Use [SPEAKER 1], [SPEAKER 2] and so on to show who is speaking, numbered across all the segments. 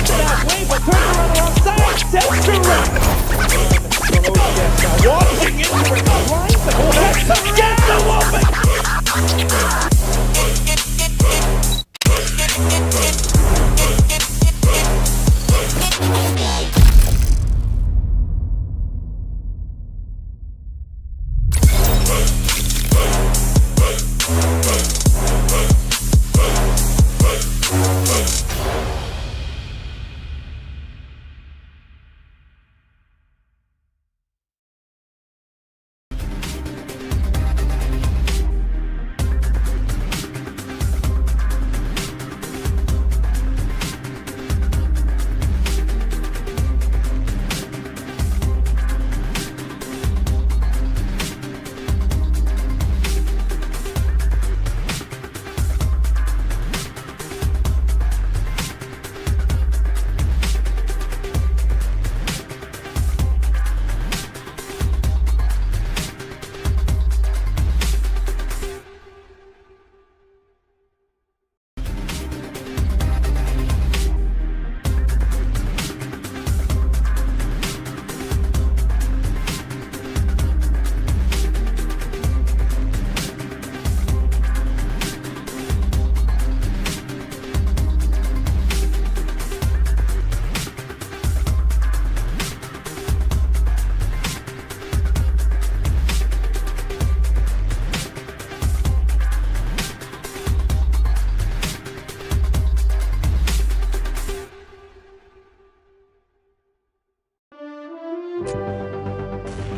[SPEAKER 1] it halfway, but turns around alongside, sets direct. Now walking into it, lines the whole head, get the whooping!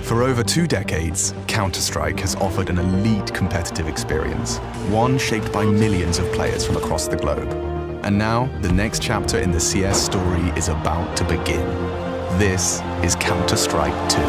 [SPEAKER 2] For over 2 decades, Counter-Strike has offered an elite competitive experience, one shaped by millions of players from across the globe. And now, the next chapter in the CS story is about to begin. This is Counter-Strike 2.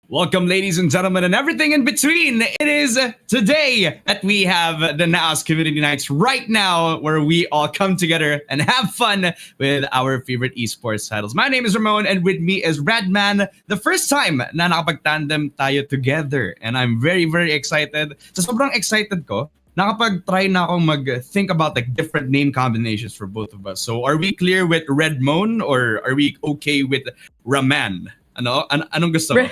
[SPEAKER 3] Welcome, ladies and gentlemen, and everything in between. It is today that we have the Naos Community Nights right now, where we all come together and have fun with our favorite esports titles. My name is Ramon, and with me is Radman. The first time na nakapag-tandem tayo together, and I'm very, very excited. So sobrang excited ko. Nakapag-try na akong mag-think about like different name combinations for both of us. So are we clear with Redmon or are we okay with Raman? Anong gusto mo?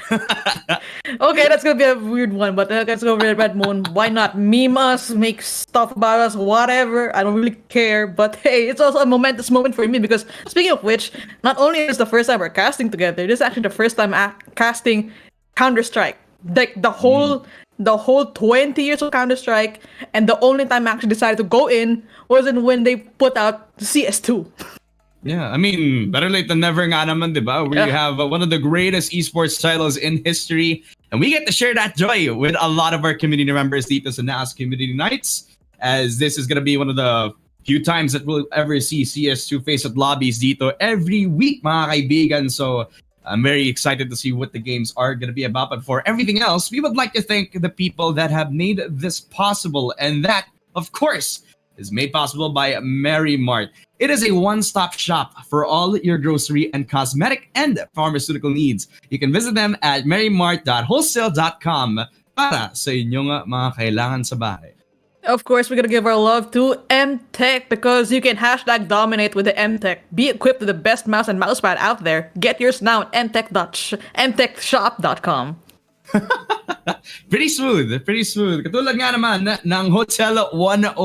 [SPEAKER 4] Okay, that's gonna be a weird one, but let's go with Red Moon. Why not meme us, make stuff about us, whatever? I don't really care, but hey, it's also a momentous moment for me because speaking of which, not only is the first time we're casting together, this is actually the first time casting Counter-Strike. Like the whole 20 years of Counter-Strike, and the only time I actually decided to go in wasn't when they put out CS2.
[SPEAKER 3] Yeah, I mean, better late than never nga naman, di ba? We have one of the greatest esports titles in history, and we get to share that joy with a lot of our community members dito sa Naos Community Nights, as this is going to be one of the few times that we'll ever see CS2 Faceit Lobbies dito every week, mga kaibigan. So I'm very excited to see what the games are going to be about. But for everything else, we would like to thank the people that have made this possible, and that, of course, is made possible by Mary Mart. It is a one-stop shop for all your grocery and cosmetic and pharmaceutical needs. You can visit them at marymart.wholesale.com para sa inyong mga kailangan sa bahay.
[SPEAKER 4] Of course, we're gonna give our love to MTech because you can hashtag dominate with the MTech. Be equipped with the best mouse and mousepad out there. Get yours now at mtechshop.com.
[SPEAKER 3] Pretty smooth. Katulad nga naman ng Hotel 101.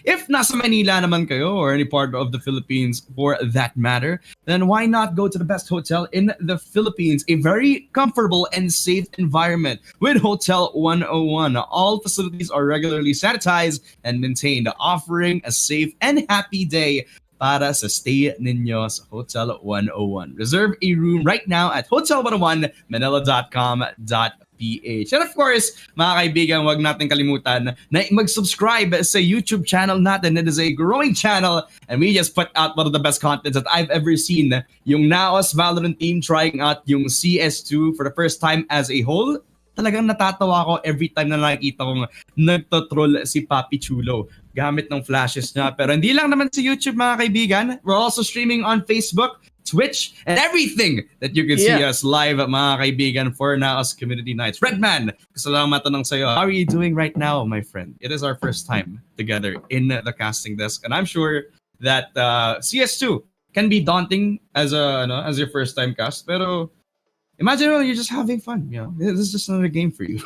[SPEAKER 3] If nasa Manila naman kayo or any part of the Philippines for that matter, then why not go to the best hotel in the Philippines? A very comfortable and safe environment with Hotel 101. All facilities are regularly sanitized and maintained, offering a safe and happy day para sa stay ninyo sa Hotel 101. Reserve a room right now at hotel101manila.com.ph. And of course, mga kaibigan, wag natin kalimutan na mag-subscribe sa YouTube channel natin. It is a growing channel and we just put out one of the best contents that I've ever seen. Yung Naos Valorant team trying out yung CS2 for the first time as a whole. Talagang natatawa ako every time na nakikita kong nagtotroll si Papi Chulo gamit ng flashes niya. Pero hindi lang naman sa YouTube, mga kaibigan. We're also streaming on Facebook, Twitch, and everything that you can see us live, mga kaibigan, for Naos Community Nights. Redman, gusto lang matanong sa'yo, how are you doing right now, my friend? It is our first time together in the casting desk, and I'm sure that CS2 can be daunting as your first time cast, pero imagine you're just having fun, This is just another game for you.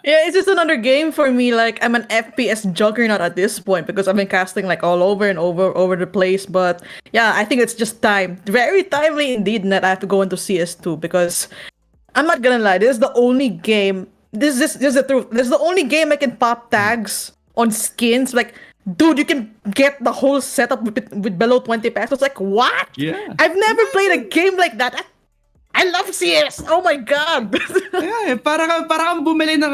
[SPEAKER 4] Yeah, it's just another game for me. Like, I'm an FPS juggernaut at this point because I've been casting like all over and over the place. But yeah, I think it's just time. Very timely indeed that I have to go into CS2 because I'm not gonna lie, this is the only game. This is the truth. This is the only game I can pop tags on skins. Like, dude, you can get the whole setup with below 20 pesos. Like, what?
[SPEAKER 3] Yeah.
[SPEAKER 4] I've never played a game like that. I love CS! Oh my God!
[SPEAKER 3] Yeah, para kang bumili ng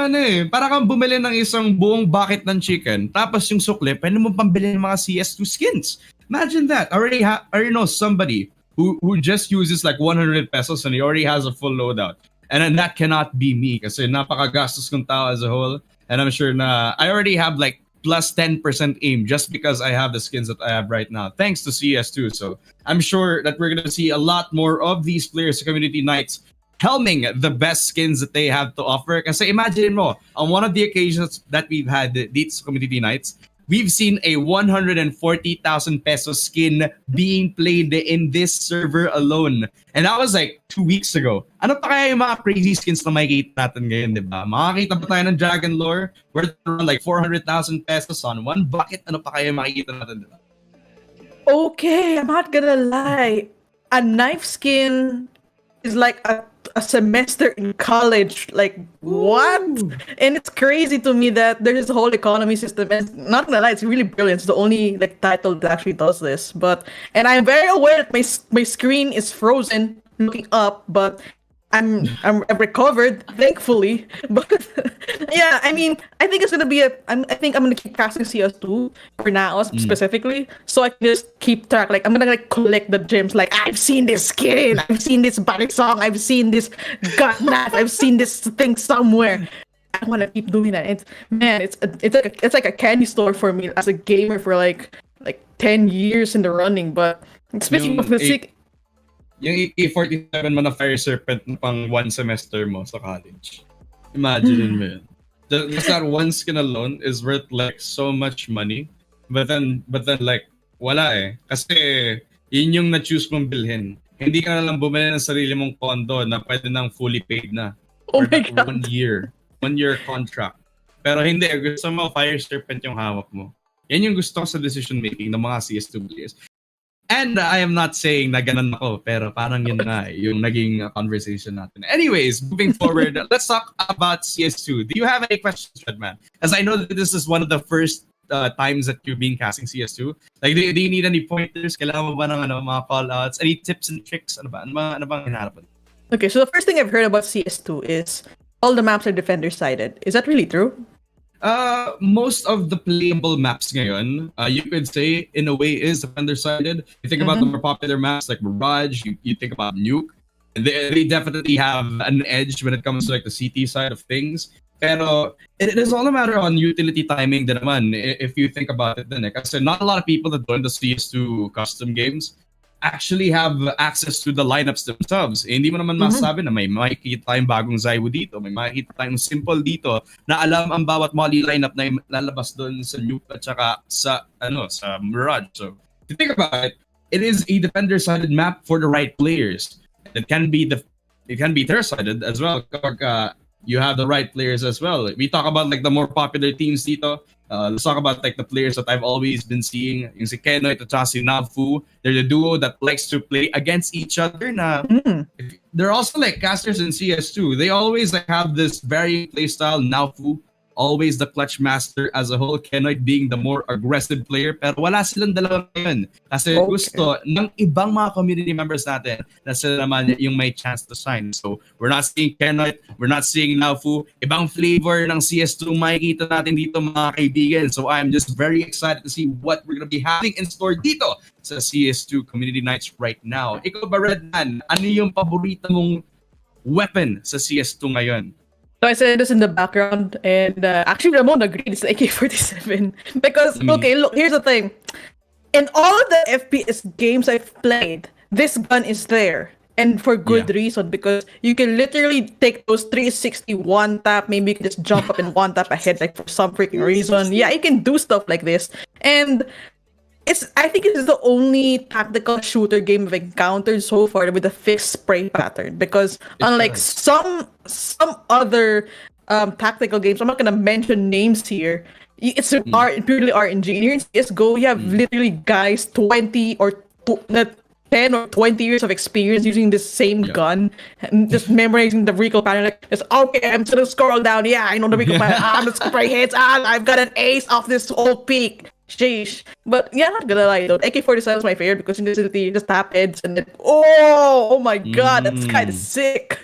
[SPEAKER 3] para kang bumili ng isang buong bucket ng chicken, tapos yung sukle, pwede mo pambili ng mga CS2 skins. Imagine that. I already know somebody who just uses like 100 pesos and he already has a full loadout. And then that cannot be me kasi napakagastos kong tao as a whole. And I'm sure na I already have like plus 10% aim just because I have the skins that I have right now, thanks to CS2. So I'm sure that we're going to see a lot more of these players community nights helming the best skins that they have to offer. Kasi imagine mo, on one of the occasions that we've had these community nights, we've seen a 140,000 peso skin being played in this server alone. And that was like 2 weeks ago. Ano pa kaya yung mga crazy skins na makikita natin ngayon, di ba? Makakita pa tayo ng Dragon Lore worth around like 400,000 pesos on one bucket. Ano pa kaya yung makikita natin, di ba?
[SPEAKER 4] Okay, I'm not gonna lie. A knife skin is like a semester in college. Like, what? And it's crazy to me that there's this whole economy system. And not gonna lie, it's really brilliant. It's the only like title that actually does this. And I'm very aware that my screen is frozen looking up, but I've recovered, thankfully. But yeah, Yeah, I mean, I think it's gonna be I think I'm gonna keep casting CS2 for now specifically, so I can just keep track. Like, I'm gonna like collect the gems. Like, I've seen this skin, I've seen this body song, I've seen this gun knife, I've seen this thing somewhere. I want to keep doing that. It's like a candy store for me as a gamer for like 10 years in the running. But speaking of the sick.
[SPEAKER 3] Yung AK-47 mo na Fire Serpent na pang one semester mo sa college. Imagine mo yun. Just that one skin alone is worth like so much money. But then like, wala eh. Kasi yun yung na-choose mong bilhin. Hindi ka na lang bumili ng sarili mong condo na pwede nang fully paid na.
[SPEAKER 4] Oh
[SPEAKER 3] For
[SPEAKER 4] my
[SPEAKER 3] that
[SPEAKER 4] God.
[SPEAKER 3] 1 year. 1 year contract. Pero hindi, gusto mo Fire Serpent yung hawak mo. Yan yung gusto ko sa decision making ng mga CS2 players. And I am not saying na ganun ako, pero parang yun na yung naging conversation natin. Anyways, moving forward, let's talk about CS2. Do you have any questions, Redman? As I know that this is one of the first times that you're being casting CS2. Like, do you need any pointers? Kailangan mo ba ng mga call-outs? Any tips and tricks? Ano bang hinahanap mo?
[SPEAKER 4] Okay, so the first thing I've heard about CS2 is all the maps are defender-sided. Is that really true?
[SPEAKER 3] Most of the playable maps ngayon, you could say, in a way, is defender-sided. You think about the more popular maps like Mirage, you think about Nuke, and they definitely have an edge when it comes to like the CT side of things. Pero it is all a matter on utility timing din naman, if you think about it din eh. Kasi not a lot of people that join the CS2 custom games actually have access to the lineups themselves. Eh, hindi mo naman masasabi na may makikita tayong bagong Zaiwu dito, may makikita tayong Simple dito, na alam ang bawat Molly lineup na lalabas doon sa Nuke at saka sa Mirage. So, if you think about it, it is a defender-sided map for the right players. It can be third-sided as well. You have the right players as well. We talk about like the more popular teams dito. Let's talk about like the players that I've always been seeing. Yung si Kenoy at si Nafu. They're the duo that likes to play against each other. They're also like casters in CS2. They always like have this varying playstyle. Nafu, always the clutch master as a whole. Kenoy being the more aggressive player. Pero wala silang dalawa ngayon. Kasi gusto ng ibang mga community members natin na sila naman yung may chance to shine. So, we're not seeing Kenoy, we're not seeing Nafu. Ibang flavor ng CS2 makikita natin dito mga kaibigan. So, I'm just very excited to see what we're gonna be having in store dito sa CS2 Community Nights right now. Ikaw ba, Redman? Ano yung paborito mong weapon sa CS2 ngayon?
[SPEAKER 4] So I said this in the background, and actually Ramon agreed it's the AK-47 because okay, look, here's the thing: in all of the FPS games I've played, this gun is there, and for good reason, because you can literally take those 360 one tap. Maybe you can just jump up and one tap ahead, like for some freaking reason. Yeah, you can do stuff like this, and I think it's the only tactical shooter game I've encountered so far with a fixed spray pattern. Because unlike some other tactical games, I'm not gonna mention names here. It's purely RNG. Here in CS:GO, you have literally guys 10 or 20 years of experience using the same gun, and just memorizing the recoil pattern. Like, it's okay, I'm just gonna scroll down. Yeah, I know the recoil pattern. The spray hits. I've got an ace off this old peak. Sheesh. But yeah, not gonna lie though, AK-47 is my favorite because you just tap heads and then oh my god, that's kind of sick.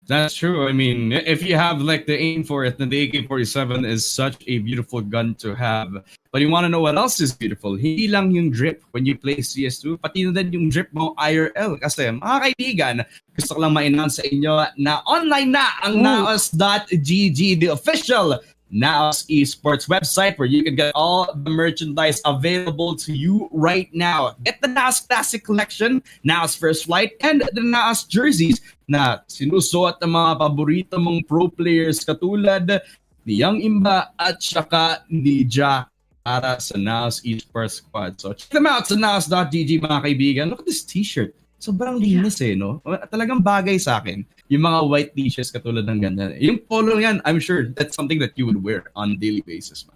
[SPEAKER 3] That's true. I mean, if you have like the aim for it, then the AK-47 is such a beautiful gun to have. But you want to know what else is beautiful? Hindi lang yung drip when you play CS2, pati na din yung drip mo IRL. Kasi mga kaibigan, gusto ko lang ma-announce sa inyo na online na ang Naos.gg, the official Naos Esports website where you can get all the merchandise available to you right now. Get the Naos Classic Collection, Naos First Flight, and the Naos jerseys na sinusuot ng mga paborito mong pro players katulad ni Young Imba at saka ni Ja para sa Naos Esports Squad. So check them out sa naos.gg mga kaibigan. Look at this t-shirt. Sobrang linis no? Talagang bagay sa akin. Yung mga white t-shirts katulad ng ganda. Yung polo yan, I'm sure that's something that you would wear on a daily basis, man.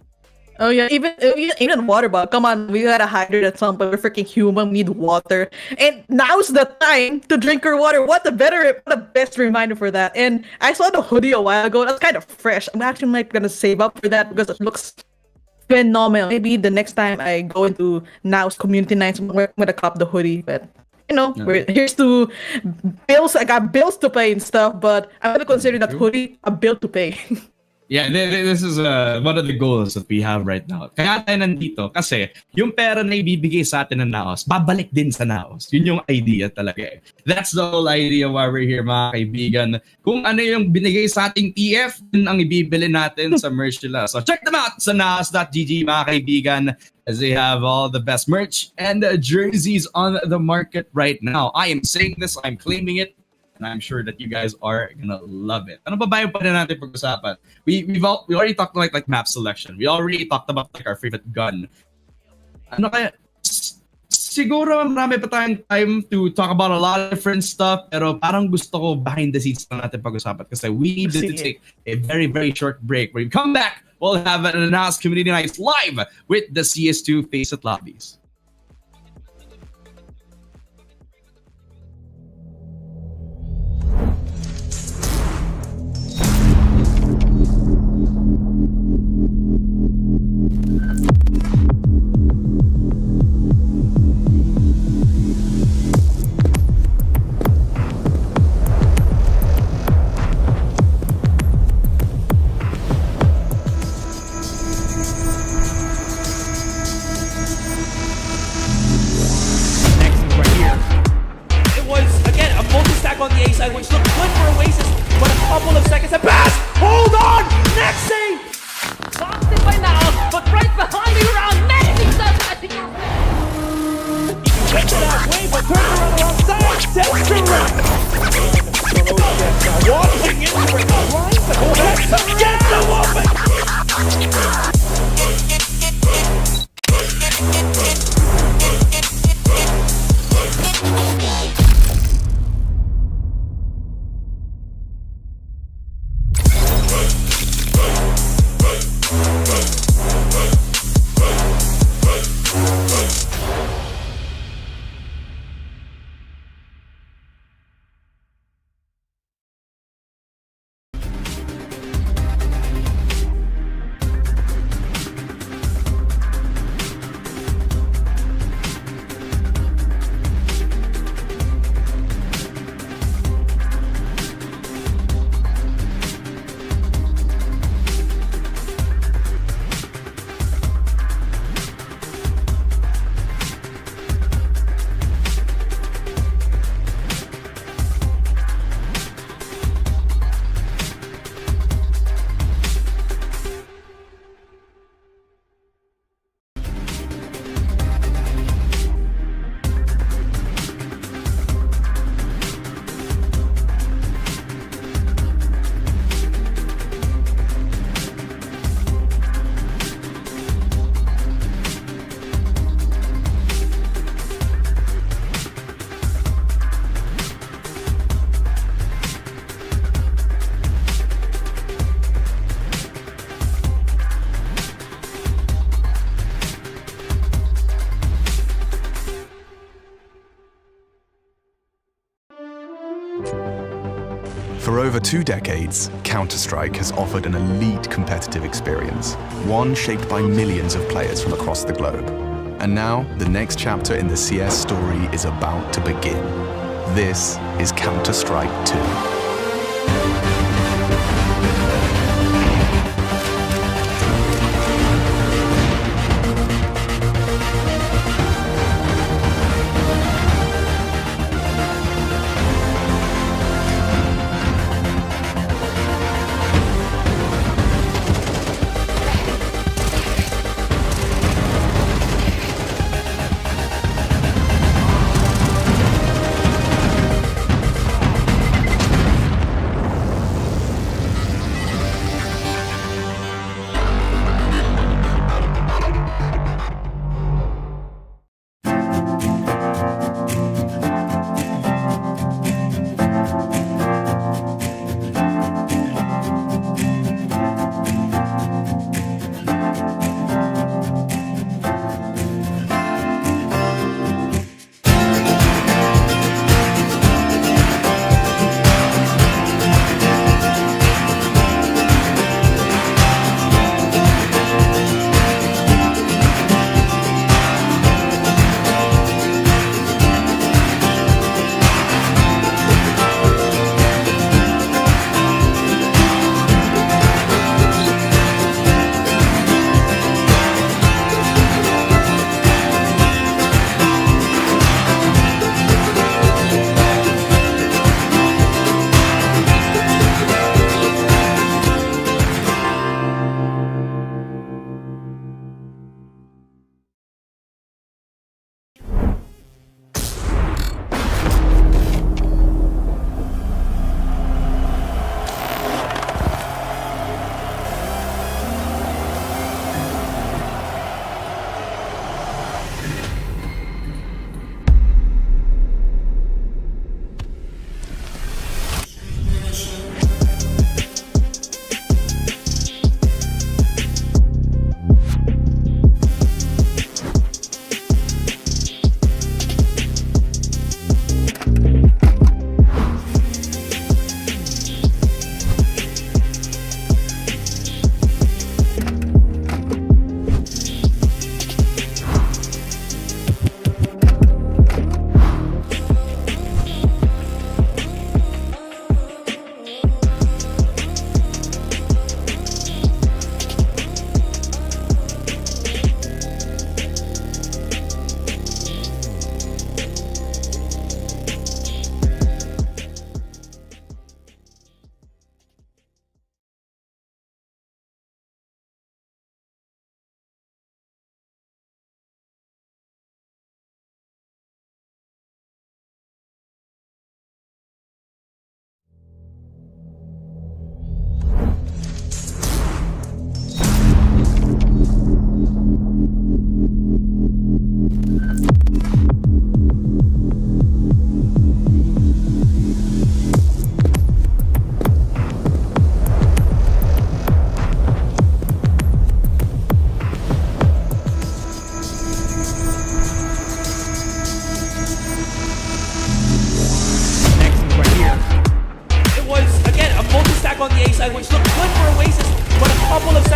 [SPEAKER 4] Oh yeah, even water bottle. Come on, we gotta hydrate at some point. We're freaking human, we need water. And now's the time to drink your water. What the best reminder for that. And I saw the hoodie a while ago. That's kind of fresh. I'm actually like gonna save up for that because it looks phenomenal. Maybe the next time I go into Naos Community Nights, I'm gonna cop the hoodie. But here's to bills. I got bills to pay and stuff, but I'm gonna consider that hoodie a bill to pay.
[SPEAKER 3] Yeah, this is one of the goals that we have right now. Kaya tayo nandito kasi yung pera na ibibigay sa atin ng Naos, babalik din sa Naos. Yun yung idea talaga eh. That's the whole idea why we're here, mga kaibigan. Kung ano yung binigay sa ating TF, yun ang ibibili natin sa merch nila. So check them out sa naos.gg, mga kaibigan, as they have all the best merch and jerseys on the market right now. I am saying this, I'm claiming it, and I'm sure that you guys are gonna love it. Ano ba ba yung pwede natin pag-usapan? We already talked like map selection. We already talked about like our favorite gun. Ano kaya? Siguro marami pa tayong time to talk about a lot of different stuff, pero parang gusto ko behind the scenes na natin pag-usapan kasi we need to take a very, very short break. When we come back, we'll have an announced community night live with the CS2 Faceit Lobbies.
[SPEAKER 1] On the A side, which looked good for Oasis, but a couple of seconds have passed. Hold on! Next save!
[SPEAKER 5] Boxed it by Naos, but right behind the ground, Messi does it in your
[SPEAKER 1] He kept it halfway, but turned around alongside. Sets direct. Walking into it, trying to hold it. Get the woman!
[SPEAKER 2] For over 2 decades, Counter-Strike has offered an elite competitive experience, one shaped by millions of players from across the globe. And now, the next chapter in the CS story is about to begin. This is Counter-Strike 2.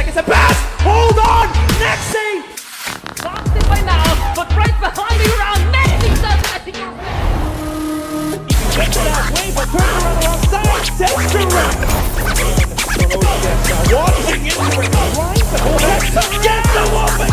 [SPEAKER 1] seconds and pass! Hold on! Next save!
[SPEAKER 5] Boxed in by Naos, but right behind the ground, Messi does it. I think you're
[SPEAKER 1] Gets it halfway, but turns around alongside, sends direct. And Naos now walking into it, trying to hold it, gets the woman!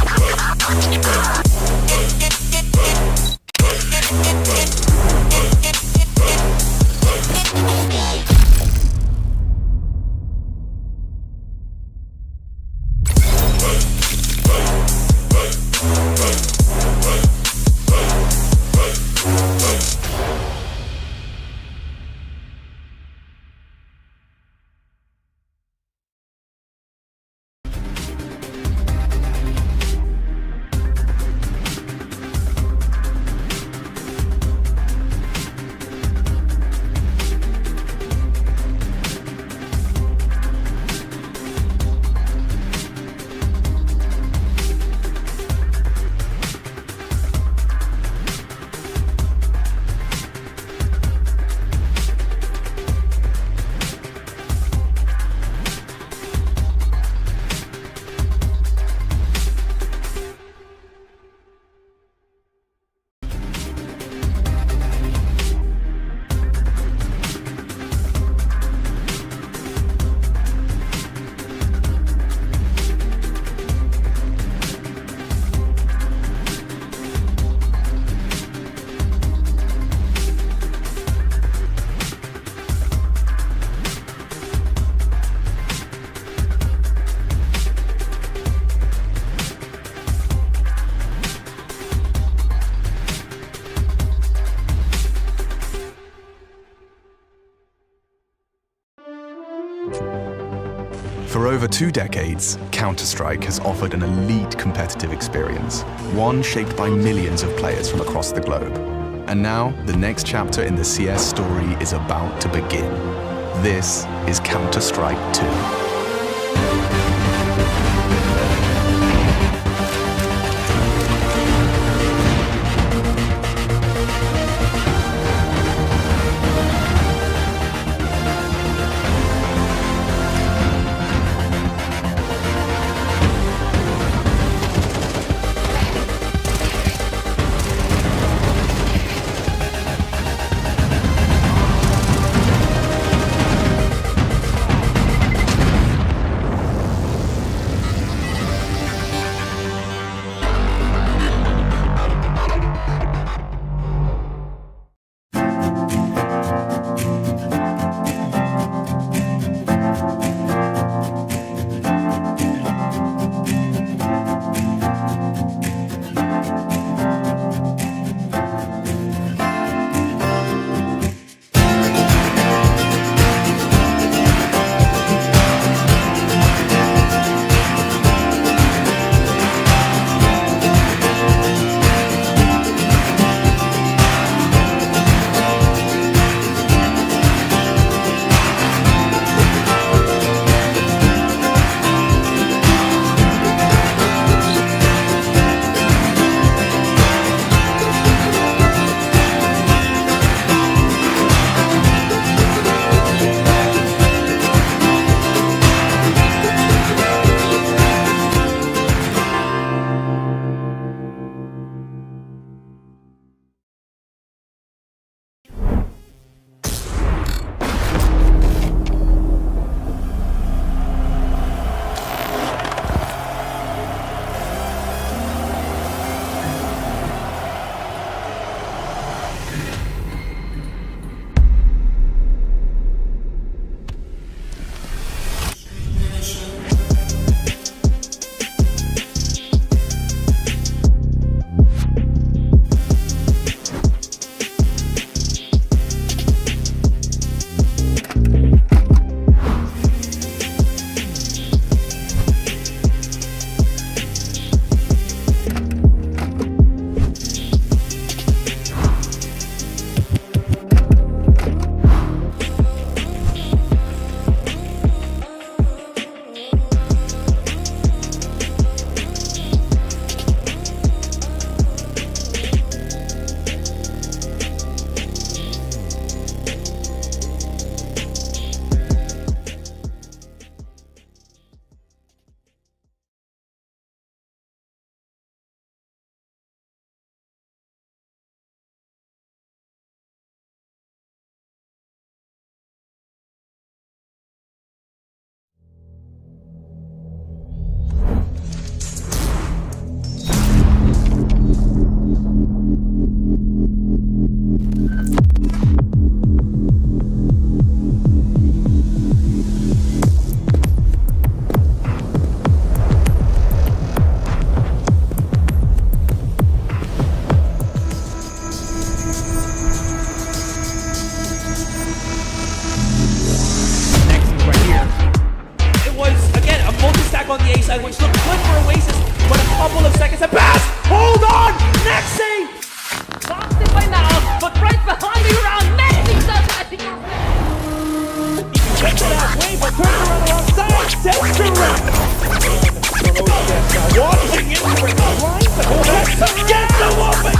[SPEAKER 2] For over 2 decades, Counter-Strike has offered an elite competitive experience, one shaped by millions of players from across the globe. And now, the next chapter in the CS story is about to begin. This is Counter-Strike 2.
[SPEAKER 1] which looked good for Oasis, but a couple of seconds have passed. Hold on! Next save!
[SPEAKER 5] Boxed in by Naos, but right behind the ground, amazing stuff. I think you're
[SPEAKER 1] Gets it halfway, but turns around alongside. Sets to run. And Naos Cs2 walking into it. Trying to hold it. Gets the whooping!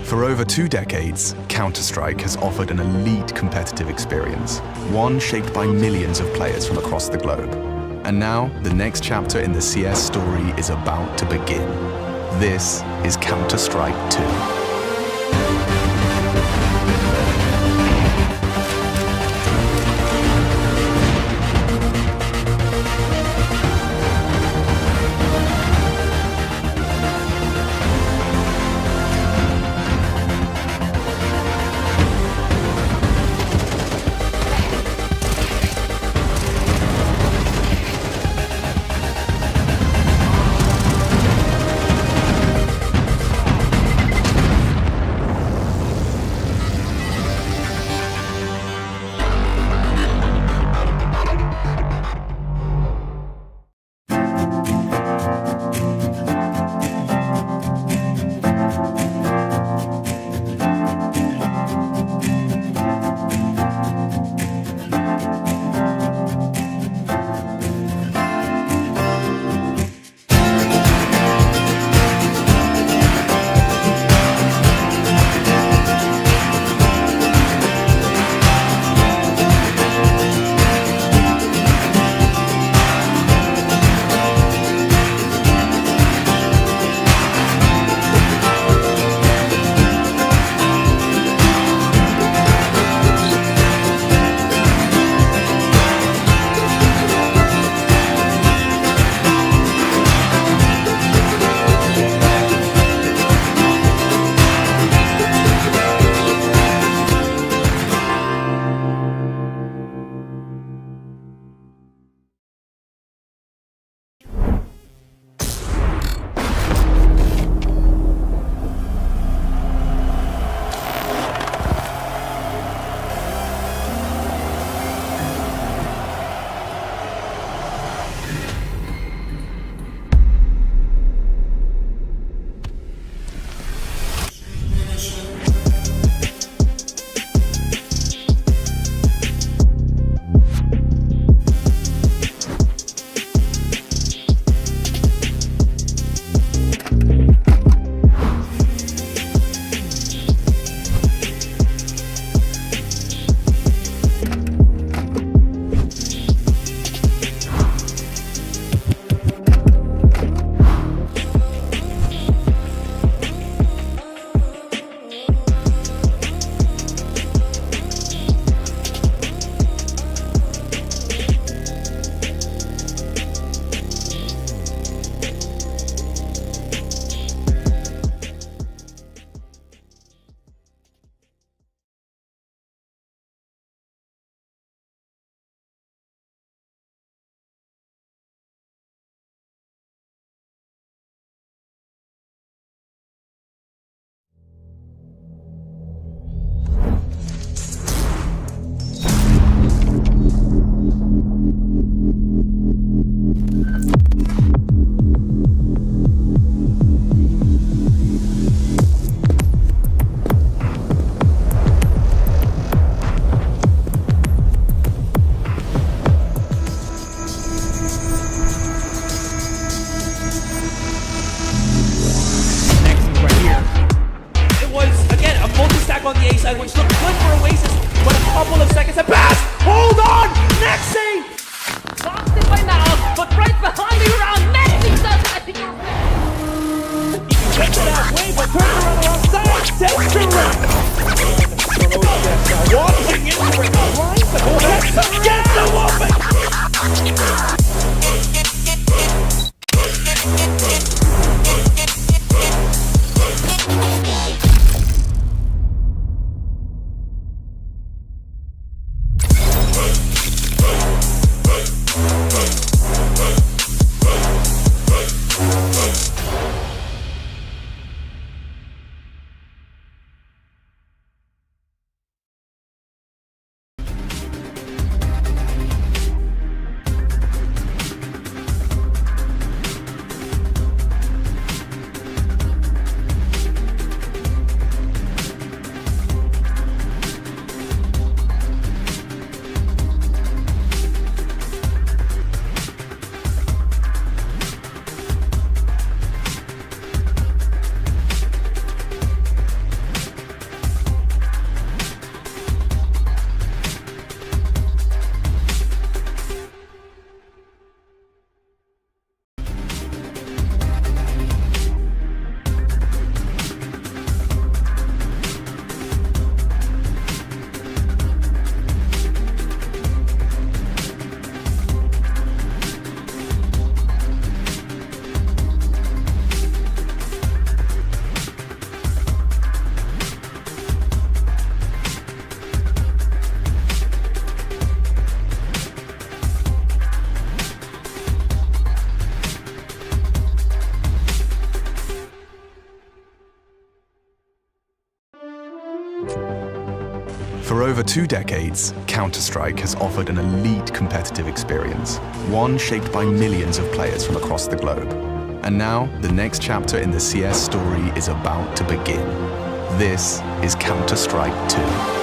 [SPEAKER 2] For over 2 decades, Counter-Strike has offered an elite competitive experience, one shaped by millions of players from across the globe. And now, the next chapter in the CS story is about to begin. This is Counter-Strike 2.
[SPEAKER 1] which looked good for Oasis, but a couple of seconds have passed. Hold on! Next save!
[SPEAKER 5] Lost it by Naos, but right behind the round, Messi does it. I think you're
[SPEAKER 1] Gets it halfway, but turns around the wrong side. Sets to run. And Naos Cs2 walking into it. Trying to hold it. Gets the whooping!
[SPEAKER 2] For over 2 decades, Counter-Strike has offered an elite competitive experience, one shaped by millions of players from across the globe. And now, the next chapter in the CS story is about to begin. This is Counter-Strike 2.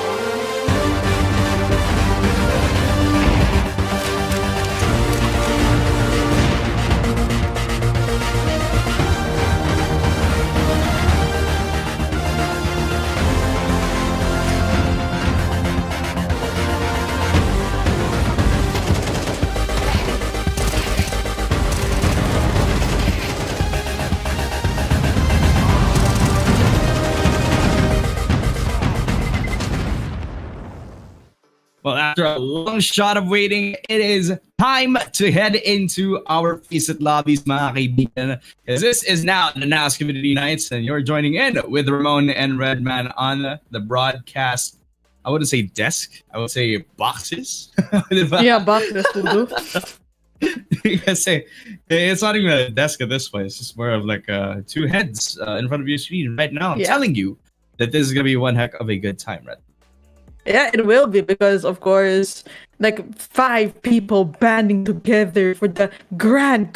[SPEAKER 3] Well, after a long shot of waiting, it is time to head into our Faceit lobbies, mga kaibigan. Because this is now the Naos Community Nights, and you're joining in with Ramon and Redman on the broadcast. I wouldn't say desk, I would say boxes.
[SPEAKER 4] Yeah, boxes will do.
[SPEAKER 3] Kasi it's not even a desk at this point. It's just more of like two heads in front of your screen right now. I'm telling you that this is going to be one heck of a good time, Red.
[SPEAKER 4] Yeah, it will be because, of course, like 5 people banding together for the grand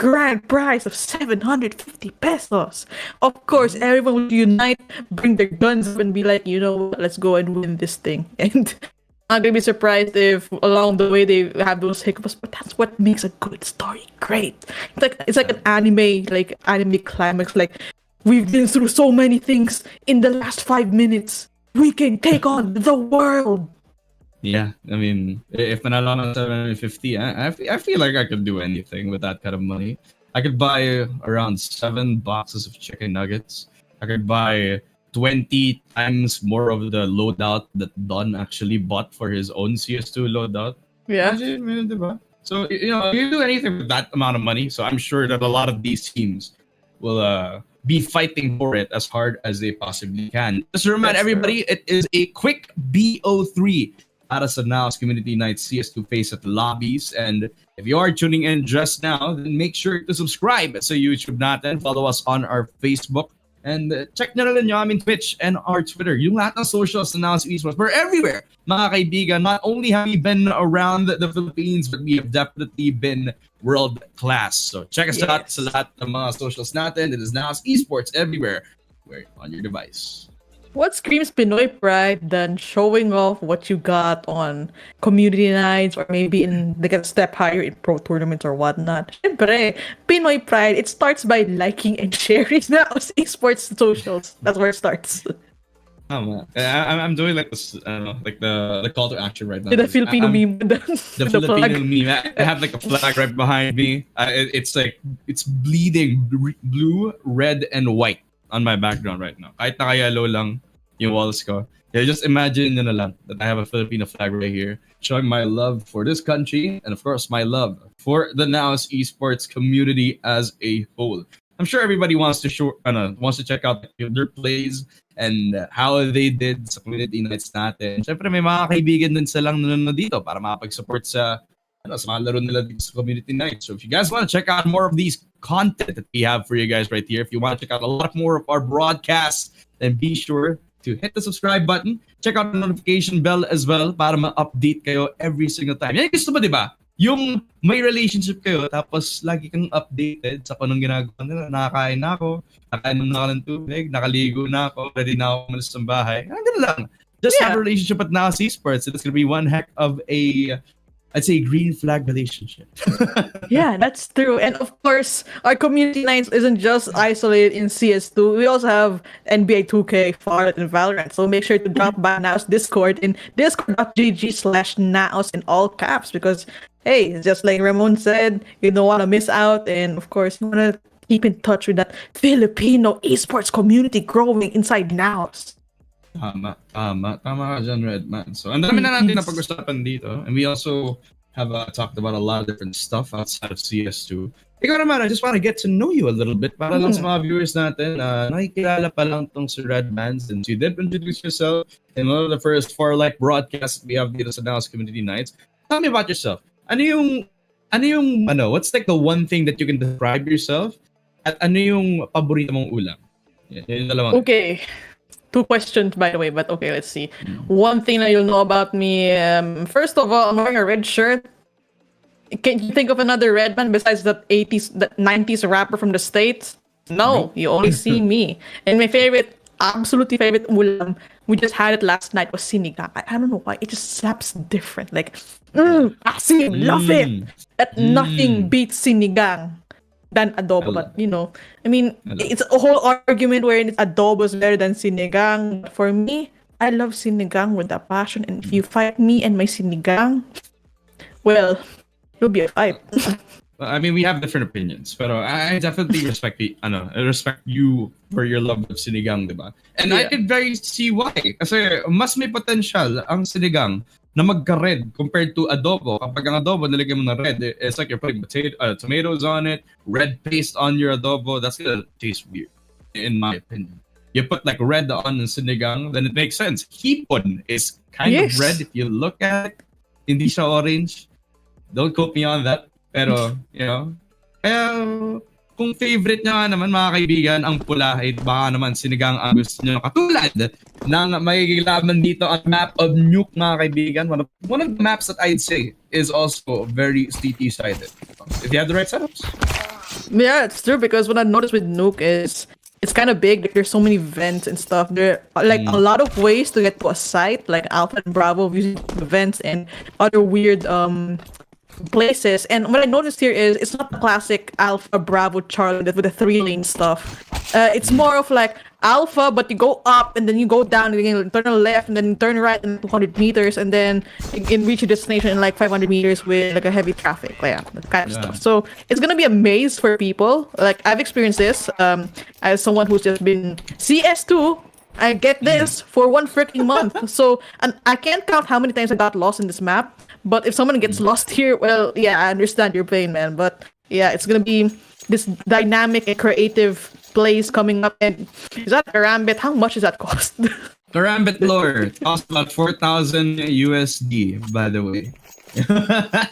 [SPEAKER 4] prize of 750 pesos. Of course, everyone will unite, bring their guns up and be like, you know what, let's go and win this thing. And I'm gonna be surprised if along the way they have those hiccups, but that's what makes a good story great. It's like an anime climax. Like, we've been through so many things in the last 5 minutes. We can take on the world.
[SPEAKER 3] Yeah, I mean, if manalo ng 750, I feel like I could do anything with that kind of money. I could buy around 7 boxes of chicken nuggets. I could buy 20 times more of the loadout that Don actually bought for his own CS2 loadout.
[SPEAKER 4] Yeah.
[SPEAKER 3] So, you know, you do anything with that amount of money. So I'm sure that a lot of these teams will be fighting for it as hard as they possibly can. Just to remind everybody, it is a quick BO3 para sa Naos Community Nights CS2 Faceit Lobbies. And if you are tuning in just now, then make sure to subscribe sa YouTube natin. Follow us on our Facebook. And check na rin yung aming Twitch and our Twitter. Yung lahat ng socials na Naos Esports. We're everywhere, mga kaibigan. Not only have we been around the Philippines, but we have definitely been world class. So check us out sa lahat ng mga socials natin. It is Naos Esports everywhere. We're on your device.
[SPEAKER 4] What screams Pinoy pride than showing off what you got on community nights or maybe in like a step higher in pro tournaments or whatnot? Siyempre, Pinoy pride, it starts by liking and sharing Naos Esports socials. That's where it starts.
[SPEAKER 3] I'm doing like this, I don't know, like the call to action right now.
[SPEAKER 4] The Filipino meme with
[SPEAKER 3] The
[SPEAKER 4] with the
[SPEAKER 3] Filipino
[SPEAKER 4] flag.
[SPEAKER 3] meme. I have like a flag right behind me. It's like it's bleeding blue, red, and white on my background right now. Kahit naka-yellow lang yung walls ko. Yeah, just imagine na lang that I have a Filipino flag right here, showing my love for this country and of course my love for the Naos esports community as a whole. I'm sure everybody wants to wants to check out their plays and how they did sa community nights natin. Siyempre may mga kaibigan din silang nanonood dito para makapag-support sa sa mga laro nila dito sa community night. So if you guys want to check out more of these content that we have for you guys right here, if you want to check out a lot more of our broadcasts, then be sure to hit the subscribe button. Check out the notification bell as well para ma-update kayo every single time. Yan yung gusto mo, di ba? Yung may relationship kayo tapos lagi kang updated sa kung anong ginagawa nila. Nakakain na ako, nakainom na ako ng tubig, nakaligo na ako, ready na ako umalis ng bahay. Ganun lang. Just have a relationship at Naos Esports. It's gonna be one heck of a, I'd say, green flag relationship.
[SPEAKER 4] Yeah, that's true. And of course, our community nights isn't just isolated in CS2. We also have NBA 2K, Fallout, and Valorant. So make sure to drop by Naos Discord in discord.gg/Naos in all caps because, hey, just like Ramon said, you don't want to miss out. And of course, you want to keep in touch with that Filipino esports community growing inside Naos.
[SPEAKER 3] Tama ka dyan, Redman. So, ang dami na natin na pag-usapan dito. And we also have talked about a lot of different stuff outside of CS2. Ikaw naman, I just want to get to know you a little bit para lang sa mga viewers natin. Nakikilala pa lang tong si Redman since you did introduce yourself in one of the first 4 broadcasts we have dito sa Naos Community Nights. Tell me about yourself. What's like the one thing that you can describe yourself at ano yung paborito mong ulam? Yun yung dalawang.
[SPEAKER 4] Okay. 2 questions, by the way, but okay, let's see. One thing that you'll know about me, first of all, I'm wearing a red shirt. Can you think of another Redman besides that 90s rapper from the States? No, you only see me. And my absolutely favorite ulam, we just had it last night, was sinigang. I don't know why, it just slaps different. Like, asim, love it. That nothing beats sinigang than adobo, but I mean, it's a whole argument wherein adobo is better than sinigang. But for me, I love sinigang with a passion, and if you fight me and my sinigang, well, it'll be a fight.
[SPEAKER 3] I mean, we have different opinions, but I definitely respect you for your love of sinigang, diba? And I could very see why. Kasi mas may potential ang sinigang na magka-red compared to adobo. Kapag ang adobo nilagyan mo na red, it's like you're putting tomatoes on it, red paste on your adobo. That's gonna taste weird, in my opinion. You put like red on sinigang, then it makes sense. Hipon is kind of red if you look at it. Hindi siya orange. Don't quote me on that. Pero, kung favorite nyo naman mga kaibigan, ang pula, baka naman sinigang ang gusto nyo. Katulad ng makikilalaman dito ang map of Nuke mga kaibigan. One of the maps that I'd say is also very CT-sided. If you have the right setups.
[SPEAKER 4] Yeah, it's true because what I noticed with Nuke is it's kind of big. Like, there's so many vents and stuff. There are like a lot of ways to get to a site, like Alpha and Bravo using vents and other weird places. And what I noticed here is it's not the classic Alpha, Bravo, Charlie with the 3-lane stuff. It's more of like Alpha, but you go up and then you go down and you turn left and then you turn right in 200 meters and then you can reach your destination in like 500 meters with like a heavy traffic. Yeah, that kind of stuff. So it's gonna be a maze for people. Like, I've experienced this as someone who's just been CS2. I get this for 1 freaking month. So, and I can't count how many times I got lost in this map. But if someone gets lost here, well, yeah, I understand your pain, man. But yeah, it's gonna be this dynamic and creative place coming up. And is that Karambit? How much does that cost?
[SPEAKER 3] Karambit lore costs about 4,000 USD, by the way.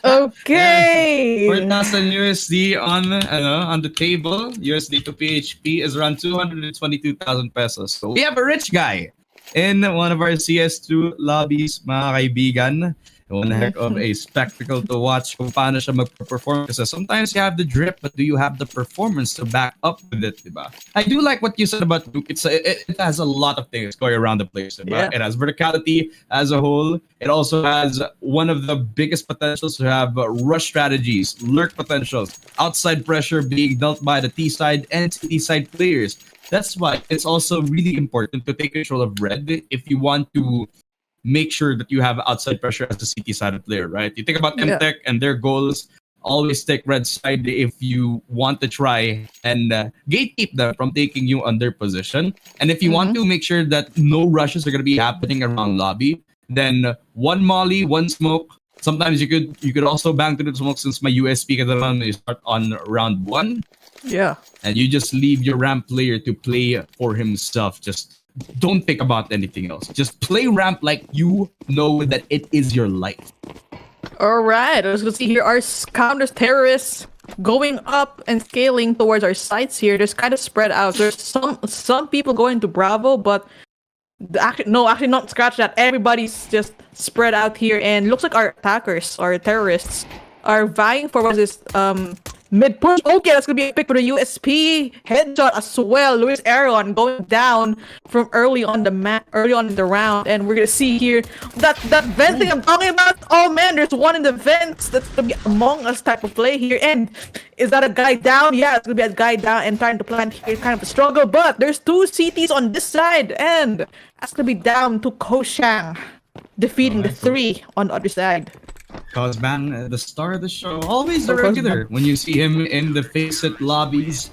[SPEAKER 4] Okay.
[SPEAKER 3] 4,000 USD on the table. USD to PHP is around 222,000 pesos. So we have a rich guy in one of our CS2 lobbies, mga kaibigan. One heck of a spectacle to watch kung paano siya mag-perform. Kasi sometimes you have the drip, but do you have the performance to back up with it, diba? I do like what you said about Luke. It has a lot of things going around the place. Diba?
[SPEAKER 4] Yeah.
[SPEAKER 3] It has verticality as a whole. It also has one of the biggest potentials to have rush strategies, lurk potentials, outside pressure being dealt by the T side and T side players. That's why it's also really important to take control of red if you want to make sure that you have outside pressure as a CT side player, right? You think about
[SPEAKER 4] Yeah.
[SPEAKER 3] MTech and their goals. Always take red side if you want to try and gatekeep them from taking you on their position. And if you want to make sure that no rushes are going to be happening around lobby, then one molly, one smoke. Sometimes you could also bang through the smoke since my USP can run. You start on round 1.
[SPEAKER 4] Yeah.
[SPEAKER 3] And you just leave your ramp player to play for himself. Just don't think about anything else. Just play ramp like you know that it is your life.
[SPEAKER 4] All right, let's go see here our counter terrorists going up and scaling towards our sites here. There's kind of spread out. There's some people going to Bravo, but actually not scratch that. Everybody's just spread out here, and looks like our attackers or terrorists are vying for what is mid push. Okay, that's gonna be a pick for the USP headshot as well. Luis Aaron going down from early on the round, and we're gonna see here that vent thing I'm talking about. Oh man, there's one in the vents. That's gonna be Among Us type of play here. And is that a guy down? Yeah, it's gonna be a guy down and trying to plant here. Kind of a struggle, but there's 2 CTs on this side, and that's gonna be down to Koshang, defeating the 3 on the other side.
[SPEAKER 3] Cosman, the star of the show, always the regular. When you see him in the Faceit lobbies,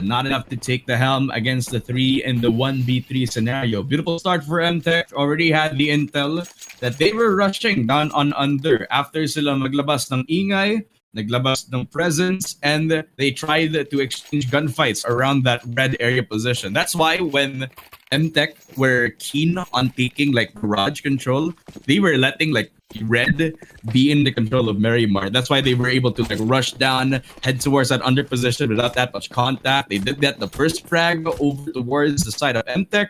[SPEAKER 3] not enough to take the helm against the 3 in the 1v3 scenario. Beautiful start for MTech. Already had the intel that they were rushing down on under after sila maglabas ng ingay, naglabas ng presence, and they tried to exchange gunfights around that red area position. That's why when MTech were keen on taking like garage control, they were letting like red be in the control of Marymar. That's why they were able to like rush down, head towards that under position without that much contact. They did that the first frag over towards the side of MTech.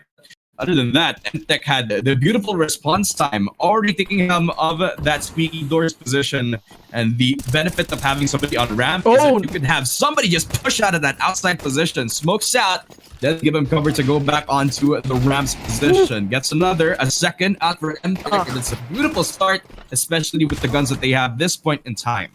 [SPEAKER 3] Other than that, MTech had the beautiful response time, already taking helm of that squeaky doors position. And the benefit of having somebody on ramp is that you can have somebody just push out of that outside position, smokes out, then give him cover to go back onto the ramp's position. Gets a second out for MTech, and it's a beautiful start, especially with the guns that they have this point in time.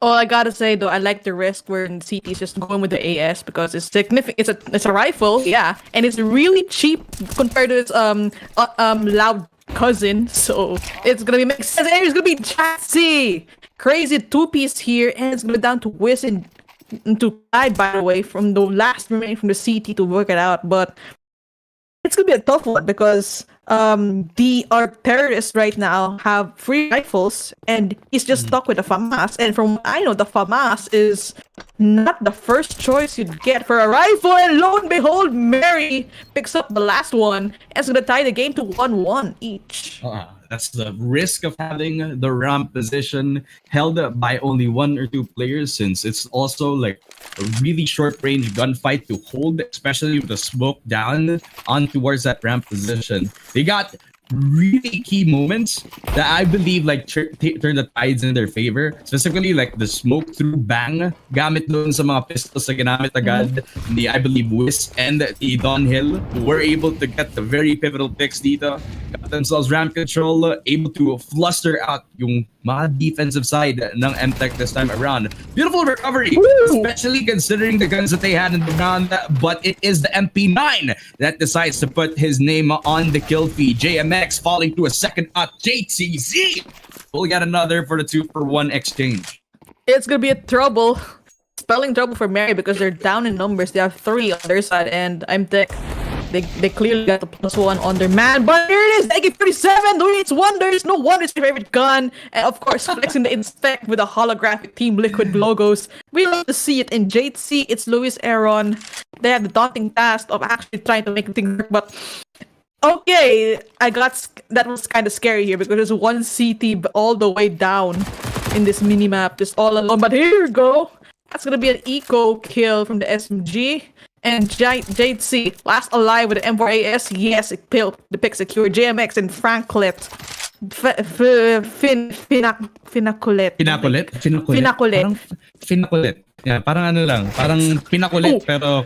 [SPEAKER 4] Oh, I gotta say though, I like the risk where CT is just going with the AS because it's significant. It's a rifle, yeah, and it's really cheap compared to its loud cousin. So it's gonna make sense. And it's gonna be Chatsy, crazy 2-piece here, and it's gonna be down to Wiz and to Clyde, by the way, from the last remaining from the CT to work it out. But it's gonna be a tough one because our terrorists right now have 3 rifles and he's just stuck with the FAMAS. And from what I know, the FAMAS is not the first choice you'd get for a rifle. And lo and behold, Mary picks up the last one and it's gonna tie the game to 1-1 each.
[SPEAKER 3] That's the risk of having the ramp position held by only 1 or 2 players, since it's also like a really short range gunfight to hold, especially with the smoke down on towards that ramp position. They got really key moments that I believe like turn the tides in their favor. Specifically like the smoke through bang gamit doon sa mga pistols na ginamit agad ni I believe Wiz and the Donhill, who were able to get the very pivotal picks dito. Got themselves ramp control, able to fluster out yung mga defensive side ng MTech this time around. Beautiful recovery, especially considering the guns that they had in the round, but it is the MP9 that decides to put his name on the kill feed. JMX falling to a second up. JTZ will get another for the 2-for-1 exchange.
[SPEAKER 4] It's gonna be a spelling trouble for Mary because they're down in numbers. They have 3 on their side, and MTech, they clearly got the +1 on their man. But here it is, AK-47 doing its wonders. No wonder it's your favorite gun. And of course, flexing the inspect with the holographic Team Liquid logos. We love to see it. In JC, it's Luis Aaron. They have the daunting task of actually trying to make things work, but okay, that was kind of scary here because there's 1 CT all the way down in this minimap, just all alone. But here we go. That's gonna be an eco kill from the SMG. And JC, last alive with the M4AS. Yes, the pick secured. JMX and Franklet Finakulit.
[SPEAKER 3] Pinakulit?
[SPEAKER 4] Pinakulit.
[SPEAKER 3] Parang pinakulit. Yeah, parang ano lang. Parang pinakulit pero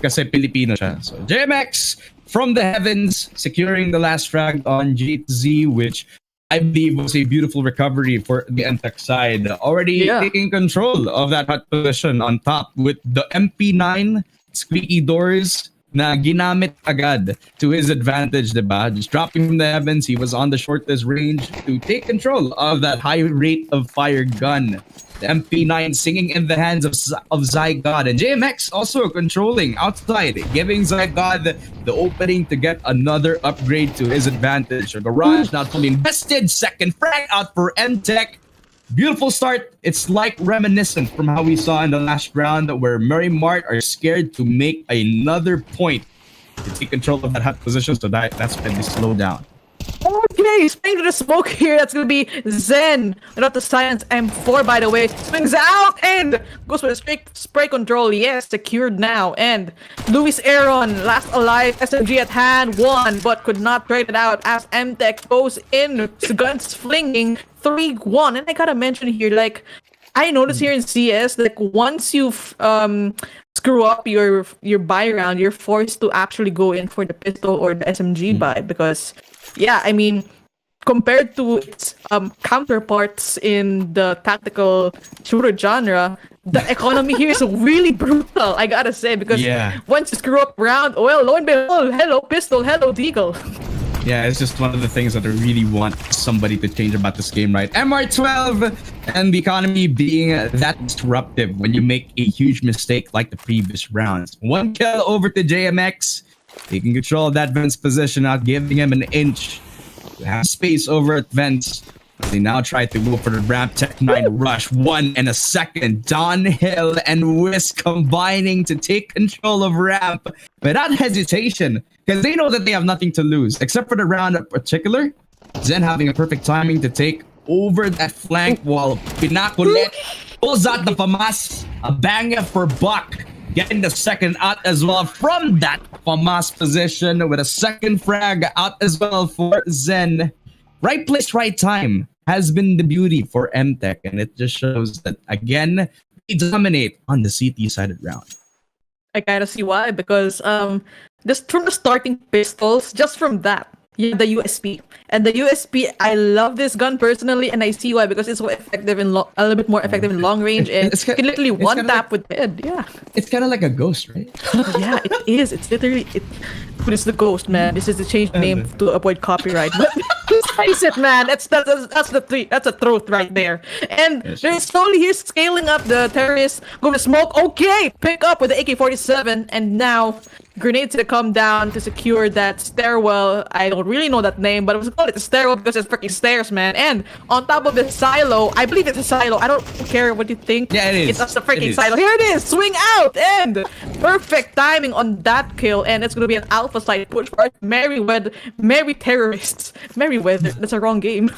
[SPEAKER 3] kasi Pilipino siya. So JMX from the heavens securing the last frag on G2Z, which I believe was a beautiful recovery for the Entech side. Already taking control of that hot position on top with the MP9 squeaky doors na ginamit agad to his advantage, diba? Just dropping from the heavens, he was on the shortest range to take control of that high rate of fire gun. The MP9 singing in the hands of Zygod, and JMX also controlling outside, giving Zygod the opening to get another upgrade to his advantage. Garage not fully invested, second frag out for Entech. Beautiful start. It's like reminiscent from how we saw in the last round where Murray Mart are scared to make another point to take control of that hot position, so that's when they slow down.
[SPEAKER 4] Okay, spring to the smoke here. That's gonna be Zen. Not the Science M4, by the way. Swings out and goes for the spray control. Yes, secured now. And Luis Aaron, last alive, SMG at hand, won, but could not trade it out as Mtech goes in, guns flinging 3-1. And I gotta mention here, like, I noticed here in CS, like, once you screw up your buy round, you're forced to actually go in for the pistol or the SMG buy because. Yeah, I mean, compared to its counterparts in the tactical shooter genre, the economy here is really brutal, I gotta say, because once you screw up round, well, lo and behold, hello pistol, hello deagle.
[SPEAKER 3] Yeah, it's just one of the things that I really want somebody to change about this game, right? MR12 and the economy being that disruptive when you make a huge mistake like the previous rounds. One kill over to JMX. Taking control of that Vent's position, not giving him an inch to have space over at Vent's. They now try to go for the ramp Tech 9 rush. 1 and a second. Don Hill and Whisk combining to take control of ramp without hesitation because they know that they have nothing to lose except for the round in particular. Zen having a perfect timing to take over that flank while Pinakulit pulls out the FAMAS. A banger for Buck. Getting the second out as well from that FAMAS position with a second frag out as well for Zen. Right place, right time has been the beauty for Mtech, and it just shows that, again, they dominate on the CT-sided round.
[SPEAKER 4] I gotta see why, because just from the starting pistols, just from that, yeah, the USP. And the USP, I love this gun personally, and I see why, because it's so effective in a little bit more effective in long range, and you can literally one tap with head. Yeah,
[SPEAKER 3] it's kind of like a ghost, right?
[SPEAKER 4] Yeah, it is. It's literally but it's the ghost, man. This is the changed name to avoid copyright. But face it, man. That's the truth right there. And they're slowly here scaling up the terrorists. Go to smoke. Okay, pick up with the AK-47, and now grenades to come down to secure that stairwell. I don't really know that name, but I was called it a stairwell because it's freaking stairs, man. And on top of the silo, I believe it's a silo. I don't care what you think.
[SPEAKER 3] Yeah, it is.
[SPEAKER 4] It's just a freaking silo. Here it is. Swing out and perfect timing on that kill. And it's gonna be an alpha side push for Merry terrorists. Merryweather. That's a wrong game.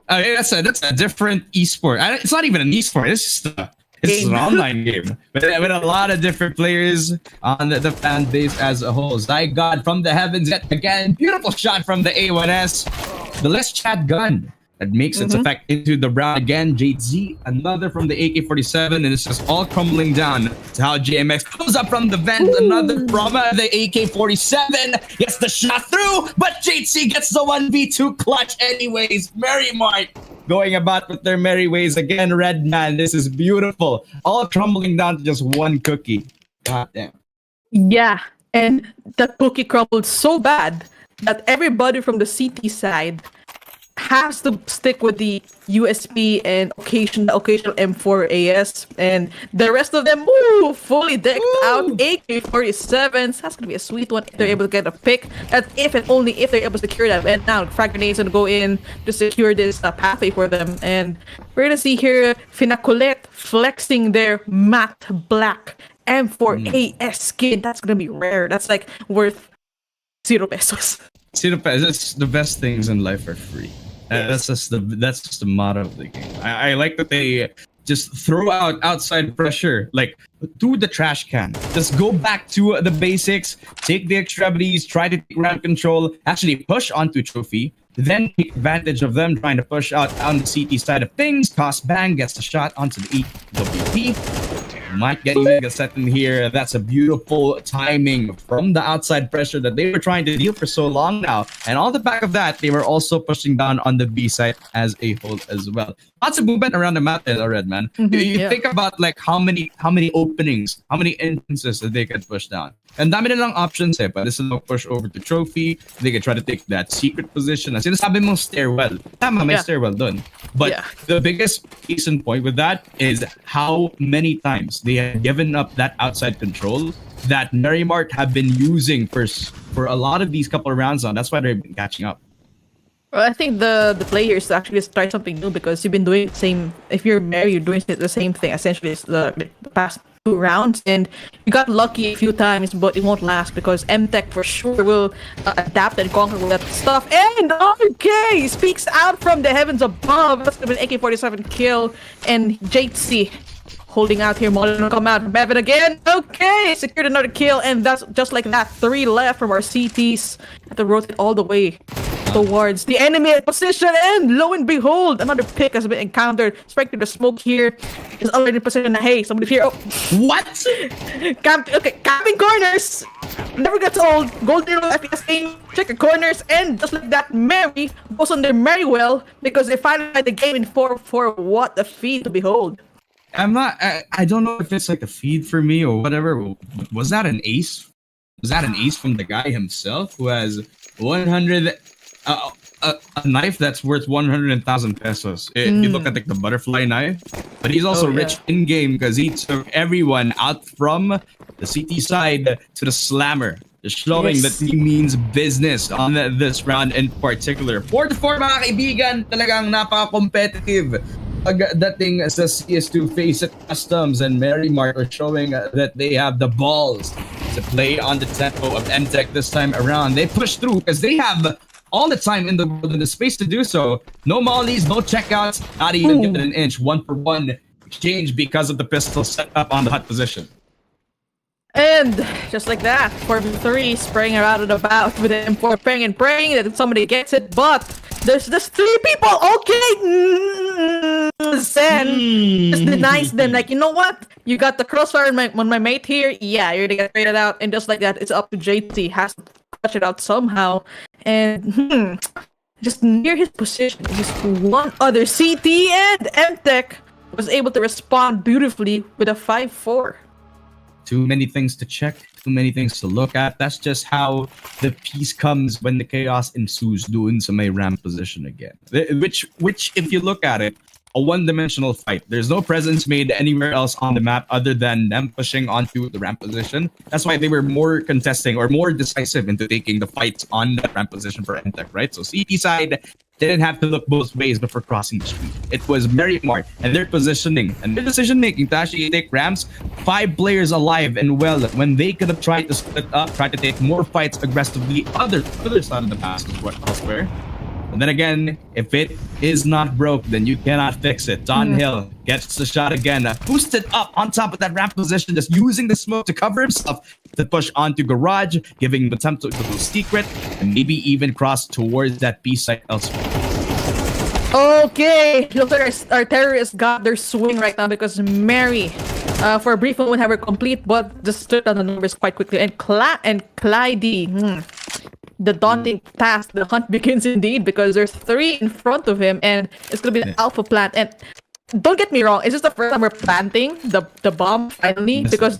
[SPEAKER 3] That's a different esport. It's not even an esport. It's just it's an online game with a lot of different players on the fan base as a whole. Zygod from the heavens yet again. Beautiful shot from the A1S. The less chat gun that makes its effect into the round again. JZ, another from the AK-47, and it's just all crumbling down to how JMX comes up from the vent. Another from the AK-47. Gets the shot through, but JC gets the 1v2 clutch anyways. Merry Mart going about with their merry ways again. Red Man, this is beautiful. All crumbling down to just one cookie. God damn.
[SPEAKER 4] Yeah, and the cookie crumbled so bad that everybody from the CT side has to stick with the USP and occasional M4 AS, and the rest of them fully decked out AK-47s. That's gonna be a sweet one if they're able to get a pick. That's if and only if they're able to secure that. And now frag grenades gonna go in to secure this pathway for them. And we're gonna see here Finakulet flexing their matte black M4 AS skin. That's gonna be rare. That's like worth 0 pesos.
[SPEAKER 3] 0 pesos. It's the best things in life are free. That's just the motto of the game. I like that they just throw out outside pressure, like to the trash can. Just go back to the basics, take the extremities, try to take ground control, actually push onto Trophy, then take advantage of them trying to push out on the CT side of things. Toss Bang gets the shot onto the EWP. Might get even a set in here. That's a beautiful timing from the outside pressure that they were trying to deal for so long now. And on the back of that, they were also pushing down on the B side as a whole as well. Lots of movement around the map there, Red man. You think about like how many openings, how many entrances that they could push down. And dami nilang options eh. Pwede silang push over to Trophy. They could try to take that secret position. As sinasabi mong stairwell. Tama, may stairwell dun. But the biggest case in point with that is how many times they have given up that outside control that Merrimart have been using for a lot of these couple of rounds now. That's why they've been catching up.
[SPEAKER 4] Well, I think the players actually try something new because you've been doing the same. If you're Mary, you're doing the same thing essentially as the past 2 rounds, and you got lucky a few times, but it won't last because MTech for sure will adapt and conquer with that stuff. And RK speaks out from the heavens above. That's gonna be an AK-47 kill, and JC holding out here. Molly come out from heaven again. Okay, secured another kill, and that's just like that. 3 left from our CTs. Have to rotate all the way towards the enemy position, and lo and behold, another pick has been encountered. Straight to the smoke here. Is already in position. Hey, somebody here. Oh,
[SPEAKER 3] what?
[SPEAKER 4] Camping corners. Never gets old. Gold Hero FPS aim. Check the corners, and just like that, Mary goes on their Merrywell because they finalize the game in 4-4. What a feat to behold.
[SPEAKER 3] I don't know if it's like a feed for me or whatever. Was that an ace? Was that an ace from the guy himself who has 100 a knife that's worth 100,000 pesos? If you look at like the butterfly knife, but he's also rich in game because he took everyone out from the CT side to the slammer, just showing that he means business on this round in particular. 4-4 mga kaibigan, talagang napaka-competitive. Pagdating sa CS2 Faceit Customs and Merrimart are showing that they have the balls to play on the tempo of MTech this time around. They push through because they have all the time in the world and the space to do so. No mollies, no checkouts, not even given an inch. 1-for-1 exchange because of the pistol set up on the hot position.
[SPEAKER 4] And just like that, 4v3 spraying around and about with M4, praying that somebody gets it, but there's just 3 people. Okay, Zen just denies them. Like, you know what? You got the crossfire on my mate here. Yeah, you're gonna get traded out. And just like that, it's up to JT. Has to clutch it out somehow. And just near his position, just one other CT, and MTech was able to respond beautifully with a 5-4.
[SPEAKER 3] Too many things to check, too many things to look at. That's just how the peace comes when the chaos ensues doing some ramp position again. Which, if you look at it, a one-dimensional fight. There's no presence made anywhere else on the map other than them pushing onto the ramp position. That's why they were more contesting or more decisive into taking the fights on that ramp position for MTech, right? So CT side didn't have to look both ways before crossing the street. It was Merrimart and their positioning and their decision-making to actually take ramps. 5 players alive and well when they could have tried to split up, tried to take more fights aggressively other side of the pass elsewhere. And then again, if it is not broke, then you cannot fix it. Don Hill gets the shot again, boosted up on top of that ramp position, just using the smoke to cover himself to push onto Garage, giving the attempt to go secret, and maybe even cross towards that B site elsewhere.
[SPEAKER 4] Okay, looks like our terrorists got their swing right now because Mary, for a brief moment, have her complete, but just stood on the numbers quite quickly. And Clyde, the daunting task, the hunt begins indeed because there's 3 in front of him, and it's gonna be the alpha plant. And don't get me wrong, is this the first time we're planting the bomb finally? Because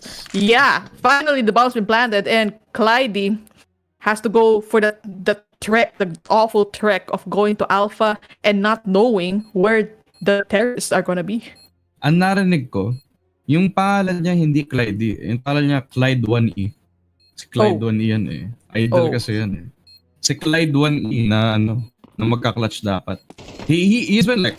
[SPEAKER 4] finally the bomb's been planted, and Clyde has to go for the trek, the awful trek of going to alpha and not knowing where the terrorists are gonna be.
[SPEAKER 3] Ang narinig ko, yung pangalan niya hindi Clyde, yung pangalan niya Clyde 1E. Si Clyde 1E yan eh. Idol kasi yan eh. Si Clyde 1E na magka-clutch dapat. He's been like,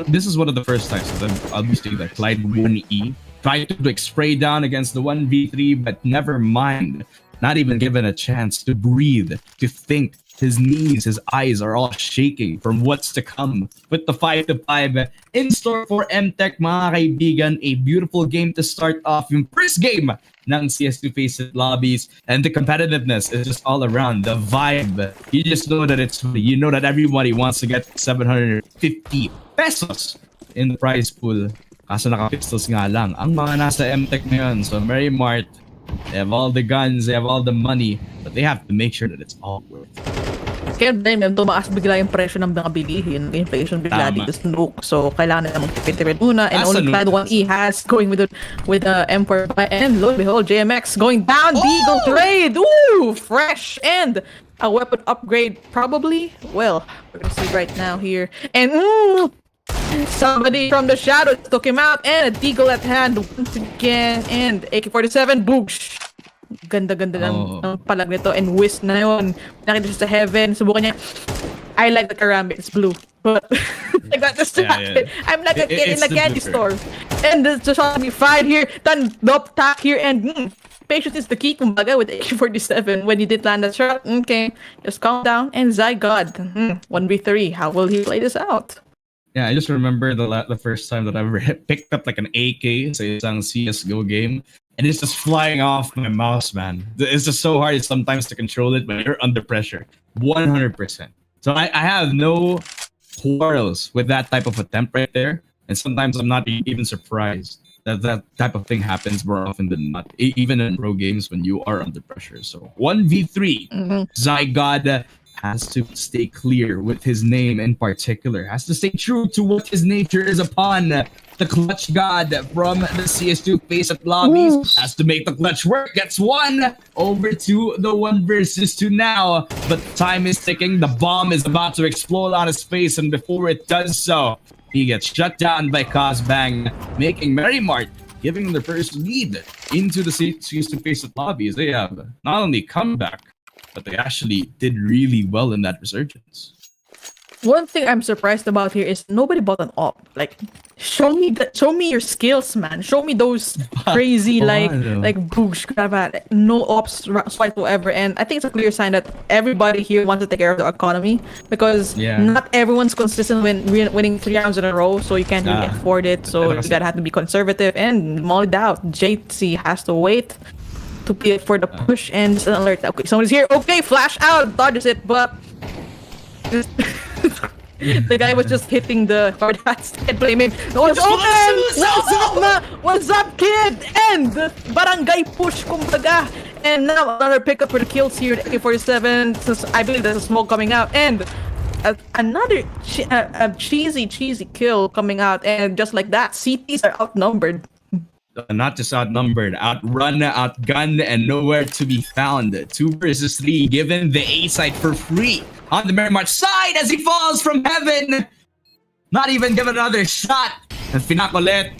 [SPEAKER 3] this is one of the first times that I'll be saying that Clyde 1E tried to like spray down against the 1v3, but never mind. Not even given a chance to breathe, to think, his knees, his eyes are all shaking from what's to come with the 5-5 in store for MTech, mga kaibigan. A beautiful game to start off. Yung first game ng CS2 Faceit Lobbies, and the competitiveness is just all around. The vibe, you just know that you know that everybody wants to get 750 pesos in the prize pool. Kaso naka-pistols nga lang ang mga nasa MTech ngayon. So very smart. They have all the guns, they have all the money, but they have to make sure that it's all worth it.
[SPEAKER 4] Kaya blame them, tumaas bigla yung presyo ng mga bilihin. Inflation bigla dito sa Nuke. So, kailangan nila magtipid-tipid muna. And
[SPEAKER 3] That's
[SPEAKER 4] only
[SPEAKER 3] a
[SPEAKER 4] Clan
[SPEAKER 3] Nuke.
[SPEAKER 4] 1E has going with Emperor. And lo and behold, JMX going down. Deagle trade. Ooh, fresh. And a weapon upgrade, probably. Well, we're gonna see right now here. And somebody from the shadows took him out. And a Deagle at hand once again. And AK-47, boosh. Ganda-ganda ng palag nito, and whisk na yun. Nakita siya sa heaven, subukan niya. I like the karambit, it's blue. But I got distracted.
[SPEAKER 3] Yeah.
[SPEAKER 4] I'm like a kid in a
[SPEAKER 3] It's the
[SPEAKER 4] candy
[SPEAKER 3] blue.
[SPEAKER 4] store. And there's just shot me fight here, done dop tack here, and patience is the key, kumbaga, with AK-47. When you did land that shot, okay, just calm down. And Zygod, 1v3, how will he play this out?
[SPEAKER 3] Yeah, I just remember the first time that I ever picked up like an AK sa isang CSGO game, and it's just flying off my mouse, man. It's just so hard sometimes to control it when you're under pressure. 100%. So I have no quarrels with that type of attempt right there, and sometimes I'm not even surprised that that type of thing happens more often than not, even in pro games when you are under pressure. So 1v3, Zygod has to stay clear with his name in particular, has to stay true to what his nature is upon. The clutch god from the CS2 Faceit Lobbies has to make the clutch work. Gets one over to the 1 versus 2 now, but time is ticking. The bomb is about to explode on his face, and before it does so, he gets shut down by Cosbang, making Merry Mart, giving him the first lead into the CS2 Faceit Lobbies. They have not only come back, but they actually did really well in that resurgence.
[SPEAKER 4] One thing I'm surprised about here is nobody bought an op. Like, show me your skills, man. Show me those crazy like boosh, no ops whatsoever. And I think it's a clear sign that everybody here wants to take care of the economy, because not everyone's consistent when winning 3 rounds in a row, so you can't really afford it. So you gotta have to be conservative and mulled out. JC has to wait to be for the push, and just an alert. Okay, someone's here. Okay, flash out, dodges it, but the guy was just hitting the hard hats and blaming. What's open? What's up, kid? And barangay push, kumbaga. And now another pickup for the kills here. AK-47. I believe there's a smoke coming out, and another cheesy kill coming out. And just like that, CTs are outnumbered.
[SPEAKER 3] Not just outnumbered, outrun, outgunned, and nowhere to be found. 2 versus 3, given the A side for free on the Merry Mart side as he falls from heaven. Not even given another shot. And pinakulit.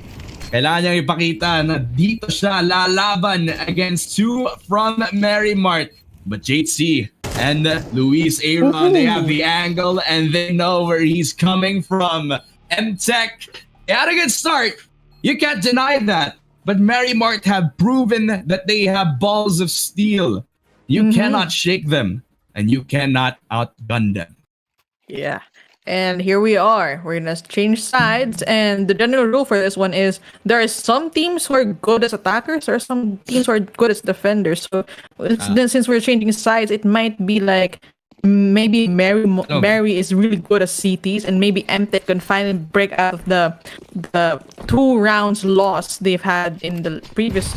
[SPEAKER 3] Kailangan niyang ipakita na dito siya lalaban against 2 from Merry Mart. But JC and Luis Aaron, they have the angle and they know where he's coming from. MTech, they had a good start. You can't deny that. But Merry Mart have proven that they have balls of steel. You cannot shake them, and you cannot outgun them.
[SPEAKER 4] Yeah. And here we are. We're gonna change sides, and the general rule for this one is there are some teams who are good as attackers, or some teams who are good as defenders. So then, since we're changing sides, it might be like maybe Mary is really good at CTs, and maybe MTech can finally break out of the 2 rounds loss they've had in the previous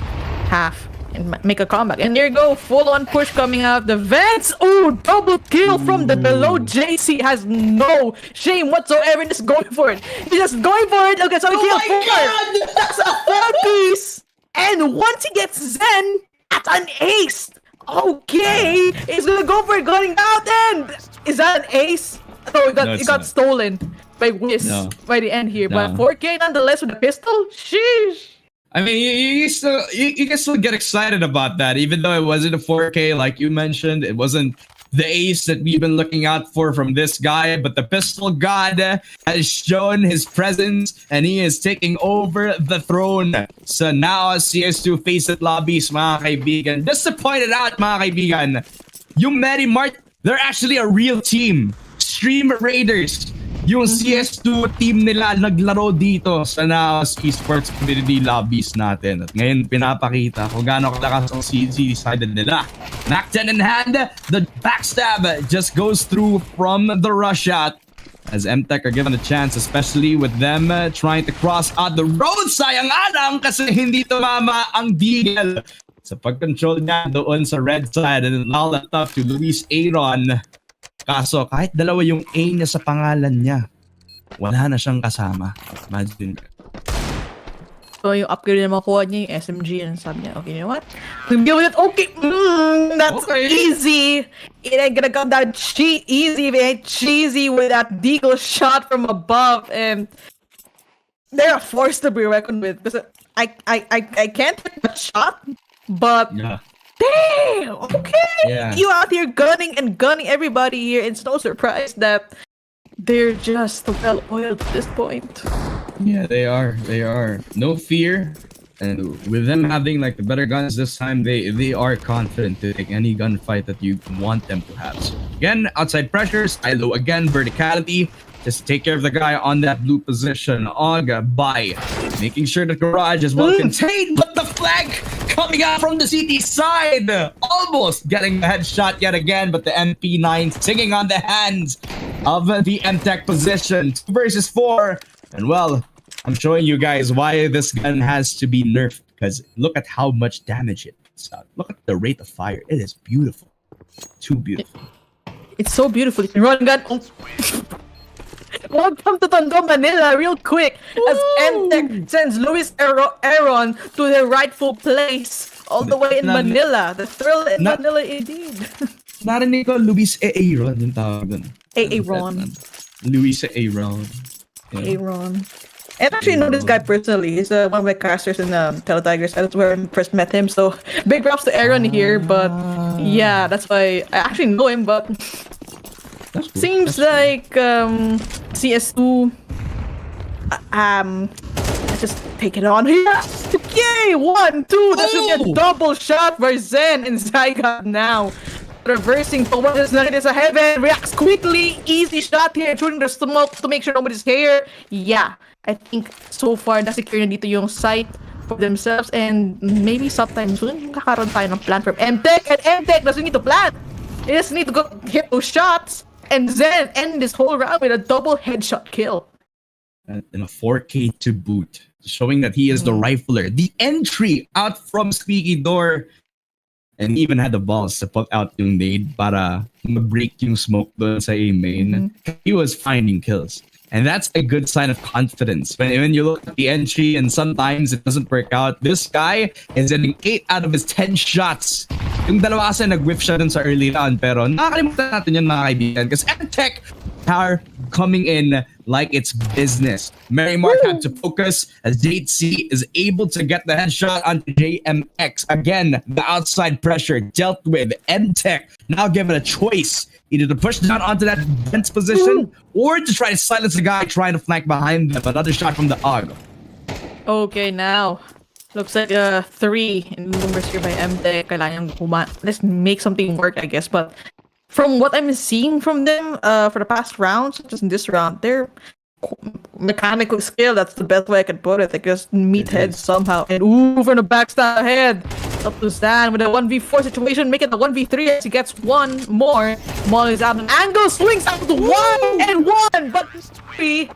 [SPEAKER 4] half and make a comeback. And there you go, full on push coming out the vents. Ooh, double kill from the below. JC has no shame whatsoever, just going for it. He's just going for it. Okay, so he killed 4. That's a 4-piece. And once he gets Zen at an ace, okay, he's gonna go for it, going out, and is that an ace? No, it got stolen by Wiz by the end here. But 4K nonetheless with a pistol. Sheesh.
[SPEAKER 3] I mean, you can still get excited about that, even though it wasn't a 4K like you mentioned. It wasn't the ace that we've been looking out for from this guy, but the pistol god has shown his presence, and he is taking over the throne. So now CS2 Faceit Lobbies, mga kaibigan. Just to point it out, mga kaibigan, yung Merry Mart They're actually a real team. Stream Raiders. Yung CS2 team nila naglaro dito sa Naos Esports Community Lobbies natin. At ngayon pinapakita kung gaano kalakas ang CG side nila. Mac 10 in hand, the backstab just goes through from the rush shot. As MTech are given a chance, especially with them trying to cross out the road. Sayang alang kasi hindi tumama ang Deagle sa pag-control niya doon sa red side, and all that up to Luis Aaron. Kaso kahit dalawa yung A niya sa pangalan niya, wala na siyang kasama. Imagine.
[SPEAKER 4] So yung upgrade na makuha niya yung SMG, and sabi niya, okay, you know what? I'm giving it, okay, that's
[SPEAKER 3] Okay.
[SPEAKER 4] easy. It ain't gonna come down easy if it ain't cheesy with that deagle shot from above, and they're a force to be reckoned with. Because I can't hit the shot, but
[SPEAKER 3] Yeah.
[SPEAKER 4] damn, okay.
[SPEAKER 3] Yeah.
[SPEAKER 4] You out here gunning and gunning everybody here. It's no surprise that they're just well oiled at this point.
[SPEAKER 3] Yeah, they are. They are. No fear. And with them having like the better guns this time, they are confident to take any gunfight that you want them to have. So again, outside pressure, Stylo again, verticality. Just take care of the guy on that blue position. Aga by making sure the garage is well contained, but the flag coming out from the CT side, almost getting the headshot yet again. But the MP9 singing on the hands of the MTech position. 2 versus 4, and well, I'm showing you guys why this gun has to be nerfed. Because look at how much damage it puts out. Look at the rate of fire. It is beautiful. Too beautiful.
[SPEAKER 4] It's so beautiful. You can run gun. Oh. Welcome to Tondo, Manila, real quick, as MTech sends Luis Aaron to their rightful place, all the way in Manila. The thrill in Manila, indeed.
[SPEAKER 3] Narinig ko, Luis Aaron yung tawag dun.
[SPEAKER 4] Aaron.
[SPEAKER 3] Luis Aaron. Yeah.
[SPEAKER 4] Aaron. And I actually know this guy personally. He's one of my casters in Teletigers. That's where I first met him. So big props to Aaron here. But yeah, that's why I actually know him. But
[SPEAKER 3] That's cool.
[SPEAKER 4] seems like CS2. Let's just take it on here. Yay! 1, 2. That's gonna be a double shot by Zen and Zygot now. Reversing forward, there's nothing is ahead and reacts quickly. Easy shot here, shooting the smoke to make sure nobody's here. Yeah, I think so far na-secure na dito yung site for themselves, and maybe sometime soon kakaroon tayo ng plan from MTech, and MTech doesn't need to plan. They just need to go hit those shots and then end this whole round with a double headshot kill.
[SPEAKER 3] And a 4K to boot, showing that he is the rifler. The entry out from Squeaky Door. And he even had the balls to put out yung nade para break yung smoke doon sa A-main. He was finding kills. And that's a good sign of confidence. When you look at the entry and sometimes it doesn't work out, this guy is getting 8 out of his 10 shots. Yung dalawa kasi nag-whiff siya dun sa early round, pero nakakalimutan natin yun mga kaibigan. Because MTech are coming in like it's business. Mary Mark had to focus as JC is able to get the headshot onto JMX. Again, the outside pressure dealt with. MTech now given a choice, either to push down onto that fence position or to try to silence the guy trying to flank behind them. Another shot from the AUG.
[SPEAKER 4] Okay, now looks like 3 in numbers here by MTech. Kailangan let's make something work, I guess. But from what I'm seeing from them for the past rounds, just in this round, they're mechanical skill. That's the best way I can put it. They just meet heads somehow. And ooh, from the backstab ahead. Up to Stan with a 1v4 situation, make it a 1v3 as he gets one more. Molly's out an angle, swings out to 1-1, but 3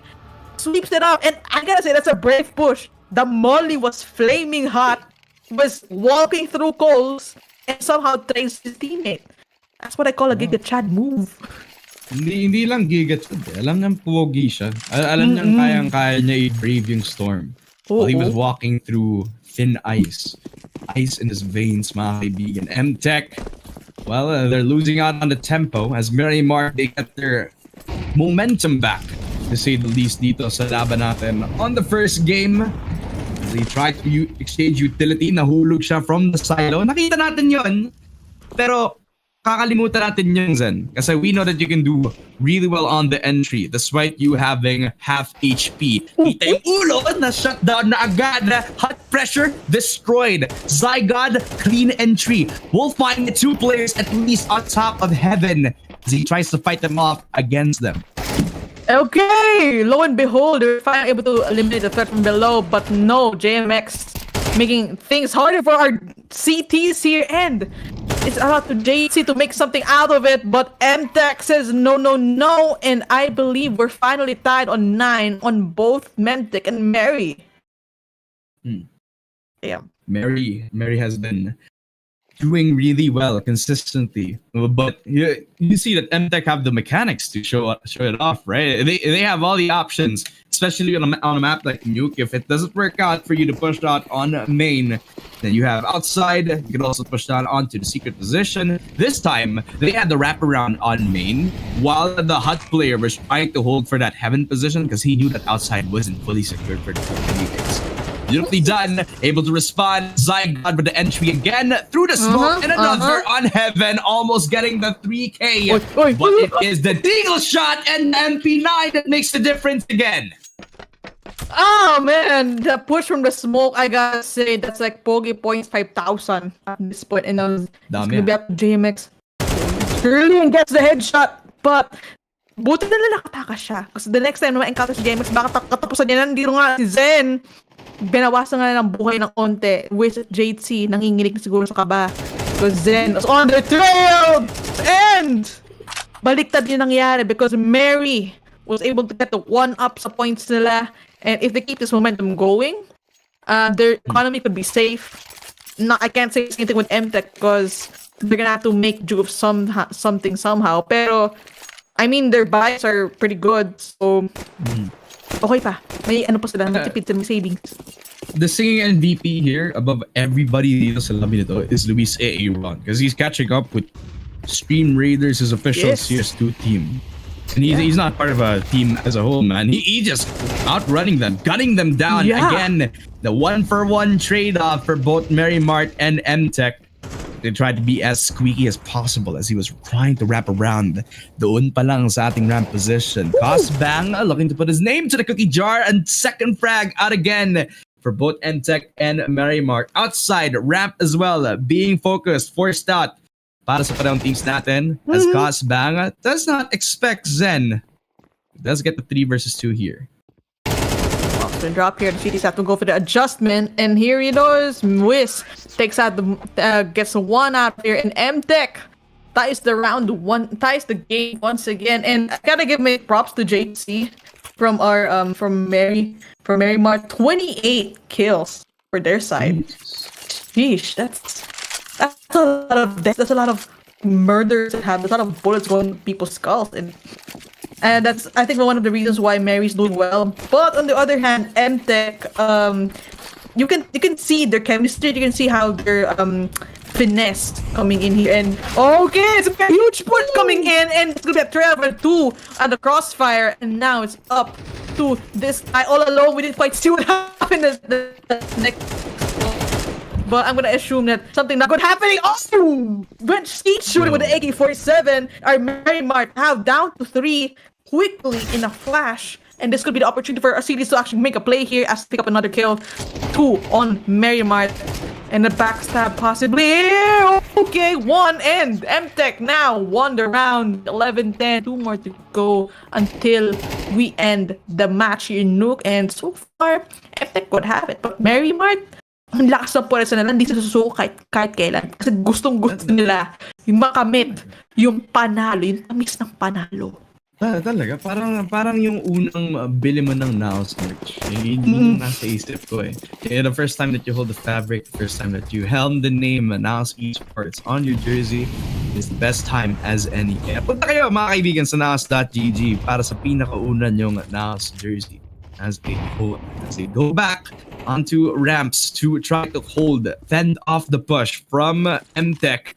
[SPEAKER 4] sweeps it up. And I gotta say, that's a brave push. The Molly was flaming hot, was walking through coals, and somehow trains his teammate. That's what I call a Giga Chad move.
[SPEAKER 3] Hindi lang giga chad. Alam niyang pogi siya. Alam niyang kayang-kaya niya i-brave yung storm. While he was walking through thin ice. Ice in his veins, mga kaibigan. MTech, well, they're losing out on the tempo. As Mary Mark, they get their momentum back, to say the least, dito sa laban natin. On the first game, as they tried to exchange utility, nahulog siya from the silo. Nakita natin yon, pero kakalimutan natin yung Zen. Kasi we know that you can do really well on the entry despite you having half HP. Kita yung ulo na shutdown na agad. Hot pressure destroyed. Zygot clean entry. We'll find the 2 players at least on top of heaven as he tries to fight them off against them.
[SPEAKER 4] Okay, lo and behold, they're finally able to eliminate the threat from below, but no, JMX making things harder for our CTs here, and it's allowed to JC to make something out of it, but MTech says no, no, no, and I believe we're finally tied on 9 on both Memtek and Mary. Yeah.
[SPEAKER 3] Mary has been doing really well consistently, but you see that MTech have the mechanics to show it off, right? They have all the options, especially on a map like Nuke. If it doesn't work out for you to push out on main, then you have outside. You can also push down onto the secret position. This time they had the wraparound on main, while the HUD player was trying to hold for that heaven position because he knew that outside wasn't fully secured for the anyways. Beautifully done, able to respond. Zygon with the entry again through the smoke, and another on heaven, almost getting the 3K. But it is the Deagle shot and MP9 that makes the difference again.
[SPEAKER 4] Oh man, the push from the smoke, I gotta say, that's like Pogi points 5,000 at this point, and it's gonna be up to JMX. Sterling gets the headshot, but buti na nakatakas siya. Kasi the next time na ma-encounter si JMX, baka katapusan niya, nandito nga si Zen. Binawasan nga ng buhay ng konti with JC, nanginginig siguro sa kaba. Because Zen is on the trail! And baliktad yung nangyari because Mary was able to get the 1-up sa points nila. And if they keep this momentum going, their economy could be safe. No, I can't say anything with MTech because they're gonna have to make do of something somehow. Pero, I mean, their buys are pretty good. So, okay pa. May ano pa sila, natipid sa savings.
[SPEAKER 3] The singing MVP here above everybody dito sa lobby nito is Luis A.A.Ron because he's catching up with Stream Raiders, his official CS2 team. And he's not part of a team as a whole, man. He just outrunning them, gunning them down. Again, the 1-for-1 trade-off for both Mary Mart and MTech. They tried to be as squeaky as possible as he was trying to wrap around doon pa lang sa ating ramp position. Cosbang looking to put his name to the cookie jar, and second frag out again for both MTech and Mary Mart. Outside ramp as well, being focused, forced out para sa parang teams natin, as Cosbang does not expect Zen. Does get the 3 versus 2 here.
[SPEAKER 4] The drop here, the CTs have to go for the adjustment, and here he goes. Whis takes out the gets 1 out here, and MTech ties the game once again. And I gotta give my props to JC from our from Mary Mart, 28 kills for their side. Sheesh, that's a lot of death. That's a lot of murders that have. There's a lot of bullets going to people's skulls, and that's, I think, one of the reasons why Mary's doing well. But on the other hand, MTech, you can see their chemistry. You can see how they're finesse coming in here. And okay, it's a huge push coming in, and it's gonna be a 12-2 at the crossfire. And now it's up to this guy all alone. We didn't quite see what happened the next. But I'm gonna assume that something not good happening. Oh! Went skeet shooting with the AK-47. Our Mary Mart have down to 3 quickly in a flash. And this could be the opportunity for our CDs to actually make a play here as pick up another kill. 2 on Mary Mart. And the backstab possibly. Okay, 1 and MTech now won the round. 11-10. 2 more to go until we end the match here in Nuke. And so far, MTech could have it. But Mary Mart, ang lakas ng pwersa nila, hindi sila susuko kahit kailan. Kasi gustong-gusto nila yung makamit, yung panalo, yung tamis ng panalo.
[SPEAKER 3] Talaga, parang yung unang bili mo ng Naos merch. Yun nasa isip ko eh. The first time that you hold the fabric, the first time that you helm the name Naos Esports on your jersey is the best time as any. Kaya punta kayo mga kaibigan sa naos.gg para sa pinakaunan yung Naos jersey as they go back onto ramps to try to fend off the push from MTech.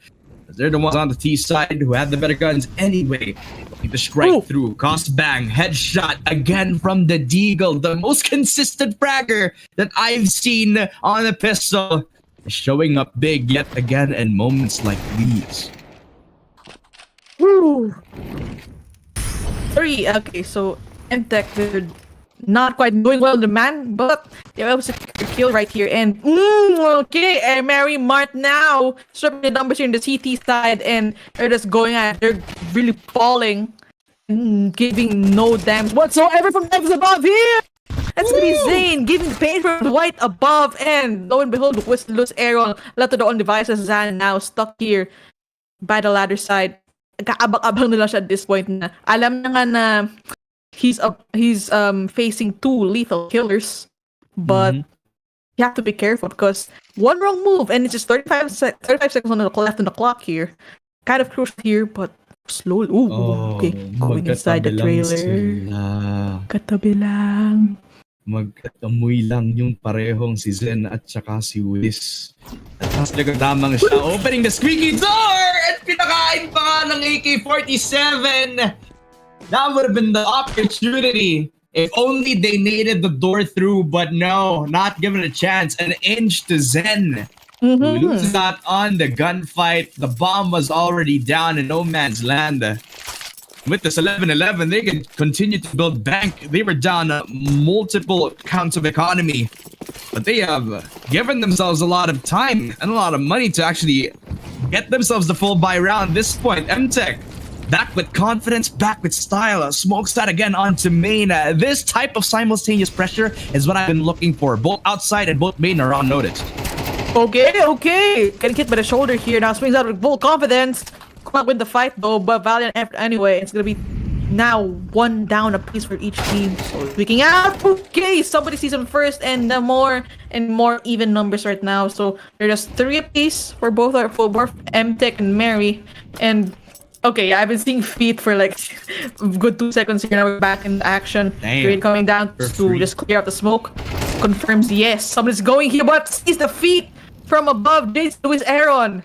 [SPEAKER 3] They're the ones on the T side who have the better guns anyway. Looking to strike through. Cost bang. Headshot again from the Deagle. The most consistent fragger that I've seen on a pistol. Showing up big yet again in moments like these.
[SPEAKER 4] Woo! 3. Okay, so MTech, not quite doing well in the man, but they were able to secure a kill right here. And okay, and Mary Mart now stripping the numbers here in the CT side, and they're just going at. They're really falling, giving no damage whatsoever from levels above here. That's gonna be Zane giving pain from the white above, and lo and behold, Luz Aaron left to their own devices. Zan now stuck here by the ladder side. Kaabang-abang nila siya at this point na alam na nga na he's facing 2 lethal killers, but you have to be careful because one wrong move and it's just 35 seconds left on the clock here. Kind of crucial here, but slowly. Okay, going inside the trailer. Katabi lang.
[SPEAKER 3] Magkatamoy lang yung parehong si Zen at saka si Willis. At mas nagdamang siya, opening the squeaky door! At pinakain pa nga ng AK-47! That would have been the opportunity if only they needed the door through, but no, not given a chance. An inch to Zen. Who loses out on the gunfight. The bomb was already down in no man's land. With this 11-11, they can continue to build bank. They were down multiple counts of economy, but they have given themselves a lot of time and a lot of money to actually get themselves the full buy round. This point, MTech back with confidence, back with style. Smokes that again onto main. This type of simultaneous pressure is what I've been looking for. Both outside and both main are on notice.
[SPEAKER 4] Okay. Getting hit by the shoulder here now. Swings out with full confidence. Come up with the fight though, but Valiant effort anyway. It's gonna be now 1 down apiece for each team. So speaking out, okay, somebody sees him first, and more even numbers right now. So they're just 3 apiece for both MTech and Mary. And okay, I've been seeing feet for like a good 2 seconds here. Now we're back in action. Great coming down to just clear out the smoke. Confirms yes, somebody's going here, but sees the feet from above. Lewis Aaron.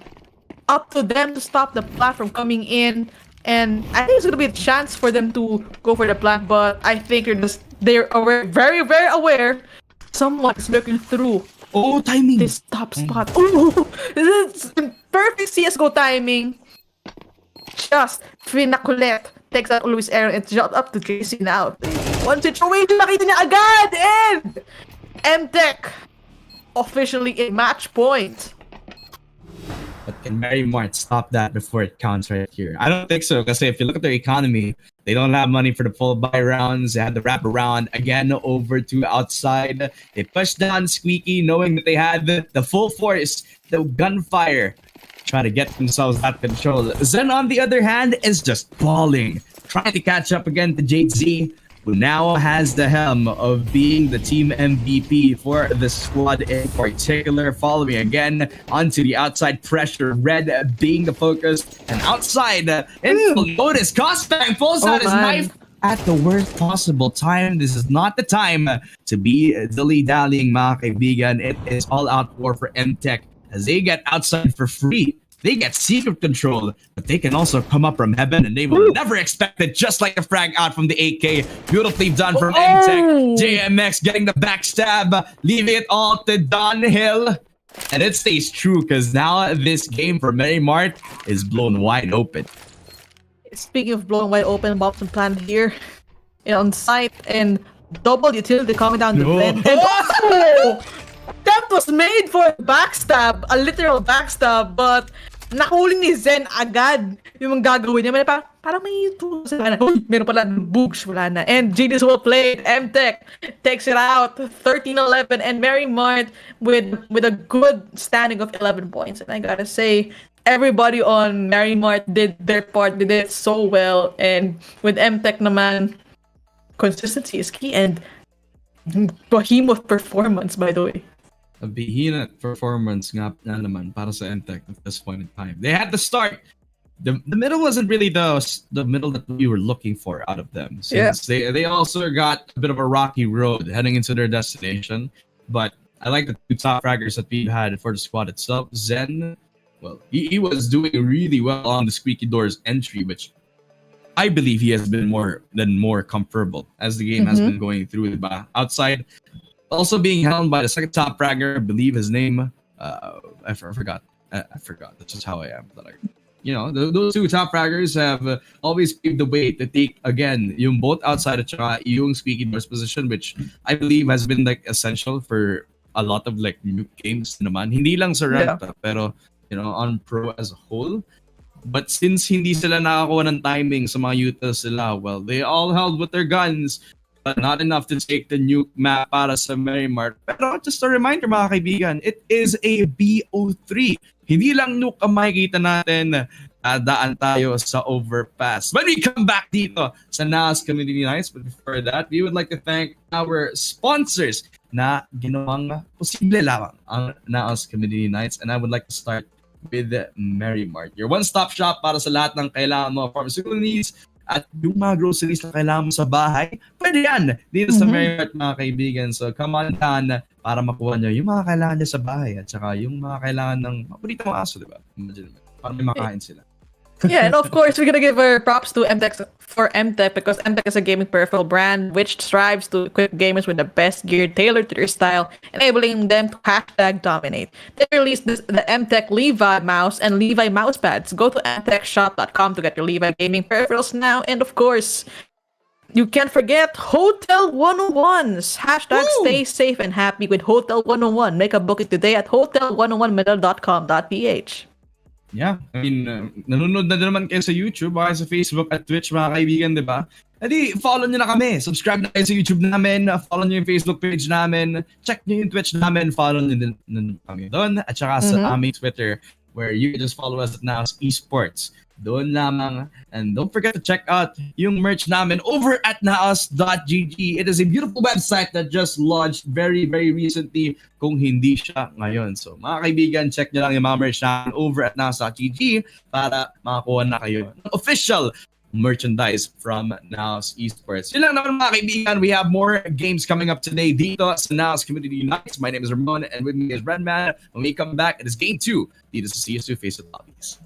[SPEAKER 4] Up to them to stop the plant from coming in, and I think it's gonna be a chance for them to go for the plant, but I think they're aware, very very aware. Someone is looking through.
[SPEAKER 3] Timing.
[SPEAKER 4] This top spot. This is perfect CS:GO timing. Just Finakulet takes out Luis Aaron. It's just up to JC now. One situation, nakita niya agad, and MTech officially in match point.
[SPEAKER 3] But can Mary Mart stop that before it counts right here? I don't think so, because if you look at their economy, they don't have money for the full buy rounds. They had the wrap around again over to outside. They pushed down Squeaky, knowing that they had the full force, the gunfire, trying to get themselves that control. Zen, on the other hand, is just balling, trying to catch up again to JZ, who now has the helm of being the team MVP for the squad in particular, following again onto the outside pressure. Red being the focus, and outside, Lotus Costbang pulls out his knife at the worst possible time. This is not the time to be dilly-dallying, mga kaibigan. It is all-out war for MTech as they get outside for free. They get secret control, but they can also come up from heaven, and they will never expect it, just like a frag out from the AK. Beautifully done from MTech. JMX getting the backstab, leaving it all to Donhill. And it stays true, because now this game for Mary Mart is blown wide open.
[SPEAKER 4] Speaking of blowing wide open, Bobson plant here on site, and double utility coming down the vent. And that was made for a backstab, a literal backstab, but nahuli ni Zen agad yung gagawin niya. Parang may tools na. Meron pala ng boogs, wala na. And Genius well played. MTech takes it out, 13-11, and Mary Mart with a good standing of 11 points. And I gotta say, everybody on Mary Mart did their part. They did so well. And with MTech naman, consistency is key, and behemoth performance, by the way.
[SPEAKER 3] A behemoth performance nga naman para sa MTech at this point in time. They had to start. The middle wasn't really the middle that we were looking for out of them, since they also got a bit of a rocky road heading into their destination. But I like the 2 top fraggers that we've had for the squad itself. Zen, well, he was doing really well on the Squeaky Doors entry, which I believe he has been more comfortable as the game has been going through. Outside, also being helmed by the second top fragger, I believe his name. I forgot. That's just how I am. those two top fraggers have always paved the way to take again yung both outside at saka yung squeaky doors position, which I believe has been like essential for a lot of like new games naman. Hindi lang sa ranked, pero on pro as a whole. But since hindi sila nakakuha ng timing sa mga utas sila, well, they all held with their guns, but not enough to take the nuke map para sa Merrimart. Pero just a reminder mga kaibigan, it is a BO3. Hindi lang nuke ang makikita natin, daan tayo sa overpass. When we come back dito sa Naos Community Nights, but before that, we would like to thank our sponsors na ginawang posible lamang ang Naos Community Nights, and I would like to start with Merrimart, your one-stop shop para sa lahat ng kailangan mo pharmaceutical needs at yung mga groceries na kailangan mo sa bahay. Pwede yan dito sa Merrimart mga kaibigan. So come on down para makuha nyo yung mga kailangan nyo sa bahay at saka yung mga kailangan ng paborito mong aso, diba? Imagine mo, para may makain sila.
[SPEAKER 4] Yeah, and of course, we're gonna give our props to MTech for MTech because MTech is a gaming peripheral brand which strives to equip gamers with the best gear tailored to their style, enabling them to #dominate. They released the MTech Levi mouse and Levi mouse pads. Go to mtechshop.com to get your Levi gaming peripherals now, and of course, you can't forget Hotel 101s. #stay safe and happy with Hotel 101. Make a booking today at hotel101middle.com.ph.
[SPEAKER 3] Yeah, I mean, nanonood na naman kayo sa YouTube, baka sa Facebook at Twitch mga kaibigan, di ba? Edi, follow nyo na kami. Subscribe na kayo sa YouTube namin, follow nyo yung Facebook page namin, check nyo yung Twitch namin, follow nyo din kami doon, at saka sa aming Twitter, where you can just follow us at Naos Esports. Doon lamang. And don't forget to check out yung merch namin over at naos.gg. It is a beautiful website that just launched very, very recently kung hindi siya ngayon. So mga kaibigan, check nyo lang yung mga merch namin over at naos.gg para makakuha na kayo ng official merchandise from Naos Esports. Yun lang naman mga kaibigan. We have more games coming up today dito sa Naos Community Nights. My name is Ramon and with me is Redman. When we come back, it is Game 2 dito sa CS2 Faceit Lobbies.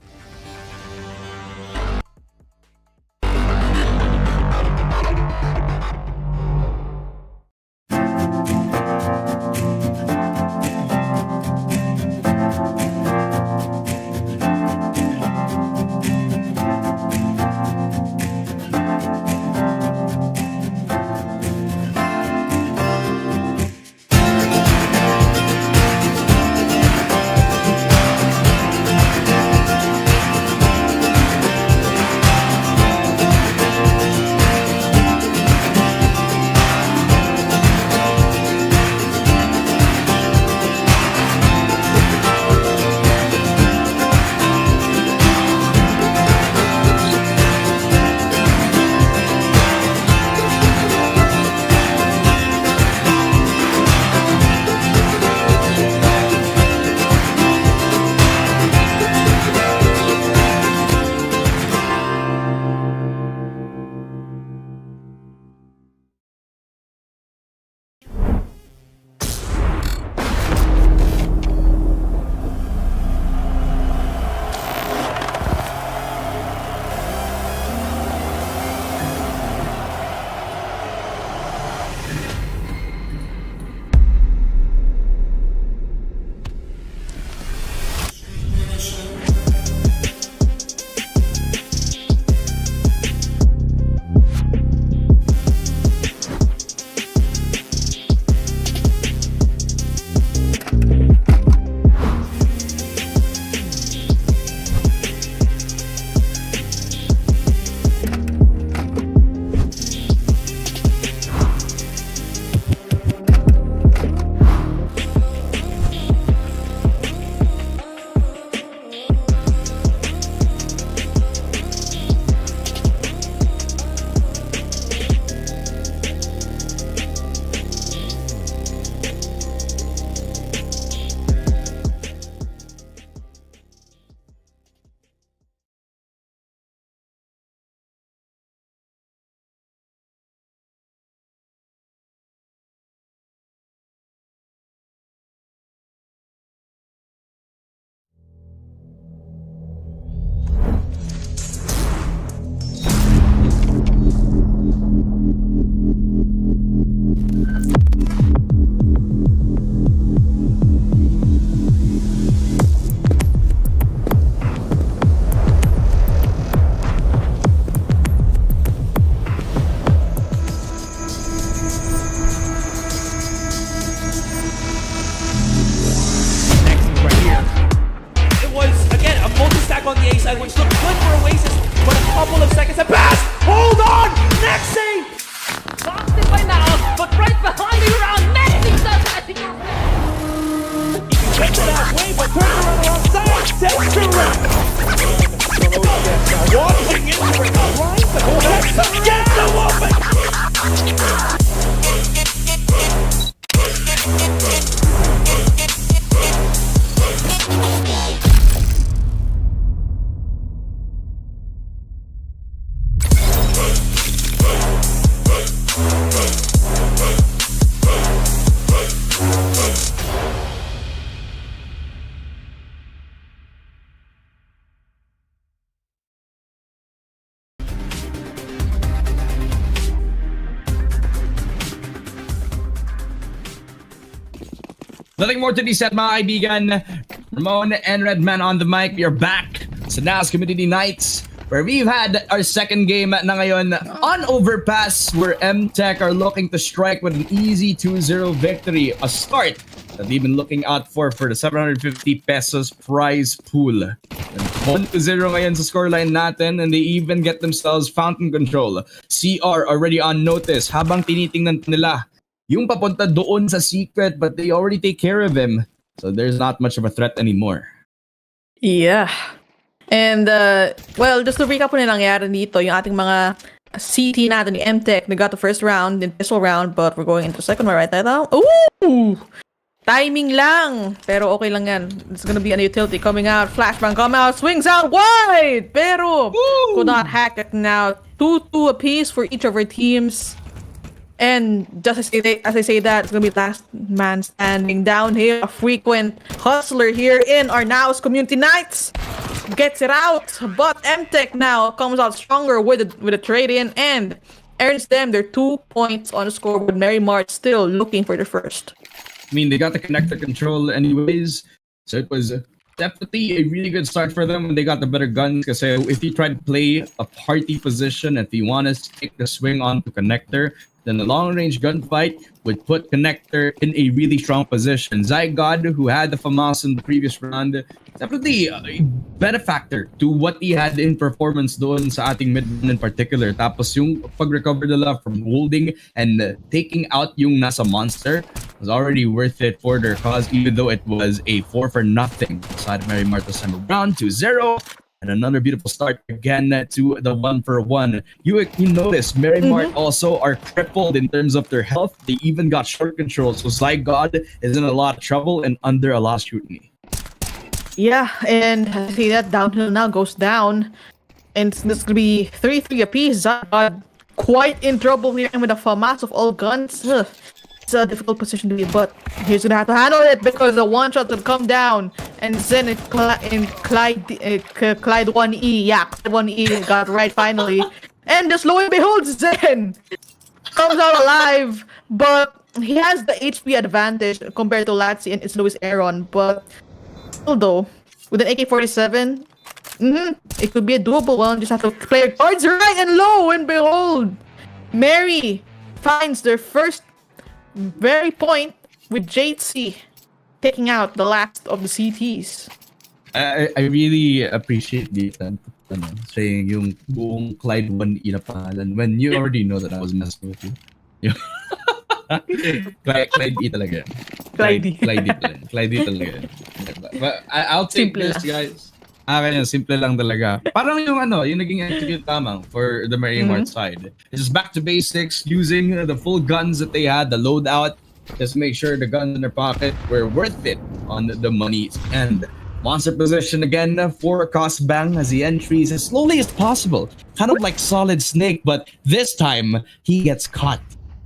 [SPEAKER 3] Nothing more to be said, mga kaibigan. Ramon and Redman on the mic. We are back sa Naos Community Nights, where we've had our second game na ngayon on Overpass, where MTech are looking to strike with an easy 2-0 victory. A start that they've been looking out for the 750 pesos prize pool. 1-0 ngayon sa scoreline natin, and they even get themselves fountain control. CR already on notice habang tinitingnan nila yung papunta doon sa secret, but they already take care of him. So there's not much of a threat anymore.
[SPEAKER 4] Yeah. And, well, just to recap po na nangyari dito, yung ating mga CT natin, yung MTech, they got the first round, the pistol round, but we're going into the second one right now. Ooh! Timing lang! Pero okay lang yan. It's gonna be a utility coming out, flashbang come out, swings out wide! Pero, could not hack it now. 2-2 apiece for each of our teams. And just as I say that, it's gonna be last man standing down here. A frequent hustler here in our Naos Community Nights gets it out, but MTech now comes out stronger with a trade-in and earns them their 2 points on the scoreboard. Mary Mart still looking for the first.
[SPEAKER 3] I mean, they got the connector control anyways, so it was definitely a really good start for them when they got the better guns. Because if you try to play a party position, if you want to take the swing onto connector, then the long-range gunfight would put Connector in a really strong position. Zygod, who had the FAMAS in the previous round, definitely a benefactor to what he had in performance doon sa ating mid in particular. Tapos yung pag-recover nila from holding and taking out yung nasa monster was already worth it for their cause, even though it was a 4-0 side of Mary Marta's time around 2-0. And another beautiful start again to the 1-for-1. You notice Mary Mart also are crippled in terms of their health. They even got short control. So Zygod is in a lot of trouble and under a lot of scrutiny.
[SPEAKER 4] Yeah, and I see that downhill now goes down. And this is going to be 3-3 apiece. Zygod quite in trouble here with a FAMAS of all guns. Ugh. It's a difficult position to be, but he's gonna have to handle it because the one shot will come down, and then Clyde 1E, yeah, Clyde 1E got right finally, and just lo and behold, Zen comes out alive, but he has the HP advantage compared to Latsi and it's Luis Aaron, but still though, with an AK-47, it could be a doable one. Just have to play your cards right, and lo and behold, Mary finds their first very point with JC taking out the last of the CTs.
[SPEAKER 3] I really appreciate the saying yung buong Clyde 1E na pangalan when you already know that I was messing with you. Clyde E talaga. Clyde talaga. But I'll take
[SPEAKER 4] Simple
[SPEAKER 3] this, guys. Akin yan, simple lang talaga. Parang yung yung naging execute tamang for the Mary Mart side. It's just back to basics, using the full guns that they had, the loadout, just make sure the guns in their pocket were worth it on the money. And monster position again for Cost Bang as he entries as slowly as possible. Kind of like Solid Snake, but this time he gets caught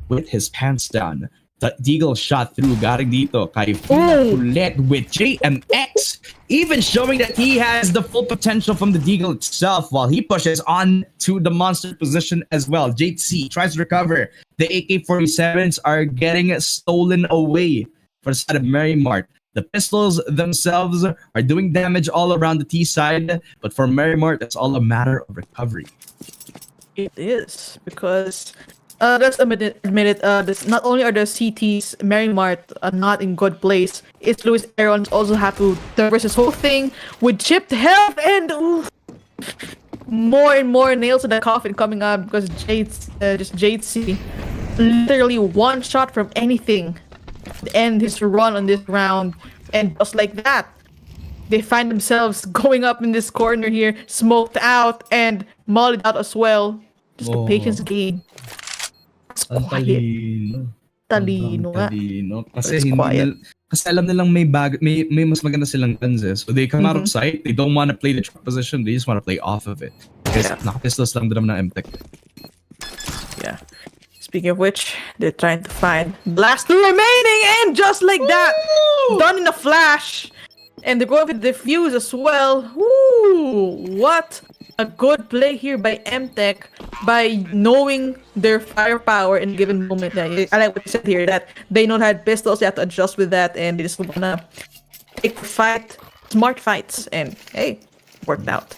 [SPEAKER 3] with his pants down. The Deagle shot through galing dito kay Fulet with JMX, even showing that he has the full potential from the Deagle itself while he pushes on to the monster position as well. JC tries to recover. The AK-47s are getting stolen away for the side of Mary Mart. The pistols themselves are doing damage all around the T side, but for Mary Mart, it's all a matter of recovery.
[SPEAKER 4] It is, because let's admit it, this, not only are the CTs, Mary Mart not in good place, it's Luis Aaron also have to traverse this whole thing with chipped health and more and more nails in the coffin coming up because JC literally one shot from anything to end his run on this round, and just like that, they find themselves going up in this corner here, smoked out and mollied out as well. Just a patience game. Talino nga.
[SPEAKER 3] Kasi kasi alam nilang may mas maganda silang guns so they come out of sight, they don't want to play the trap position, they just want to play off of it. Kasi nakapistols lang din ng MTech.
[SPEAKER 4] Yeah. Speaking of which, they're trying to find the last two remaining, and just like that, done in a flash. And they're going to defuse as well. Woo! What a good play here by MTech by knowing their firepower in a given moment. Yeah, I like what you said here, that they know how to pistols, they have to adjust with that, and they just wanna take the fight, smart fights, and hey, worked out.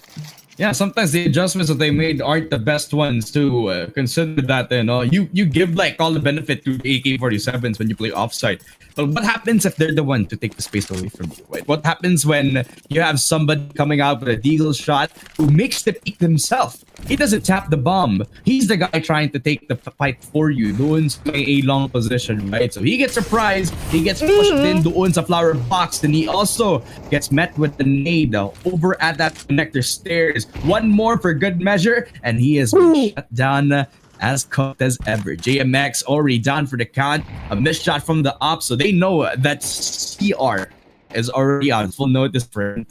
[SPEAKER 3] Yeah, sometimes the adjustments that they made aren't the best ones to consider that. You give like all the benefit to the AK-47s when you play offside. But what happens if they're the one to take the space away from you? Right? What happens when you have somebody coming out with a deagle shot who makes the peak himself? He doesn't tap the bomb. He's the guy trying to take the fight for you. Doon sa may a long position, right? So he gets surprised. He gets pushed in doon sa flower box. Then he also gets met with the nade over at that connector stairs. One more for good measure, and he is shut down as cooked as ever. JMX already down for the count. A missed shot from the op, so they know that CR is already on full notice for him.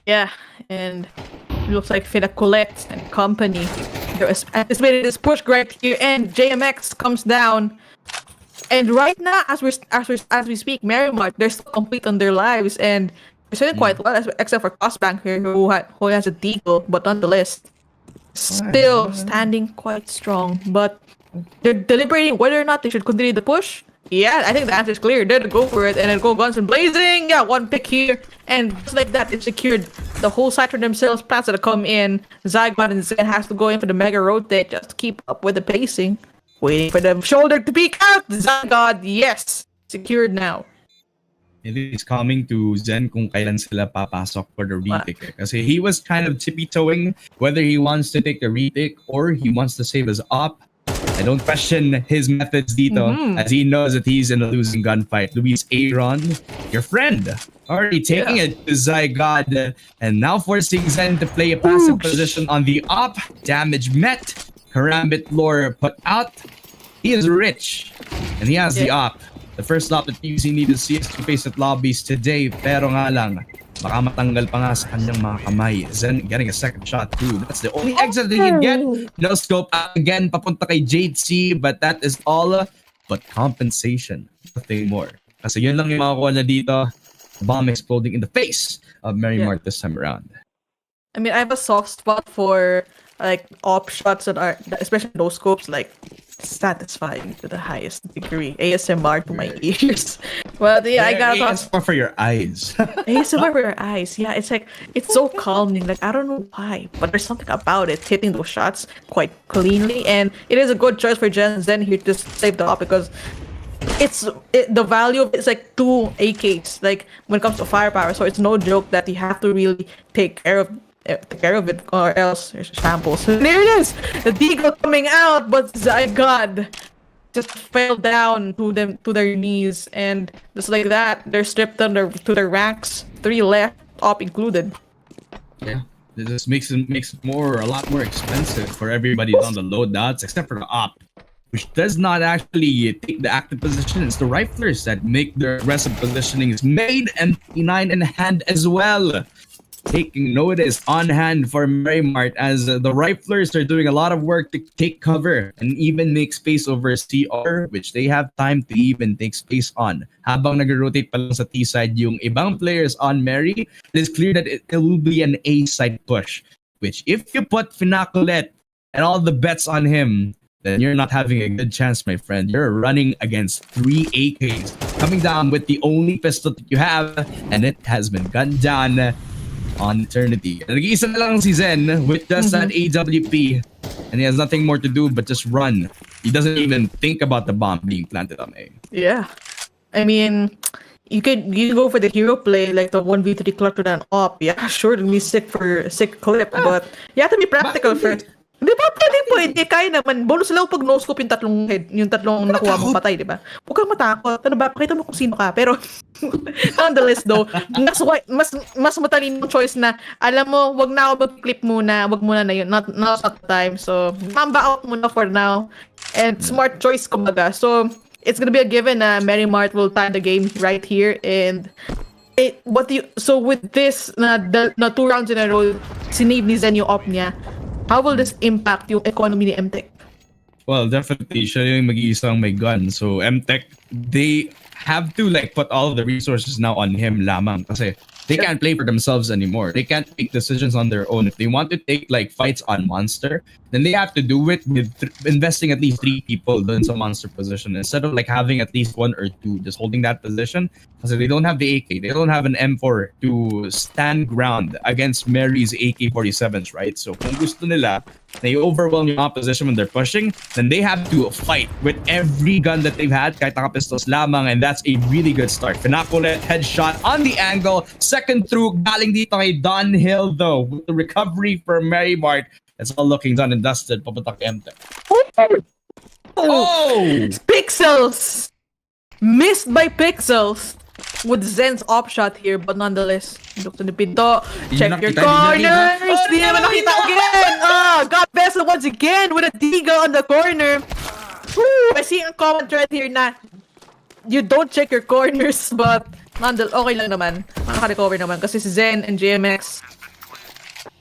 [SPEAKER 4] Yeah, and it looks like Fina Colette and company. They're anticipating this push right here, and JMX comes down. And right now, as we speak, Merrimart, they're still complete on their lives, and they're doing quite well, except for Crossbank here, who has a deagle, but nonetheless, still standing quite strong. But they're deliberating whether or not they should continue the push. Yeah, I think the answer is clear. They're to go for it and then go guns and blazing. Yeah, one pick here, and just like that, it secured the whole side for themselves. Plans to come in. Zygon and Zen has to go in for the mega rotate just to keep up with the pacing. Waiting for the shoulder to peek out. Zygon, yes, secured now.
[SPEAKER 3] It is coming to Zen kung kailan sila papasok for the retake. Kasi he was kind of tippy-toeing whether he wants to take the retake or he wants to save his op. I don't question his methods dito, as he knows that he's in a losing gunfight. Luis Aaron, your friend, already taking it to Zygon, and now forcing Zen to play a passive position on the op. Damage met. Karambit lore put out. He is rich, and he has the op. The first op that PUC needed to see is to face at Lobbies today, pero nga lang, baka matanggal pa nga sa kanyang mga kamay. Zen getting a second shot too. That's the only exit they can get. No scope out again, papunta kay Jade C, but that is all but compensation. Nothing more. Kasi yun lang yung makakuha na dito. Bomb exploding in the face of Merrimart this time around.
[SPEAKER 4] I mean, I have a soft spot for like op shots that are, especially those scopes, like satisfying to the highest degree. ASMR to my ears. Well, yeah, I got
[SPEAKER 3] ASMR for your eyes.
[SPEAKER 4] ASMR for your eyes. Yeah, it's like, it's so calming. Like, I don't know why, but there's something about it hitting those shots quite cleanly, and it is a good choice for Gen Zen here to save the op because the value of it's like 2 AKs, like when it comes to firepower. So it's no joke that you have to really take care of it, or else there's shambles. There it is, the deagle coming out, but Zygon just fell down to their knees, and just like that, they're stripped to their ranks. 3 left, op included.
[SPEAKER 3] Yeah, this makes it a lot more expensive for everybody on the loadouts, except for the op, which does not actually take the active position. It's the riflers that make their aggressive positionings made, MP9 in hand as well. Taking notice on hand for Merrimart as the riflers are doing a lot of work to take cover and even make space over CR, which they have time to even take space on. Habang nag-rotate pa lang sa T-side yung ibang players on Merry, it is clear that it will be an A-side push, which if you put Finacolet and all the bets on him, then you're not having a good chance, my friend. You're running against 3 AKs, coming down with the only pistol that you have, and it has been gunned down on eternity. Nag-iisa na lang si Zen with just that AWP, and he has nothing more to do but just run. He doesn't even think about the bomb being planted on A.
[SPEAKER 4] Yeah, I mean, you go for the hero play, like the 1v3 clutter than op. Yeah, sure, it'll be sick clip, but you have to be practical first. Di ba? Pwede. Kaya naman. Bonus lang pag no-scope yung tatlong nakuha mong patay, di ba? Huwag kang matakot. Ano ba? Pakita mo kung sino ka. Pero, nonetheless though, mas matalino choice na, alam mo, wag na ako mag-clip muna. Wag muna na yun. Not the time. So, mamba out muna for now. And smart choice, kumbaga. So, it's gonna be a given na Merrimart will tie the game right here. And, so with this, na 2 rounds in a row, sinave ni Zen yung op niya. How will this impact yung economy ni MTech?
[SPEAKER 3] Well, definitely, siya yung mag-iisang may gun. So, MTech, they have to like put all of the resources now on him lamang. Kasi they can't play for themselves anymore. They can't make decisions on their own. If they want to take like fights on Monster, then they have to do it with investing at least 3 people in some Monster position instead of like having at least 1 or 2 just holding that position. Because they don't have the AK, they don't have an M4 to stand ground against Mary's AK-47s, right? So kung gusto nila, they overwhelm yung opposition when they're pushing, then they have to fight with every gun that they've had, kahit naka-pistols lamang, and that's a really good start. Pinakulit, headshot on the angle, second through, galing dito kay Don Hill though, with the recovery for Mary Mart. It's all looking done and dusted, papunta kay MTech. Oh!
[SPEAKER 4] Pixels! Missed by Pixels with Zen's op shot here, but nonetheless, look to the pinto, check your corners! Di naman nakita again! God Vessel once again with a Deagle on the corner. Woo! I see a comment right here na you don't check your corners, but nonetheless, okay lang naman. Makaka-recover naman kasi si Zen and JMX,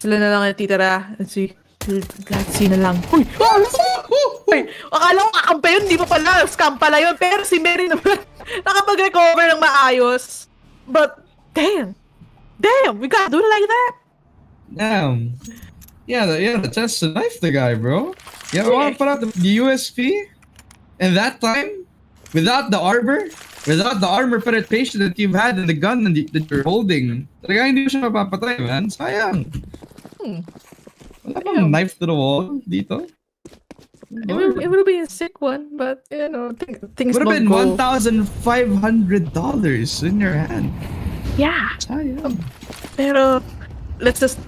[SPEAKER 4] sila na lang natitira. Let's see. Let's see na lang. Uy! Uy! Akala ko kakampa yun, di pa pala. Scam pala yun. Pero si Mary naman nakapag-recover ng maayos. But, damn! Damn! We gotta do it like that?
[SPEAKER 3] Damn. Yeah, that's to knife the guy, bro. Yeah, we want to put out the USP. And that time, without the armor penetration that you've had in the gun that you're holding, talaga hindi mo siya mapapatay, man. Sayang. Wala bang knife to the wall dito?
[SPEAKER 4] It will be a sick one, but you know, things
[SPEAKER 3] Would have
[SPEAKER 4] don't
[SPEAKER 3] been
[SPEAKER 4] go.
[SPEAKER 3] $1,500 in your hand.
[SPEAKER 4] Yeah.
[SPEAKER 3] Sayang.
[SPEAKER 4] Pero, let's just...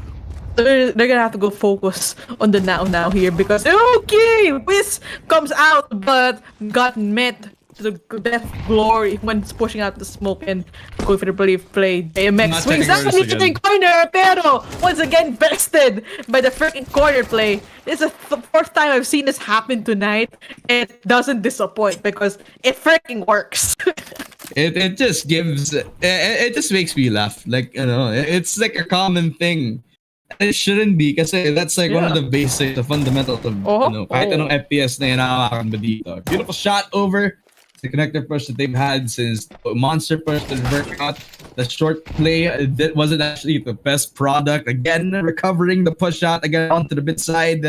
[SPEAKER 4] They're gonna have to go focus on the now here because, okay, Wiz comes out but got met to the death glory when it's pushing out the smoke and going for the belief play. AMX swings out into the corner, pero once again bested by the freaking corner play. This is the fourth time I've seen this happen tonight. It doesn't disappoint because it freaking works.
[SPEAKER 3] It just gives it just makes me laugh. Like, you know, it's like a common thing. It shouldn't be kasi that's like one of the basics, the fundamentals of, you know, kahit anong FPS na hinahawakan ba dito. Beautiful shot over the connector push that they've had since Monster push didn't work out. The short play that wasn't actually the best product. Again, recovering the push out again onto the mid side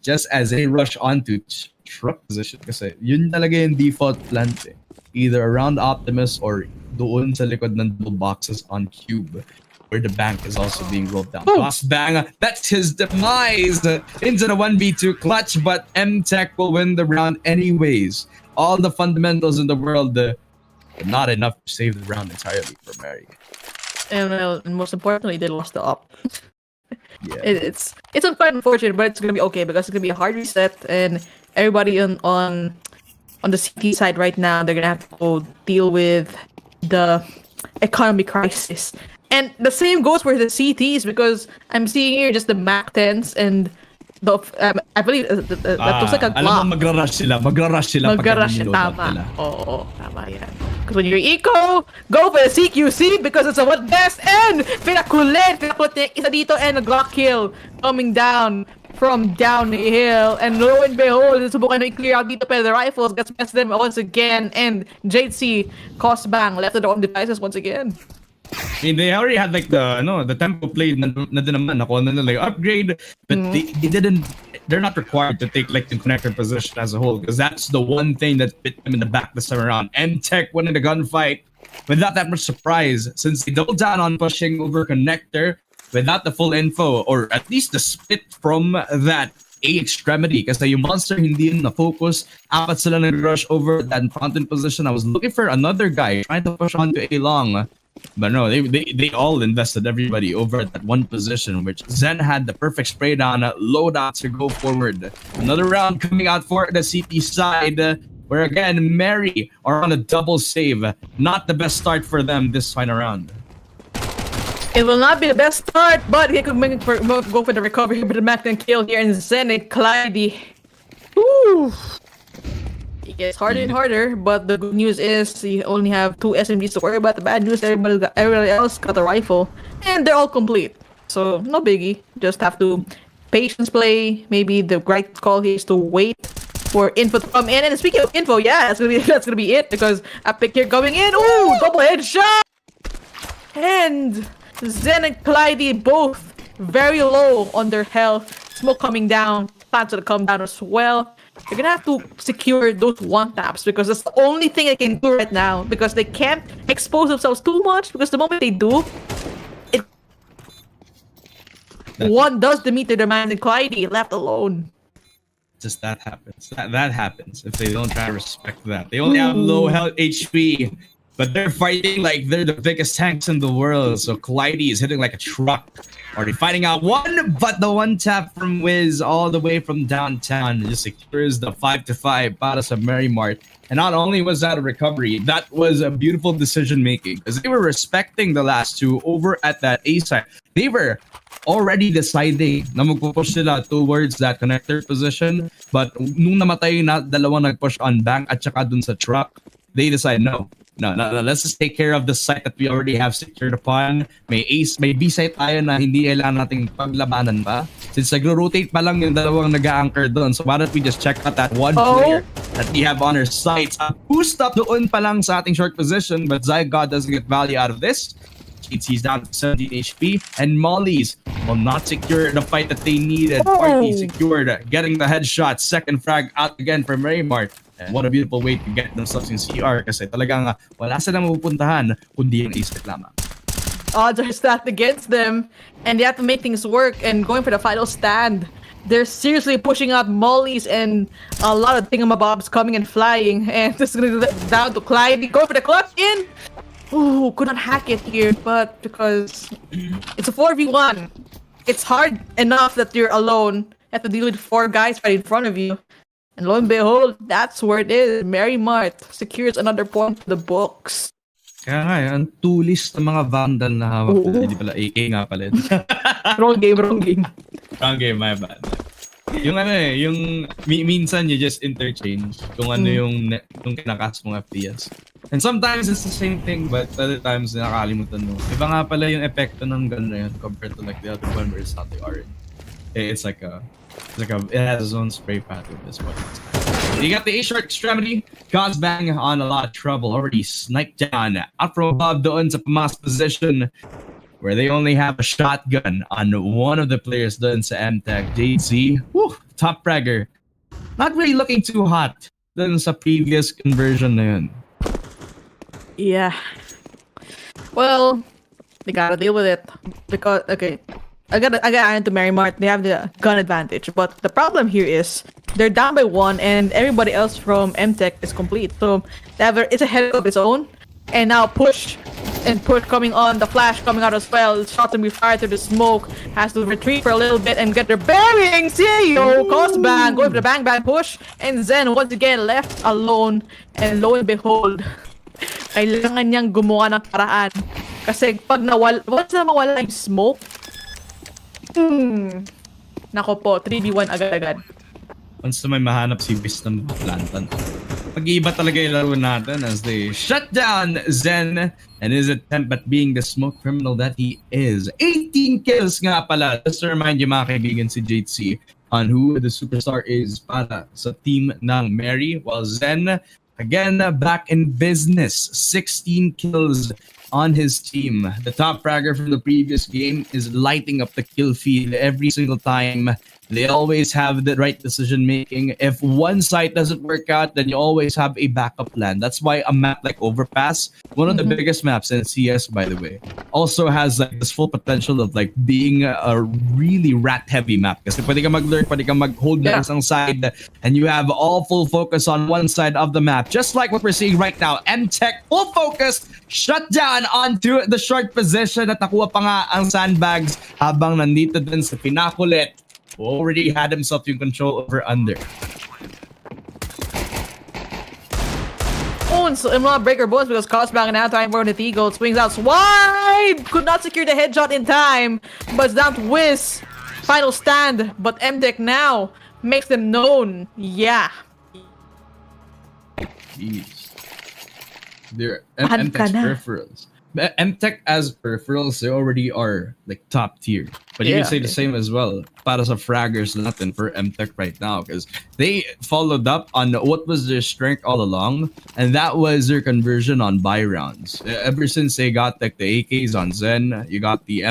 [SPEAKER 3] just as they rush onto truck position kasi yun talaga yung default plan eh. Either around Optimus or doon sa likod ng double boxes on Cube, where the bank is also being rolled down. Boss Bang, that's his demise into the 1v2 clutch, but MTech will win the round anyways. All the fundamentals in the world, but not enough to save the round entirely for Mary.
[SPEAKER 4] And most importantly, they lost the op.
[SPEAKER 3] Yeah.
[SPEAKER 4] It's quite unfortunate, but it's gonna be okay because it's gonna be a hard reset, and everybody on the CT side right now, they're gonna have to go deal with the economy crisis. And the same goes for the CTs because I'm seeing here just the Mac 10s and the I believe that looks like a
[SPEAKER 3] Alam mo, magra-rush sila pag
[SPEAKER 4] tama. Oo, tama yan. Because when you're eco, go for the CQC because it's a what best, and pinakulit isa dito, and a Glock kill coming down from downhill, and lo and behold, subukan na i-clear out dito pero the rifles gets past them once again, and JC cost bang left to their own devices once again.
[SPEAKER 3] I mean, they already had like the tempo play na din naman nakuha na like upgrade, but they're not required to take like the connector position as a whole because that's the one thing that bit them in the back this time around. MTech winning the gunfight without that much surprise since they doubled down on pushing over connector without the full info or at least the split from that A extremity kasi yung Monster hindi na focus. Apat sila nag-rush over that front-end position. I was looking for another guy trying to push onto A long. But no, they all invested everybody over at that one position, which Zen had the perfect spray down loadout to go forward. Another round coming out for the CT side, where again, Mary are on a double save. Not the best start for them this final round.
[SPEAKER 4] It will not be the best start, but he could go for the recovery with the Mac 10 kill here, and Zen and Clyde. Woo! It gets harder and harder, but the good news is you only have 2 SMGs to worry about. The bad news, everybody else got a rifle, and they're all complete. So no biggie. Just have to patience play. Maybe the right call here is to wait for info to come in. And speaking of info, yeah, that's gonna be it because a pick here going in. Ooh, double headshot, and Zen and Clyde both very low on their health. Smoke coming down. Plants will come down as well. They're gonna have to secure those one taps because that's the only thing they can do right now because they can't expose themselves too much because the moment they do, one does the meter demand and Clyde left alone.
[SPEAKER 3] Just that happens. That happens if they don't try to respect that. They only have low health HP, but they're fighting like they're the biggest tanks in the world. So Clyde is hitting like a truck. Already fighting out one, but the one tap from Wiz all the way from downtown just secures the 5-5 para sa Mary Mart. And not only was that a recovery, that was a beautiful decision making because they were respecting the last two over at that A side. They were already deciding na magpupush sila towards that connector position, but nung namatay na dalawang nagpush on bank at saka dun sa truck, they decide no, let's just take care of the site that we already have secured upon. May B site tayo na hindi kailangan nating paglabanan pa. Since nagro-rotate pa lang yung dalawang nag-a-anchor doon, so why don't we just check out that one player that we have on our sites. Boost up doon pa lang sa ating short position, but Zygod doesn't get value out of this. He's down to 17 HP, and Molly's will not secure the fight that they needed. Party secured, getting the headshot. Second frag out again for Mary Mart. And what a beautiful way to get themselves in CR kasi talagang wala silang mapupuntahan kundi yung ace lamang.
[SPEAKER 4] Odds are stacked against them, and they have to make things work and going for the final stand. They're seriously pushing out mollies and a lot of thingamabobs coming and flying, and this is going to down to Clyde. Go for the clutch in! Ooh, could not hack it here, but because it's a 4v1, it's hard enough that you're alone. You have to deal with 4 guys right in front of you. And lo and behold, that's where it is. Mary Mart secures another point for the books.
[SPEAKER 3] Kaya nga, ang tulis ng mga vandal na hawak. Hindi pala, AK nga pala.
[SPEAKER 4] Wrong game.
[SPEAKER 3] Wrong game, my bad. Yung yung minsan you just interchange kung ano yung kinakas mong FPS. And sometimes it's the same thing, but other times nakakalimutan mo. Iba nga pala yung epekto ng gun na yun compared to like the other one where it's not the orange. It's like a, it has its own spray pattern as well. You got the A-short extremity. Gosbang on a lot of trouble. Already sniped down. Out from above doon sa Pamas position where they only have a shotgun on one of the players doon sa MTech. JC, top fragger. Not really looking too hot doon sa previous conversion na yun.
[SPEAKER 4] Yeah. Well, they gotta deal with it. Because, okay, I got iron to Mary Mart. They have the gun advantage. But the problem here is they're down by 1 and everybody else from MTech is complete. So it's a head of its own. And now push coming on. The flash coming out as well. Shots to be fired through the smoke. Has to retreat for a little bit and get their bearings. CEO Cosbang going for the bang push. And Zen once again left alone. And lo and behold, kailangan niyang gumawa ng paraan. Kasi pag once na mawala yung smoke, nako po, 3v1 agad-agad.
[SPEAKER 3] Once na may mahanap si Wiz na plantan. Pag-iiba talaga yung laro natin as they shut down Zen and his attempt at being the smoke criminal that he is. 18 kills nga pala. Just to remind you mga kaibigan si JC on who the superstar is para sa team ng Mary. While Zen, again, back in business. 16 kills on his team. The top fragger from the previous game is lighting up the kill feed every single time. They always have the right decision making. If one site doesn't work out, then you always have a backup plan. That's why a map like Overpass, one of the biggest maps in CS, by the way, also has like this full potential of like being a really rat heavy map. Kasi pwede ka mag-lurk, pwede ka mag-hold na isang side, and you have all full focus on one side of the map. Just like what we're seeing right now. MTech full focus, shut down onto the short position at nakuha pa nga ang sandbags habang nandito din sa pinakulit. Already had himself in control over under.
[SPEAKER 4] So I'm not breaker bones because Cosbang now trying for the Eagle swings out wide. Could not secure the headshot in time, but it's down to Wiz. Final stand, but MTech now makes them known. Yeah.
[SPEAKER 3] Jeez. They're MTech's peripherals. MTech as peripherals, they already are like top tier. But you can
[SPEAKER 4] Yeah,
[SPEAKER 3] say the same as well para sa fraggers natin for MTech right now because they followed up on what was their strength all along, and that was their conversion on buy rounds. Ever since they got like the AKs on Zen, you got the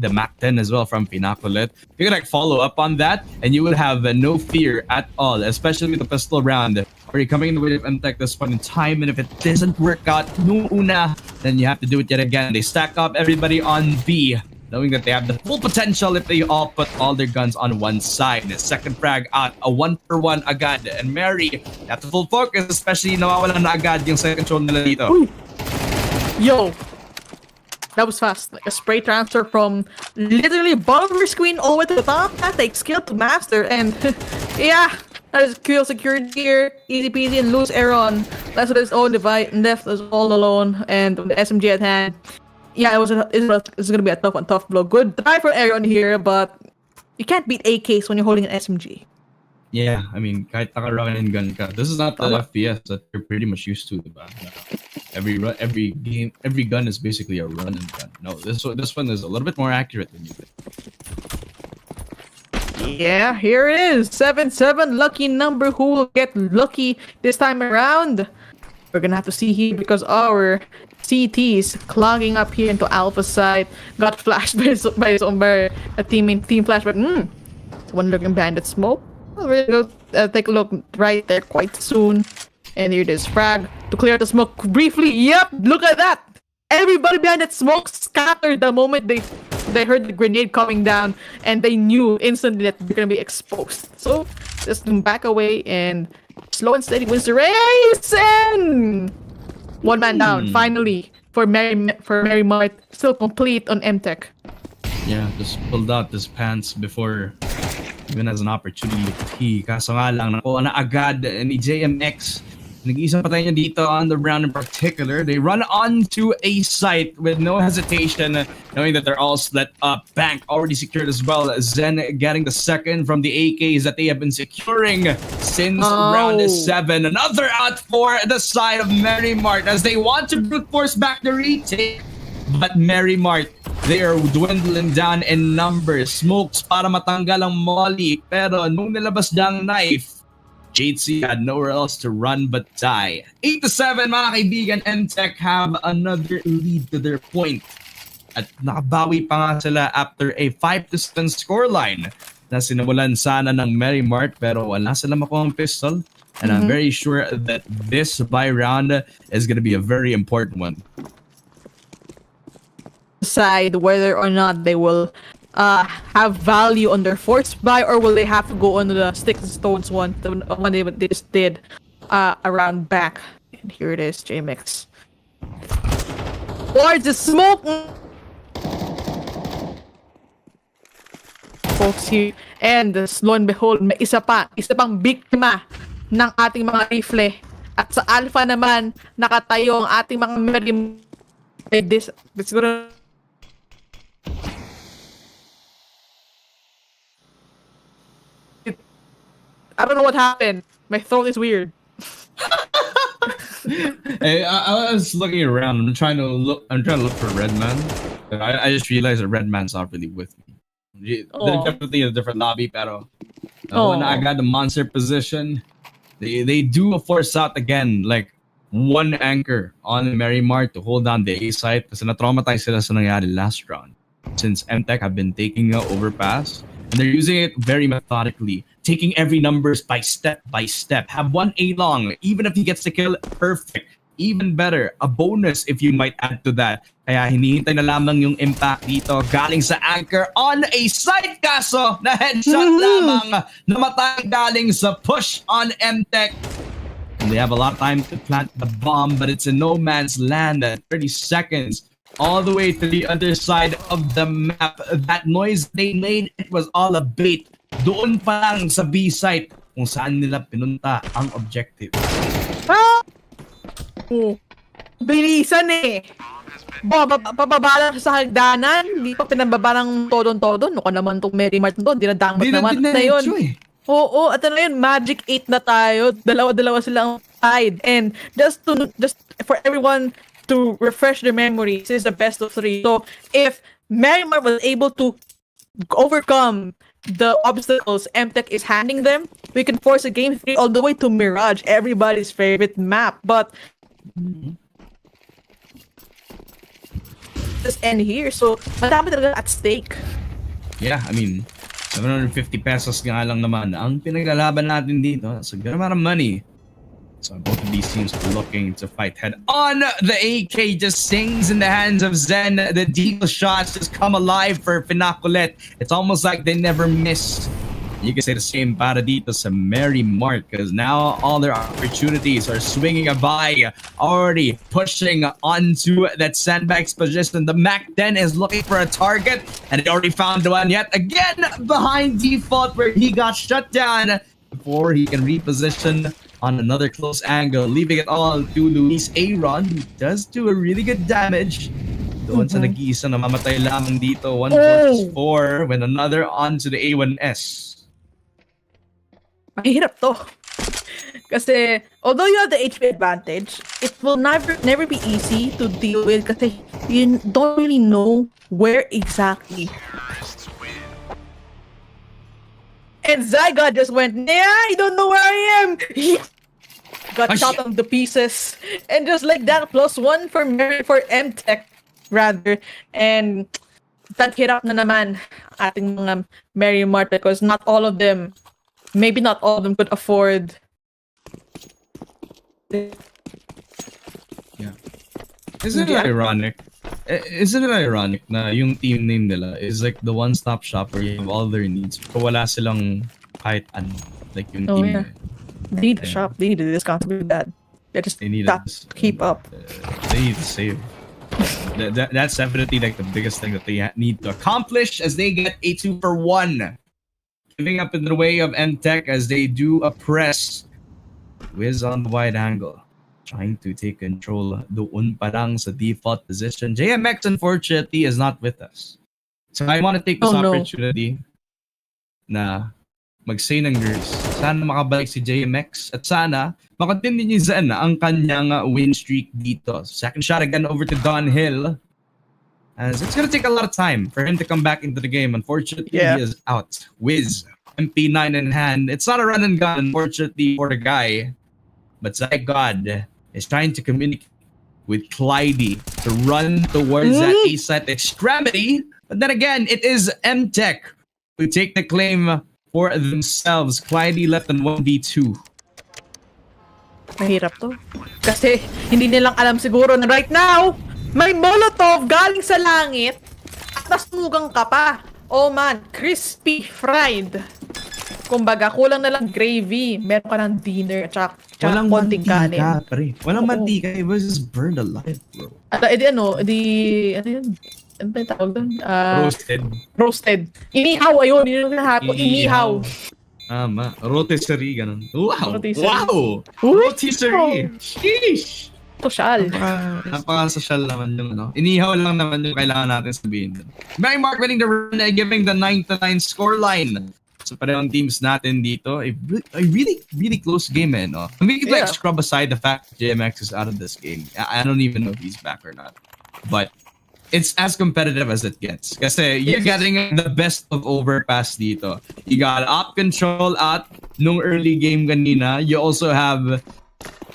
[SPEAKER 3] Mac 10 as well from Pinacolet. You can like follow up on that, and you would have no fear at all, especially with the pistol round. Or you're coming in with MTech this point in time, and if it doesn't work out, nung una, then you have to do it yet again. They stack up everybody on B, knowing that they have the full potential if they all put all their guns on one side. The second frag out, a 1-for-1 agad. And Mary, they have to full focus, especially nawawalan na agad yung second control nila dito.
[SPEAKER 4] Yo, that was fast. Like a spray transfer from literally bottom of your screen all the way to the top. That takes skill to master. And yeah, that is kill security here. Easy peasy and lose Aaron. That's what his own device and left us all alone. And with the SMG at hand. Yeah, it's gonna be a tough blow. Good try for Aaron here, but you can't beat AKs when you're holding an SMG.
[SPEAKER 3] Yeah, I mean, kahit naka-run and gun ka. This is not the FPS that you're pretty much used to, diba? Every game, every gun is basically a run and gun. No, this one is a little bit more accurate than you think.
[SPEAKER 4] Yeah, here it is. 7-7, lucky number. Who will get lucky this time around? We're gonna have to see here because our CTs clogging up here into Alpha side got flashed by a team flash, but one looking bandit smoke. We're gonna go take a look right there quite soon. And here it is, frag to clear the smoke briefly. Yep, look at that! Everybody behind that smoke scattered the moment they heard the grenade coming down, and they knew instantly that they're gonna be exposed. So just back away and slow and steady wins the race. And one man down finally for Mary Mart, still complete on MTech.
[SPEAKER 3] Yeah, just pulled out his pants before even has an opportunity to pee. Kaso nga lang, nakuha na agad ni JMX. Nag-iisang patay niya dito on the round in particular. They run onto a site with no hesitation, knowing that they're all split up. Bank already secured as well. Zen getting the second from the AKs that they have been securing since round 7. Another out for the side of Mary Mart as they want to brute force back the retake. But Mary Mart, they are dwindling down in numbers. Smokes para matanggal ang molly. Pero nung nilabas ang knife, JC had nowhere else to run but die. 8-7 mga kaibigan, MTech have another lead to their point. At nakabawi pa nga sila after a 5-7 scoreline na sinimulan sana ng Mary Mart pero wala sila makuha ang pistol. And I'm very sure that this buy round is going to be a very important one.
[SPEAKER 4] Decide whether or not they will have value on their forced buy, or will they have to go on the sticks and stones one, the one they just did around back. And here it is, JMX. Towards the smoke. Folks here, and lo and behold, may isa pang biktima ng ating mga rifle. At sa Alpha naman, nakatayo ang ating mga medium. This siguro I don't know what happened. My throat is weird.
[SPEAKER 3] Hey, I was looking around. I'm trying to look for Redman. I just realized that Redman's not really with me. They're definitely in a different lobby, pero when I got the monster position, they do force out again, like one anchor on Mary Mart to hold down the A site kasi na-traumatize sila sa nangyari last round. Since MTech have been taking a overpass, and they're using it very methodically, taking every numbers by step. Have one A long, even if he gets the kill, perfect. Even better, a bonus if you might add to that. Kaya hinihintay na lamang yung impact dito galing sa anchor on a site, kaso na headshot lamang namatay galing sa push on MTech. And they have a lot of time to plant the bomb, but it's in no man's land at 30 seconds. All the way to the other side of the map. That noise they made, it was all a bait. Doon pa lang sa B site kung saan nila pinunta ang objective.
[SPEAKER 4] Bilisan eh. Pababa lang sa hagdanan. Hindi pa pinababa ng todo-todo. Ano ka naman itong Mary Mart to? Dinadangmat naman na yun. Oo, at ano yun, Magic 8 na tayo. Dalawa-dalawa silang side. And just for everyone to refresh their memories, is the best of 3. So if Marimar was able to overcome the obstacles MTech is handing them, we can force a game 3 all the way to Mirage, everybody's favorite map. But just end here. So madami talaga at stake.
[SPEAKER 3] Yeah, I mean, 750 pesos nga lang naman ang pinaglalaban natin dito. It's a good amount of money. So both of these teams are looking to fight head on. The AK just sings in the hands of Zen. The deagle shots just come alive for Pinakulet. It's almost like they never missed. You can say the same para dito sa Mary Mart, because now all their opportunities are swinging by, already pushing onto that sandbags position. The Mac 10 is looking for a target, and it already found one yet again behind default, where he got shut down before he can reposition on another close angle, leaving it all to Luis Aaron, who does do a really good damage. Doon sa nag-iisa na mamatay lamang dito, 1 versus 4, when another onto the A1S.
[SPEAKER 4] Mahirap to. Kasi, although you have the HP advantage, it will never be easy to deal with kasi you don't really know where exactly. And Zygot just went, yeah, I don't know where I am. Got shot on the pieces. And just like that, +1 for MTech, rather. And taghirap na naman ating mga Mary Mart because not all of them, maybe not all of them could afford.
[SPEAKER 3] Yeah. Isn't it ironic? Isn't it ironic na yung team name nila is like the one-stop shop where you have all their needs? Pero wala silang kahit ano. Like yung team
[SPEAKER 4] Yeah. They need to shop. They need to discount with that. They
[SPEAKER 3] need
[SPEAKER 4] not keep up.
[SPEAKER 3] They need to save. That's definitely like the biggest thing that they need to accomplish as they get a 2-for-1. Giving up in the way of MTech as they do a press. Wiz on the wide angle. Trying to take control doon pa lang sa default position. JMX unfortunately is not with us. So I want to take this opportunity na mag-say ng girls. Sana makabalik si JMX at sana makontinue ni Zen ang kanyang win streak dito. Second shot again over to Don Hill. As it's gonna take a lot of time for him to come back into the game. Unfortunately, he is out. Wiz, MP9 in hand. It's not a run and gun, unfortunately, for the guy. But Zygod is trying to communicate with Clyde to run towards that A-site extremity. But then again, it is MTech who take the claim for themselves. Clyde left on 1v2.
[SPEAKER 4] Mahirap to. Kasi hindi nilang alam siguro na right now, may Molotov galing sa langit at nasunugan ka pa. Oh man, crispy fried. Kumbaga, kulang na lang gravy. Meron ka ng dinner at saka konting kanin.
[SPEAKER 3] Walang mantika. It was just burned alive, bro.
[SPEAKER 4] At ano yun? Ano ba yung tawag doon? Roasted. Inihaw, ayun. Yun yung nahapo. Inihaw.
[SPEAKER 3] Tama. Rotisserie, ganun. Wow!
[SPEAKER 4] Rotisserie.
[SPEAKER 3] Wow! Rotisserie! Sheesh!
[SPEAKER 4] Social.
[SPEAKER 3] Napaka-social naman yung ano. Inihaw lang naman yung kailangan natin sabihin. Mary Mark winning the run and giving the 9-9 scoreline. So parehong teams natin dito. A really close game, no? We could like scrub aside the fact that JMX is out of this game. I don't even know if he's back or not. But it's as competitive as it gets. Kasi you're getting the best of overpass dito. You got op control out nung early game kanina. You also have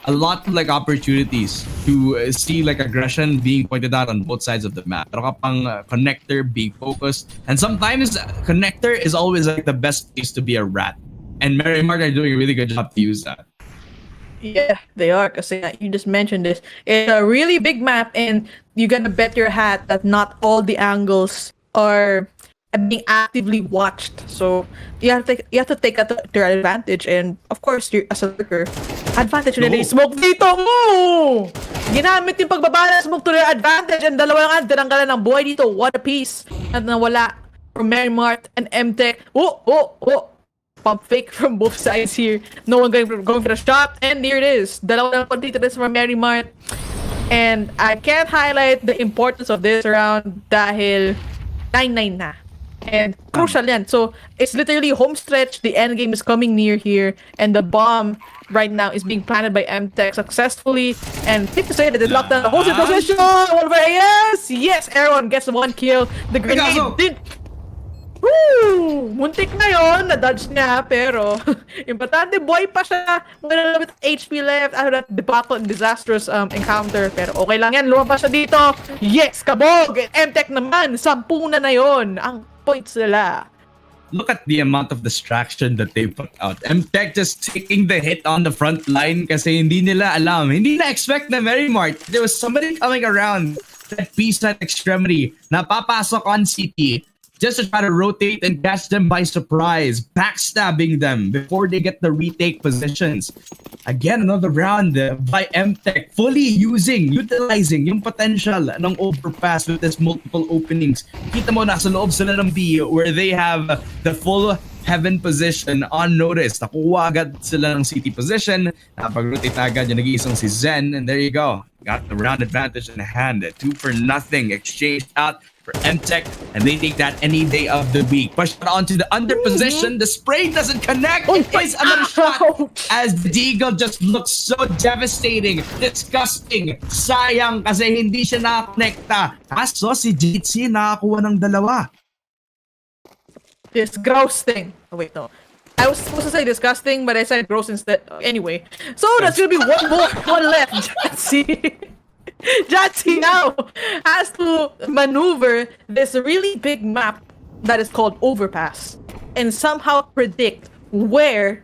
[SPEAKER 3] a lot of like opportunities to see like aggression being pointed out on both sides of the map. Pero kapang connector being focused. And sometimes connector is always like the best place to be a rat. And Mary and Mark are doing a really good job to use that.
[SPEAKER 4] Yeah, they are. Kasi you just mentioned this. It's a really big map and you gotta bet your hat that not all the angles are being actively watched. So you have to take that to your advantage. And of course, you're as a lurker, advantage nila yung smoke dito. Mo! Ginamit yung pagbaba ng smoke to their advantage. And dalawa nga, tinanggalan ng buhay dito. What a piece. At nawala from Mary Mart and MTech. Pump fake from both sides here. No one going for a shot. And here it is. Dalawa ng dito from Mary Mart. And I can't highlight the importance of this round dahil 9-9 na. And crucial yan. So, it's literally home stretch. The end game is coming near here. And the bomb right now is being planted by MTech successfully. And safe to say that they locked down the whole position. Yes! Aaron gets 1 kill. The grenade did... Woo! Muntik na yun, na-dodge niya, pero importante, buhay pa siya. With a little bit of HP left after that debacle and disastrous encounter. Pero okay lang yan, lumabas siya dito. Yes, kabog! MTech naman, 10 na yun. Ang points nila.
[SPEAKER 3] Look at the amount of distraction that they put out. MTech just taking the hit on the front line kasi hindi nila alam. Hindi na expect na Mary Mart. There was somebody coming around that piece at extremity na papasok on CT just to try to rotate and catch them by surprise, backstabbing them before they get the retake positions. Again, another round by MTech, fully utilizing yung potential ng overpass with this multiple openings. Kita mo, nasa loob sila ng B where they have the full heaven position on notice. Nakuha agad sila ng CT position. Napag-rotate agad yung nag-iisang si Zen. And there you go. Got the round advantage in hand. 2-0 exchanged out for MTech, and they take that any day of the week. Push it onto the under position. The spray doesn't connect. It's another shot as the Deagle just looks so devastating, disgusting. Sayang kasi hindi siya nakakonekta. Kaso si JC nakakuha ng 2.
[SPEAKER 4] This gross thing. Oh wait, no. I was supposed to say disgusting, but I said gross instead. Anyway, so that's gonna be one left. Let's see. Jatsi now has to maneuver this really big map that is called Overpass and somehow predict where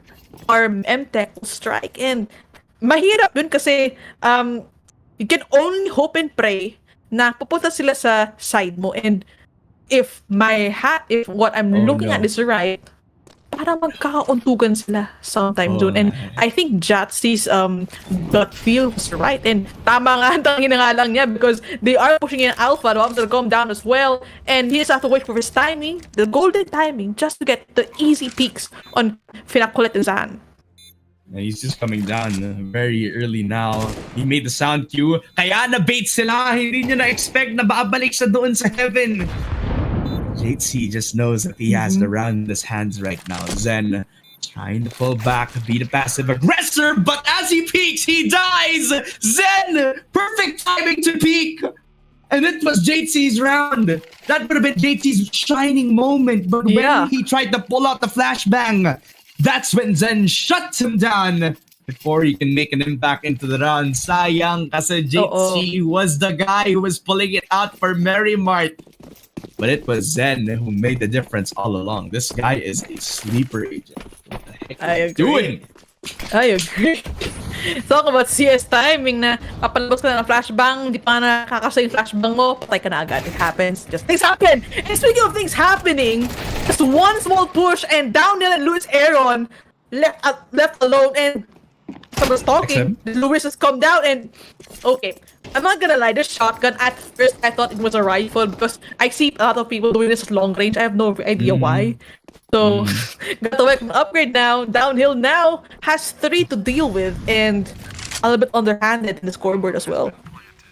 [SPEAKER 4] our MTech will strike. And mahirap yun kasi you can only hope and pray na pupunta sila sa side mo. And if what I'm looking at is right, para magkakauntugan sila sometime soon. And I think Jatsi's gut feel was right. And tama nga, tangin na nga lang niya because they are pushing in Alpha. The bombs will come down as well. And he just have to wait for his timing, the golden timing, just to get the easy peaks on Finakulit and Zan.
[SPEAKER 3] He's just coming down very early now. He made the sound cue. Kaya na-bait sila. Hindi niya na-expect na babalik siya doon sa heaven. JC just knows that he has the round in his hands right now. Zen trying to pull back, be the passive aggressor, but as he peeks, he dies! Zen! Perfect timing to peek! And it was JC's round. That would have been JC's shining moment, but when he tried to pull out the flashbang, that's when Zen shuts him down before he can make an impact into the round. Sayang kasi JC was the guy who was pulling it out for Mary Mart. But it was Zen who made the difference all along. This guy is a sleeper agent. What the heck is he doing?
[SPEAKER 4] I agree. Talk about CS timing na kapalabas ka na ng flashbang, di pa nakakasa yung flashbang mo, patay ka na agad. It happens. Just things happen. And speaking of things happening, just one small push and down there Luis Aaron left alone and someone's talking. Luis has come down and okay. I'm not gonna lie, this shotgun at first I thought it was a rifle because I see a lot of people doing this long range. I have no idea why. So got to work upgrade now. Downhill now has 3 to deal with and a little bit underhanded in the scoreboard as well.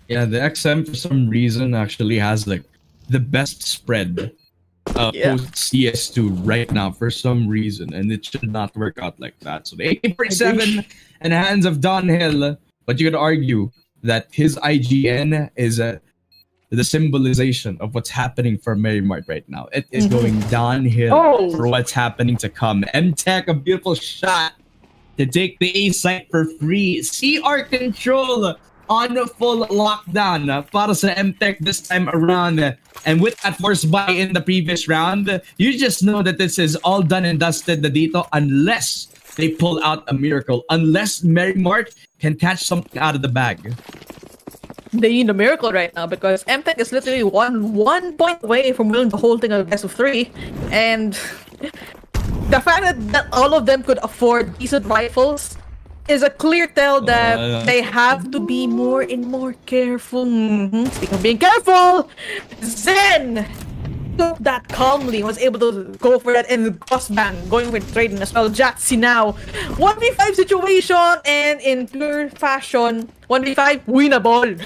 [SPEAKER 3] Yeah, the XM for some reason actually has like the best spread post CS2 right now for some reason, and it should not work out like that. So the AK-47 in the hands of Downhill, but you could argue that his IGN is the symbolization of what's happening for Mary Mart right now. It is going downhill for what's happening to come. MTech, a beautiful shot to take the A site for free. CR control on full lockdown para sa MTech this time around. And with that force buy in the previous round, you just know that this is all done and dusted na dito unless they pull out a miracle, unless Mary Mart can catch something out of the bag.
[SPEAKER 4] They need a miracle right now because MTech is literally one point away from winning the whole thing of best of 3. And the fact that all of them could afford decent rifles is a clear tell that they have to be more and more careful. Speaking of being careful, Zen took that calmly, was able to go for that, and Crossbang going with trading as well. Jatsi now 1v5 situation, and in pure fashion 1v5 winnable.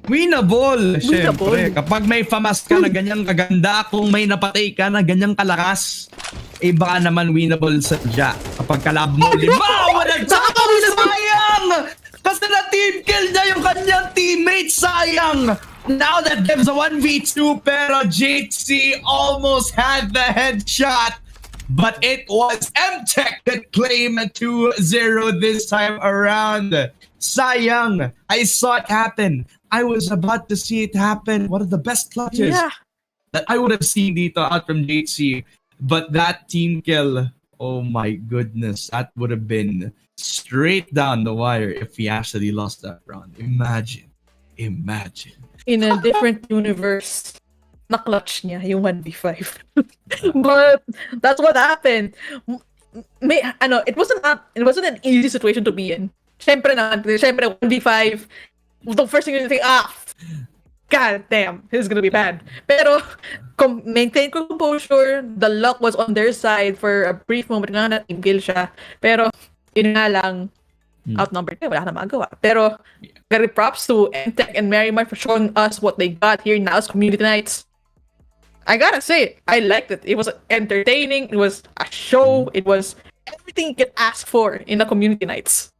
[SPEAKER 3] Winnable,
[SPEAKER 4] Winnable.
[SPEAKER 3] syempre. Kapag may FAMAS ka na ganyang kaganda, kung may napatay ka na ganyang kalakas, eh baka naman winnable sadya. Kapag kalab mo, walang tao, sayang! Kasi na team kill niya yung kanyang teammate, sayang! Now that gives a 1v2, pero JC almost had the headshot. But it was MTech that claimed 2-0 this time around. Sayang, I saw it happen. I was about to see it happen. One of the best clutches that I would have seen dito out from JC. But that team kill, oh my goodness, that would have been straight down the wire if he actually lost that round. Imagine.
[SPEAKER 4] In a different universe, na-clutch niya yung 1v5. But that's what happened. It wasn't an easy situation to be in. Syempre 1v5. The first thing you think, god damn, this is gonna be bad. Pero maintain composure. The luck was on their side for a brief moment nga na team kill siya. Pero yun nga lang, outnumbered kayo, wala na magawa. Pero very props to MTech and Merrimar for showing us what they got here in Naos Community Nights. I gotta say, I liked it. It was entertaining. It was a show. It was everything you could ask for in the Community Nights.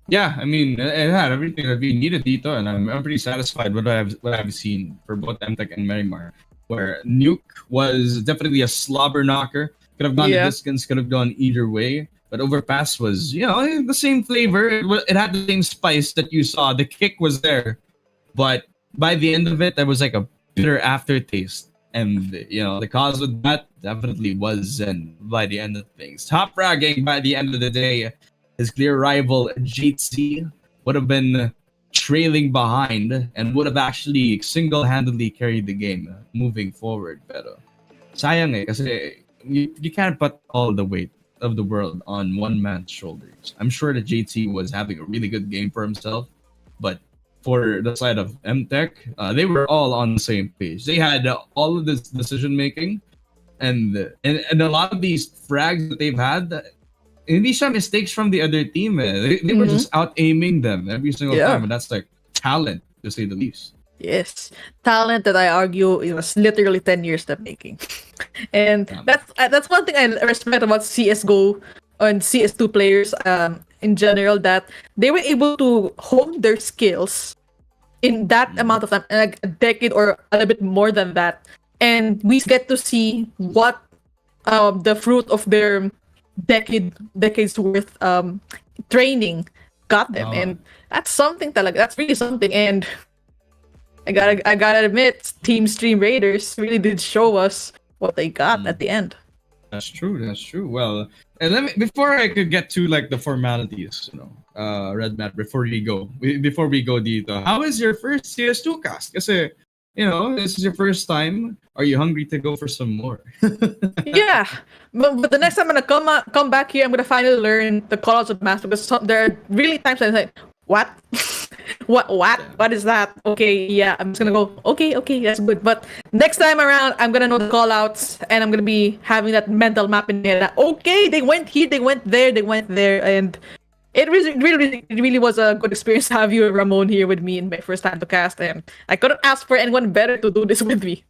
[SPEAKER 3] Yeah, I mean, it had everything that we needed dito, and I'm pretty satisfied with what I've seen for both MTech and Merrimar. Where Nuke was definitely a slobber knocker. Could have gone the distance, could have gone either way. But Overpass was, the same flavor. It had the same spice that you saw. The kick was there. But by the end of it, there was like a bitter aftertaste. And, the cause of that definitely was Zen by the end of things. Top fragging by the end of the day. His clear rival, JC, would have been trailing behind and would have actually single-handedly carried the game moving forward. Pero sayang kasi you can't put all the weight of the world on one man's shoulders. I'm sure that JT was having a really good game for himself, but for the side of MTech, they were all on the same page. They had all of this decision making, and a lot of these frags that they've had, hindi siya mistakes from the other team. They were just out aiming them every single time, and that's like talent to say the least.
[SPEAKER 4] Yes, talent that I argue it was literally 10 years the making. And that's one thing I respect about CS:GO and CS2 players in general, that they were able to hone their skills in that amount of time, like a decade or a little bit more than that, and we get to see what the fruit of their decades worth training got them, and that's something that's really something. And I gotta admit, Team Stream Raiders really did show us what they got at the end.
[SPEAKER 3] That's true. Well, and before I could get to like the formalities, Red Matt, before we go dito, how is your first CS2 cast? Kasi, this is your first time. Are you hungry to go for some more?
[SPEAKER 4] Yeah, but the next time I'm gonna come back here, I'm gonna finally learn the callouts of math, because there are really times I say, what? What is that? Okay, yeah, I'm just gonna go, okay, that's good. But next time around, I'm gonna know the callouts, and I'm gonna be having that mental map in there. Okay, they went here, they went there, and it really was a good experience to have you, Ramon, here with me in my first time to cast, and I couldn't ask for anyone better to do this with me.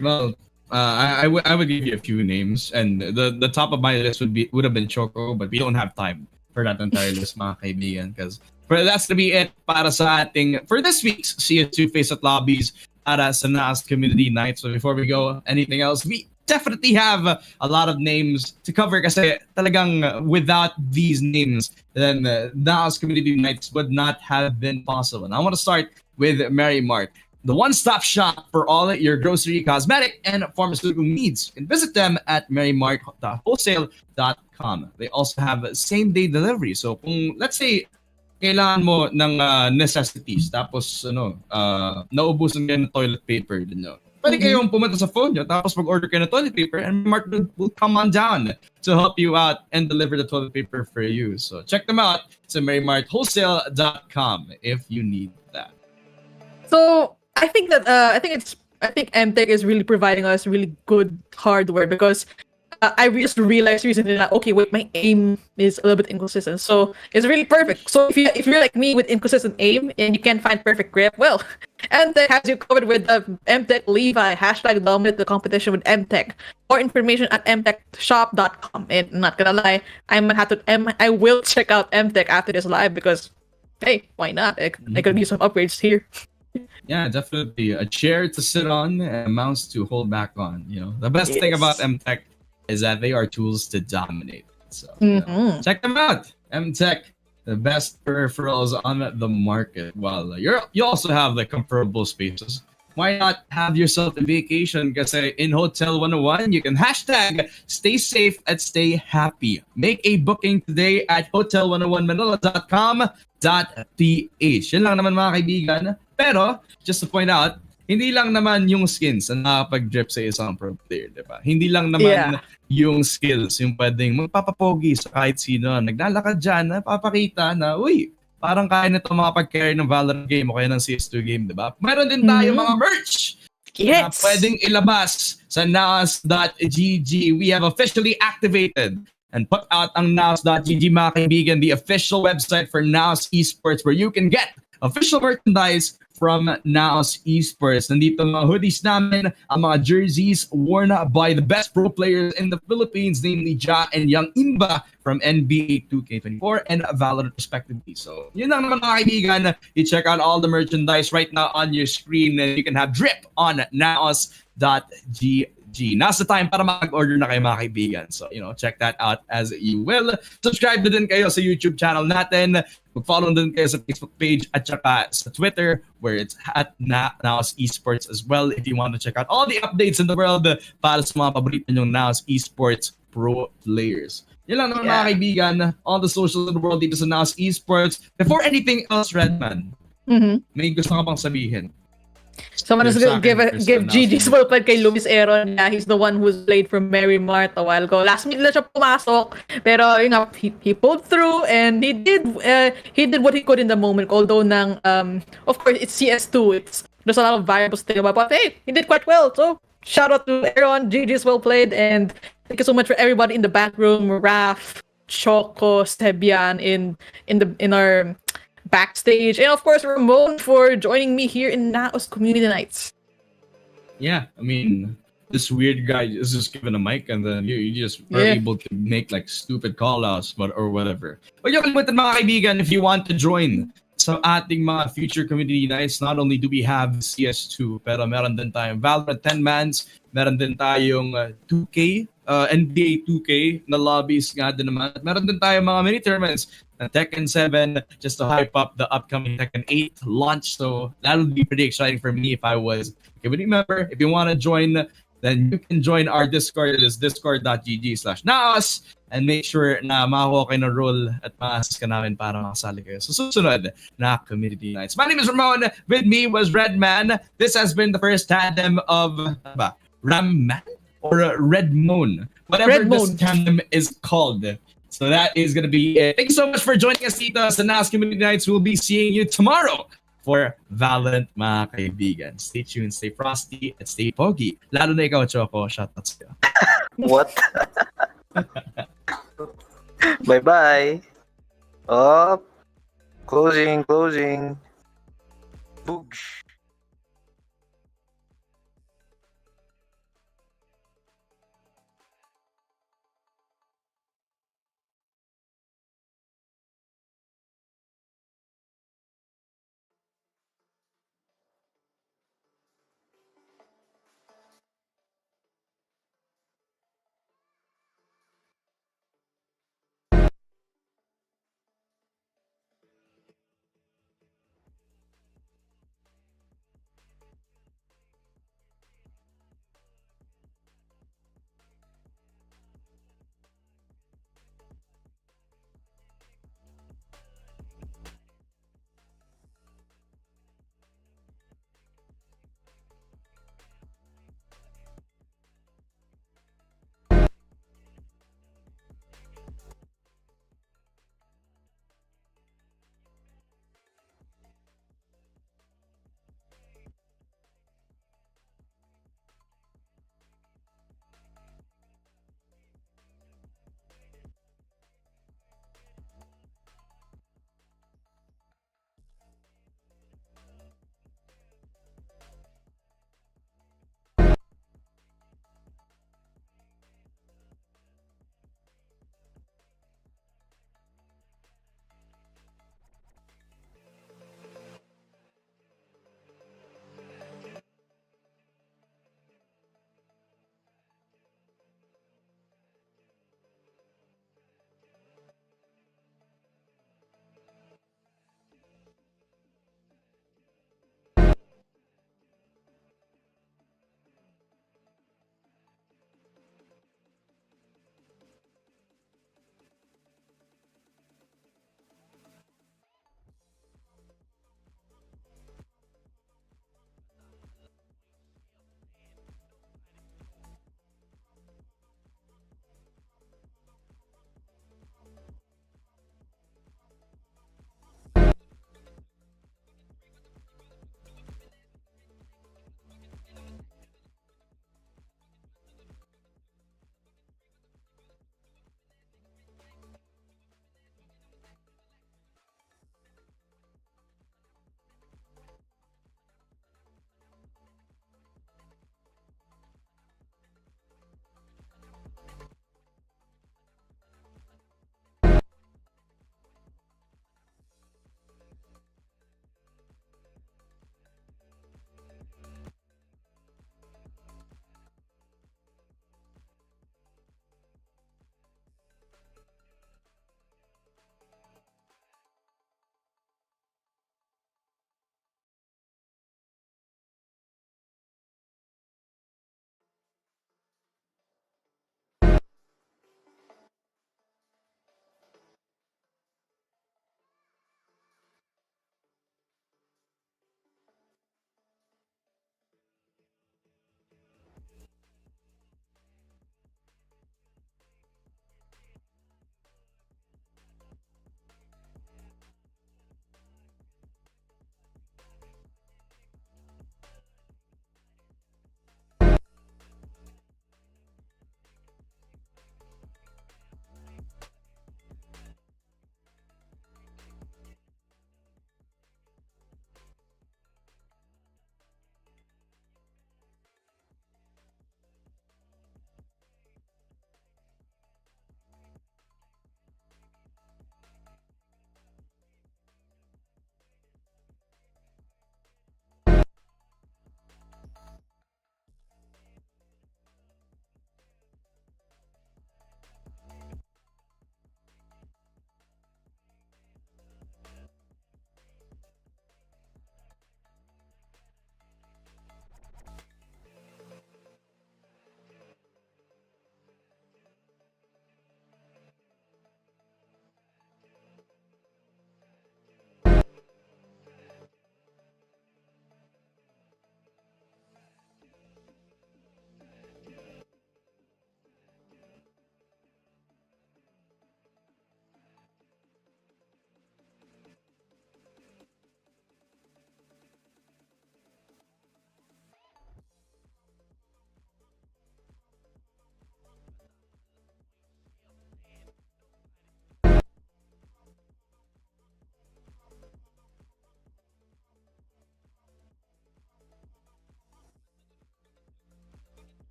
[SPEAKER 3] Well, I would give you a few names, and the top of my list would have been Choco, but we don't have time for that entire list, mga kaibigan, because that's to be it para sa ating for this week's CS2 Faceit Lobbies para sa Naos Community Night. So before we go, anything else? We definitely have a lot of names to cover, kasi talagang without these names, then Naos Community Nights would not have been possible. And I want to start with Merrimar, the one-stop shop for all your grocery, cosmetic, and pharmaceutical needs. You can visit them at merrimart.wholesale.com. They also have same-day delivery. So kung, let's say, kailangan mo ng necessities, tapos naubusan kayo ng toilet paper, pwede kayong pumunta sa phone nyo, tapos mag-order kayo ng toilet paper, and Merrimart will come on down to help you out and deliver the toilet paper for you. So check them out. It's at merrimart.wholesale.com if you need that.
[SPEAKER 4] So I think MTech is really providing us really good hardware, because I just realized recently that okay, wait, my aim is a little bit inconsistent. So it's really perfect. So if you're like me with inconsistent aim and you can't find perfect grip, well, MTech has you covered with the MTech Levi hashtag dominate the competition with MTech. More information at mtechshop.com. And not gonna lie, I will check out MTech after this live because hey, why not? I could use some upgrades here.
[SPEAKER 3] Yeah, definitely. A chair to sit on and a mouse to hold back on. You know, the best thing about
[SPEAKER 4] Yes.
[SPEAKER 3] MTech is that they are tools to dominate. So you know, check them out. MTech, the best peripherals on the market. Well, you also have the comfortable spaces. Why not have yourself a vacation? Kasi in Hotel 101, you can hashtag stay safe and stay happy. Make a booking today at hotel101manila.com.ph. Yun lang naman mga kaibigan. Pero, just to point out, hindi lang naman yung skins ang nakapag-drip sa isang pro player, di ba? Hindi lang naman yung skills yung pwedeng magpapapogi sa kahit sino. Naglalakad dyan, papakita na, uy, parang kaya nito makapag-carry ng Valorant game o kaya ng CS2 game, di ba? Meron din tayo mga merch na
[SPEAKER 4] Yes.
[SPEAKER 3] pwedeng ilabas sa naos.gg. We have officially activated and put out ang naos.gg, mga kaibigan, the official website for Naos Esports where you can get official merchandise from Naos Esports. Nandito mga hoodies namin, ang mga jerseys worn by the best pro players in the Philippines, namely Ja and Young Imba from NBA 2K24 and Valorant respectively. So, yun lang naman mga kaibigan. You check out all the merchandise right now on your screen and you can have drip on naos.gg. Nasa time para mag-order na kayo mga kaibigan. So, you know, check that out as you will. Subscribe na din kayo sa YouTube channel natin. Mag-follow din kayo sa Facebook page at saka sa Twitter where it's at Naos Esports as well if you want to check out all the updates in the world para sa mga paborito nyong Naos Esports pro players. Yun lang naman mga kaibigan. All the socials in the world dito sa Naos Esports. Before anything else, Redman, may gusto ka bang sabihin?
[SPEAKER 4] Someone is going to give GG's well played kay Luis Aaron. Yeah, he's the one who's played from Mary Mart a while ago. Last minute lang siya pumasok. Pero, you know, he pulled through and he did what he could in the moment. Although of course, it's CS2. There's a lot of variables to think about. But hey, he did quite well. So, shout out to Aaron. GG's well played. And thank you so much for everybody in the back room. Raf, Choco, Stebian in our backstage, and of course Ramon for joining me here in Naos Community Nights.
[SPEAKER 3] Yeah, I mean, this weird guy is just given a mic and then you just are able to make like stupid call-outs or whatever. But yung kalimutan mga kaibigan, if you want to join sa ating mga future community nights, not only do we have CS2, pero meron din tayong Valorant 10-mans, meron din tayong 2K, NBA 2K na lobbies nga din naman. Meron din tayong mga mini-tournaments na Tekken 7 just to hype up the upcoming Tekken 8 launch. So that'll be pretty exciting for me if I was a community member. If you want to join, then you can join our Discord. It is discord.gg/naos and make sure na makakuha kayo ng role at ma-assist ka namin para makasali kayo sa susunod na community nights. My name is Ramon. With me was Redman. This has been the first tandem of Ramman or Redmon. Whatever this tandem is called. So that is going to be it. Thank you so much for joining us dito sa Naos Community Nights. We'll be seeing you tomorrow for Valorant, mga kaibigan. Stay tuned, stay frosty, and stay pogi. Lalo na ikaw, Choco. Shoutouts ka.
[SPEAKER 6] What? Bye-bye. Oh, closing. Boogs.